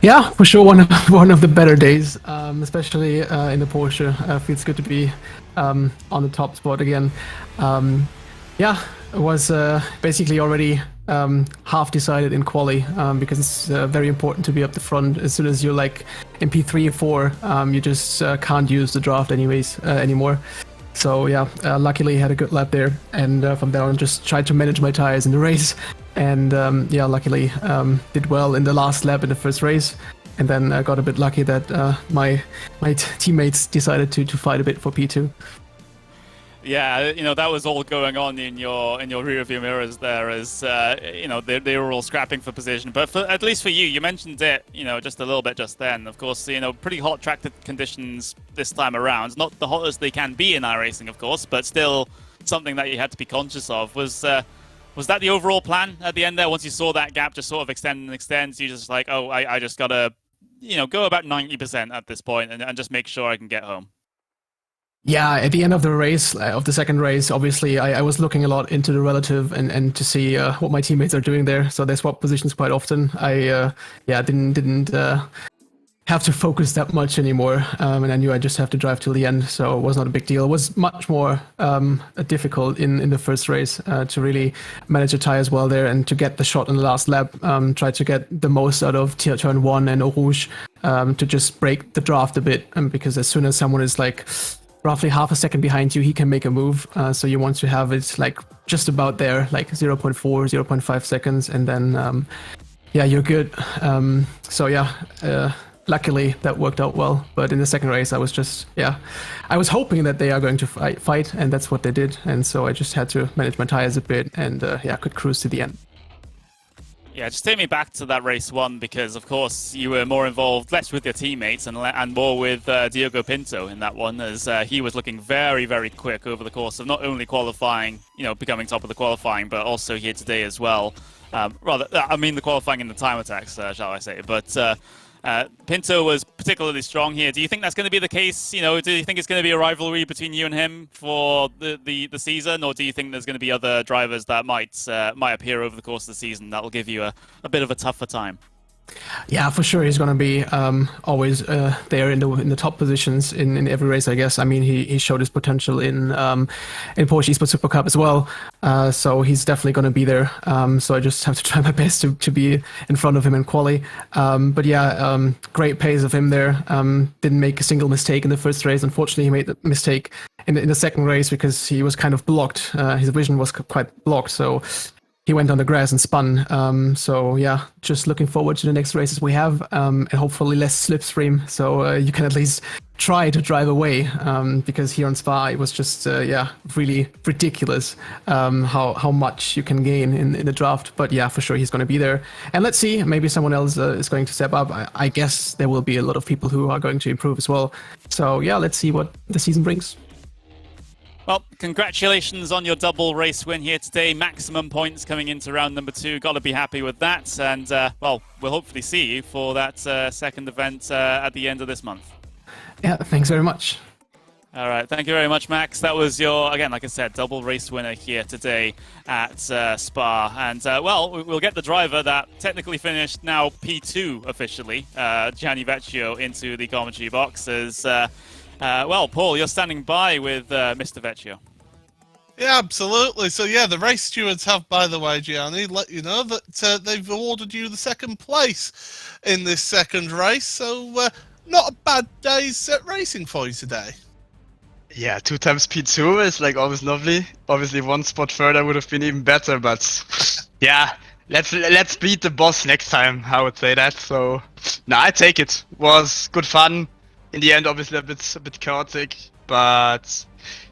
Speaker 3: Yeah, for sure, one of the better days, especially in the Porsche. Feels good to be on the top spot again. Yeah, it was basically already half decided in quali, because it's very important to be up the front. As soon as you're like in P3 or 4, you just can't use the draft anymore. So yeah, luckily had a good lap there, and from there on just tried to manage my tires in the race, and yeah, luckily did well in the last lap in the first race, and then got a bit lucky that my teammates decided to fight a bit for P2.
Speaker 1: Yeah, you know, that was all going on in your rear view mirrors there, as you know, they were all scrapping for position. But at least for you, you mentioned it, you know, just a little bit just then. Of course, you know, pretty hot track conditions this time around. Not the hottest they can be in iRacing, of course, but still something that you had to be conscious of. Was that the overall plan at the end there? Once you saw that gap just sort of extend and extend, you just like, oh, I just gotta, you know, go about 90% at this point and just make sure I can get home.
Speaker 3: Yeah, at the end of the race, of the second race, obviously I was looking a lot into the relative and to see what my teammates are doing there. So they swap positions quite often. I didn't have to focus that much anymore, and I knew I just have to drive till the end, so it was not a big deal. It was much more difficult in the first race to really manage the tires well there and to get the shot in the last lap. Try to get the most out of turn 1 and Eau Rouge to just break the draft a bit, because as soon as someone is like roughly half a second behind you, he can make a move. So you want to have it like just about there, like 0.4, 0.5 seconds, and then you're good. Luckily that worked out well. But in the second race, I was hoping that they are going to fight, and that's what they did. And so I just had to manage my tires a bit, and could cruise to the end.
Speaker 1: Yeah, just take me back to that race 1, because of course you were more involved, less with your teammates and more with Diogo Pinto in that one, as he was looking very, very quick over the course of not only qualifying, becoming top of the qualifying, but also here today as well. The qualifying in the time attacks, shall I say. But Pinto was particularly strong here. Do you think that's going to be the case? Do you think it's going to be a rivalry between you and him for the season, or do you think there's going to be other drivers that might appear over the course of the season that will give you a bit of a tougher time?
Speaker 3: Yeah, for sure, he's going to be always there in the top positions in every race, I guess. I mean, he showed his potential in Porsche Esports Super Cup as well, so he's definitely going to be there. So I just have to try my best to be in front of him in quali. Great pace of him there. Didn't make a single mistake in the first race. Unfortunately, he made the mistake in the second race because he was kind of blocked. His vision was quite blocked, so he went on the grass and spun. Just looking forward to the next races we have, and hopefully less slipstream, so you can at least try to drive away, because here on Spa it was just really ridiculous how much you can gain in the draft. But yeah, for sure he's going to be there, and let's see, maybe someone else is going to step up. I guess there will be a lot of people who are going to improve as well. So yeah, let's see what the season brings.
Speaker 1: Well, congratulations on your double race win here today. Maximum points coming into round number 2. Got to be happy with that. And, we'll hopefully see you for that second event at the end of this month.
Speaker 3: Yeah, thanks very much.
Speaker 1: All right, thank you very much, Max. That was your, again, like I said, double race winner here today at Spa. And, we'll get the driver that technically finished now P2 officially, Gianni Vecchio, into the commentary box as... Paul, you're standing by with Mr. Vecchio.
Speaker 2: Yeah, absolutely. So, the race stewards have, by the way, Gianni, let you know that they've awarded you the second place in this second race. So, not a bad day's racing for you today.
Speaker 4: Yeah, 2 times P2 is always lovely. Obviously, 1 spot further would have been even better, but yeah, let's beat the boss next time, I would say that. So, I take it. Was good fun. In the end, obviously a bit chaotic, but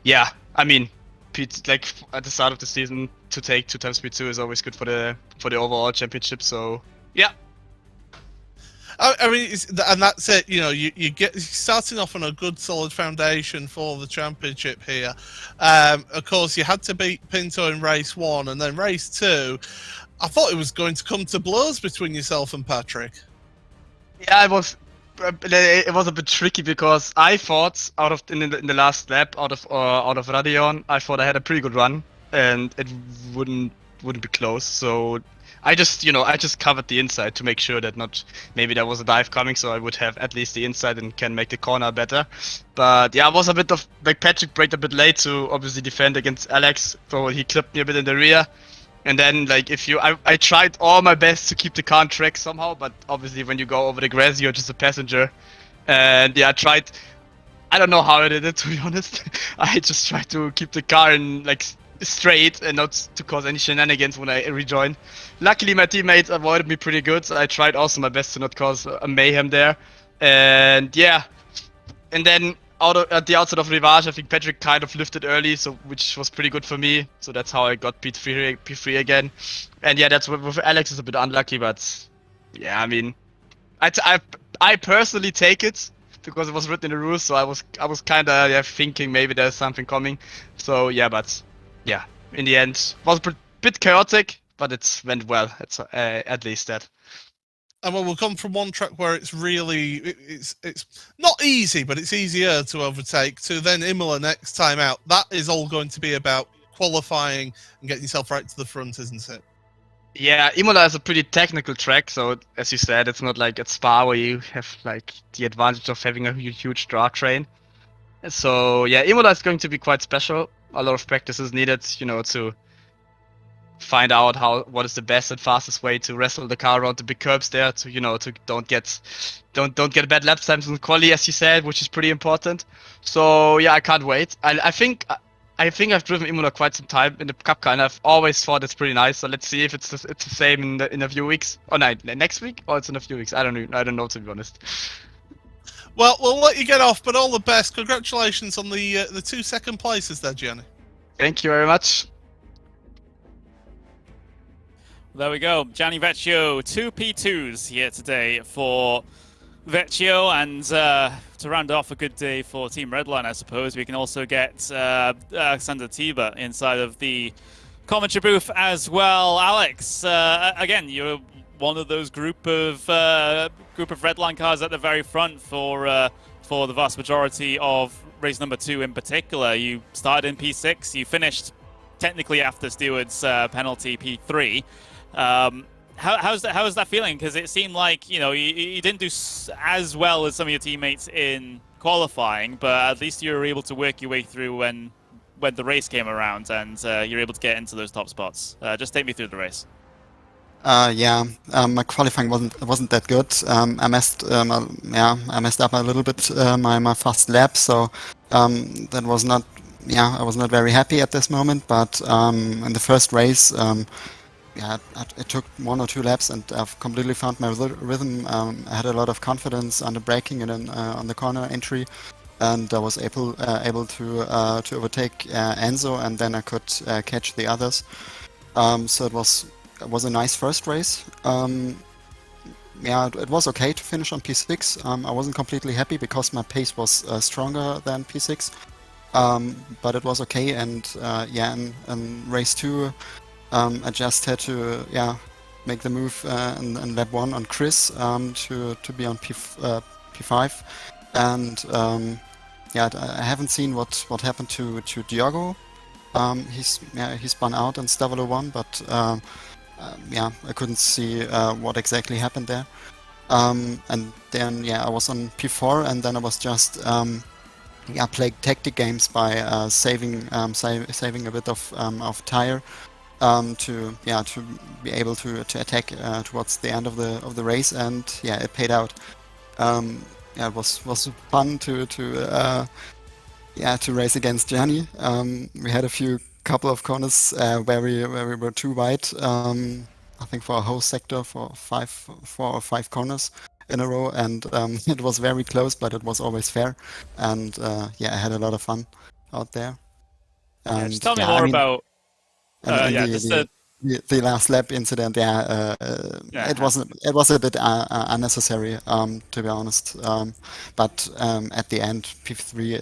Speaker 4: yeah, I mean, at the start of the season, to take 2 times P2 is always good for the overall championship. So yeah.
Speaker 2: I mean, and that's it. You get starting off on a good, solid foundation for the championship here. Of course, you had to beat Pinto in race 1, and then race 2. I thought it was going to come to blows between yourself and Patrick.
Speaker 4: Yeah, it was a bit tricky because I thought in the last lap out of Radeon, I thought I had a pretty good run and it wouldn't be close. So I just covered the inside to make sure that maybe there was a dive coming, so I would have at least the inside and can make the corner better. But yeah, I was a bit of Patrick braked a bit late to obviously defend against Alex, so he clipped me a bit in the rear. And then, I tried all my best to keep the car on track somehow, but obviously when you go over the grass, you're just a passenger. And yeah, I don't know how I did it, to be honest. I just tried to keep the car in, straight and not to cause any shenanigans when I rejoined. Luckily, my teammates avoided me pretty good, so I tried also my best to not cause a mayhem there. And yeah, and then at the outside of Rivage, I think Patrick kind of lifted early, which was pretty good for me. So that's how I got P3 again. And yeah, that's with Alex is a bit unlucky, but yeah, I mean, I personally take it because it was written in the rules. So I was kind of thinking maybe there's something coming. So yeah, but yeah, in the end, it was a bit chaotic, but it went well. It's at least that.
Speaker 2: And we'll come from one track where it's really it's not easy, but it's easier to overtake, to then Imola next time out. That is all going to be about qualifying and getting yourself right to the front, isn't it?
Speaker 4: Yeah, Imola is a pretty technical track, so as you said, it's not like at Spa where you have like the advantage of having a huge drag train. So yeah, Imola is going to be quite special. A lot of practice is needed, you know, to find out what is the best and fastest way to wrestle the car around the big curbs there, to, you know, to don't get bad lap times in quali, as you said, which is pretty important. So yeah, I can't wait. I think I've driven Imola quite some time in the Cup car, and I've always thought it's pretty nice. So let's see if it's the same in a few weeks. Oh no, next week, or it's in a few weeks. I don't know, to be honest.
Speaker 2: Well, we'll let you get off, but all the best. Congratulations on the 2 second places there, Gianni.
Speaker 4: Thank you very much.
Speaker 1: There we go. Gianni Vecchio, 2 P2s here today for Vecchio, and to round off a good day for Team Redline, I suppose, we can also get Alexander Tiba inside of the commentary booth as well. Alex, again, you're one of those group of Redline cars at the very front for the vast majority of race number 2 in particular. You started in P6, you finished technically after Stewart's penalty P3. How's that feeling? Because it seemed like, you know, you didn't do as well as some of your teammates in qualifying, but at least you were able to work your way through when the race came around, and you're able to get into those top spots. Just take me through the race.
Speaker 5: My qualifying wasn't that good. I messed up a little bit my first lap, so that was not. Yeah, I was not very happy at this moment. But in the first race, it took 1 or 2 laps, and I've completely found my rhythm. I had a lot of confidence under braking and on the corner entry, and I was able to overtake Enzo, and then I could catch the others. So it was a nice first race. It was okay to finish on P6. I wasn't completely happy because my pace was stronger than P6, but it was okay. And in race 2, I just had to make the move in lap 1 on Chris to be on P5, and I haven't seen what happened to Diogo. He spun out in Stavolo 1, but I couldn't see what exactly happened there. And then I was on P4, and then I was just playing tactic games by saving a bit of tire to be able to attack towards the end of the race, and it paid out. It was fun to race against Gianni. We had a couple of corners where we were too wide. I think for a whole sector, for 4 or 5 corners in a row, and it was very close, but it was always fair. And I had a lot of fun out there. And,
Speaker 1: just tell me more about.
Speaker 5: The last lap incident, it was a bit unnecessary, to be honest. But at the end, P3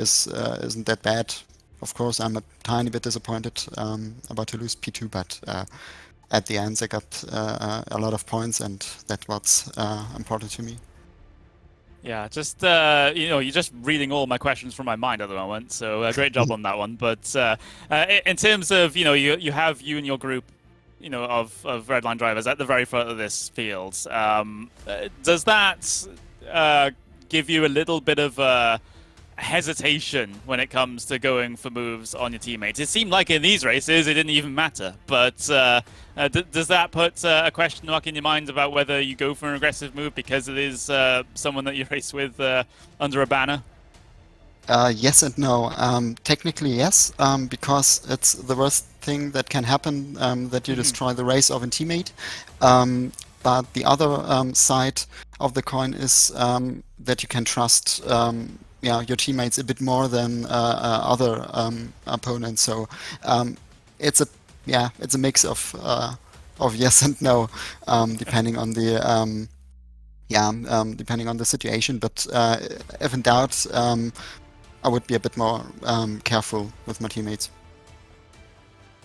Speaker 5: isn't that bad. Of course, I'm a tiny bit disappointed about to lose P2, but at the end, I got a lot of points, and that's what's important to me.
Speaker 1: Yeah, just you're just reading all my questions from my mind at the moment. So great job on that one. But in terms of you have you and your group, of Redline drivers at the very front of this field. Does that give you a little bit of hesitation when it comes to going for moves on your teammates? It seemed like in these races it didn't even matter, but does that put a question mark in your mind about whether you go for an aggressive move because it is someone that you race with under a banner?
Speaker 5: Yes and no. Technically, yes, because it's the worst thing that can happen, that you destroy the race of a teammate. But the other side of the coin is that you can trust your teammates a bit more than other opponents. So it's a mix of yes and no, depending on the depending on the situation. But if in doubt, I would be a bit more careful with my teammates.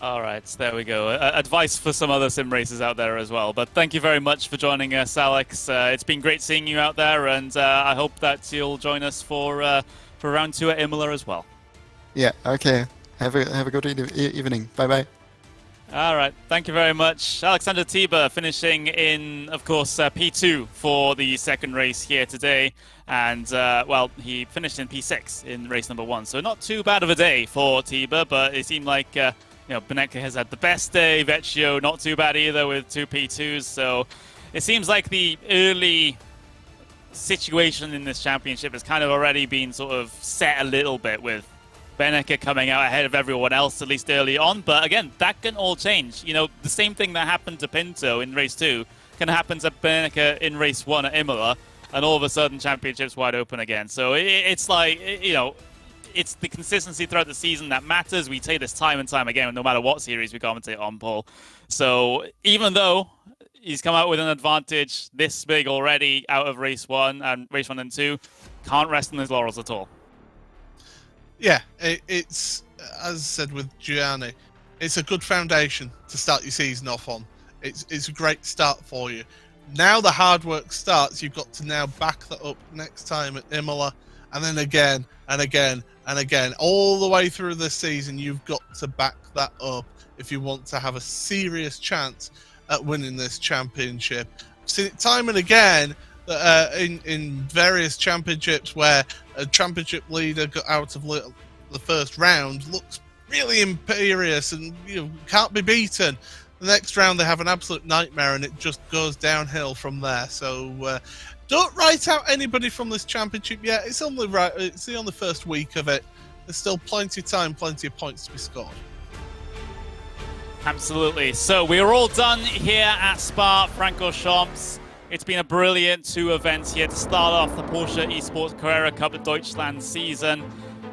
Speaker 1: All right, there we go. Advice for some other sim racers out there as well. But thank you very much for joining us, Alex. It's been great seeing you out there, and I hope that you'll join us for round 2 at Imola as well.
Speaker 5: Yeah. Okay. Have a good evening. Bye bye.
Speaker 1: All right, thank you very much. Alexander Tiber finishing in, of course, P2 for the second race here today. And, well, he finished in P6 in race number 1. So not too bad of a day for Tiber, but it seemed like, Benecca has had the best day. Vecchio, not too bad either with 2 P2s. So it seems like the early situation in this championship has kind of already been sort of set a little bit with Benecca coming out ahead of everyone else, at least early on. But again, that can all change. The same thing that happened to Pinto in race 2 can happen to Benecca in race 1 at Imola, and all of a sudden, championship's wide open again. So it's like, it's the consistency throughout the season that matters. We say this time and time again, no matter what series we commentate on, Paul. So even though he's come out with an advantage this big already out of race 1 and 2, can't rest on his laurels at all.
Speaker 2: Yeah, it's, as I said with Gianni, it's a good foundation to start your season off on. It's a great start for you. Now the hard work starts. You've got to now back that up next time at Imola, and then again and again and again. All the way through the season, you've got to back that up if you want to have a serious chance at winning this championship. I've seen it time and again in various championships where a championship leader got out of the first round, looks really imperious and can't be beaten. The next round they have an absolute nightmare and it just goes downhill from there. So don't write out anybody from this championship yet. It's only the first week of it. There's still plenty of time, plenty of points to be scored.
Speaker 1: Absolutely. So we're all done here at Spa-Francorchamps. It's been a brilliant 2 events here to start off the Porsche Esports Carrera Cup Deutschland season.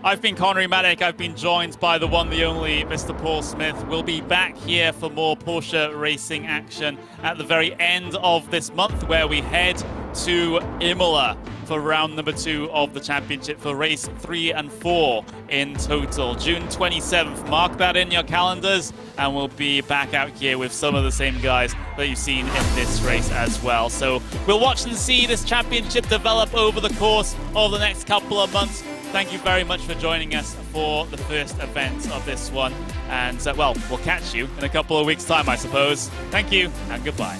Speaker 1: I've been Connery Maddock. I've been joined by the one, the only, Mr. Paul Smith. We'll be back here for more Porsche racing action at the very end of this month, where we head to Imola for round number 2 of the championship for race 3 and 4 in total. June 27th. Mark that in your calendars, and we'll be back out here with some of the same guys that you've seen in this race as well. So we'll watch and see this championship develop over the course of the next couple of months. Thank you very much for joining us for the first event of this one. And, well, we'll catch you in a couple of weeks' time, I suppose. Thank you, and goodbye.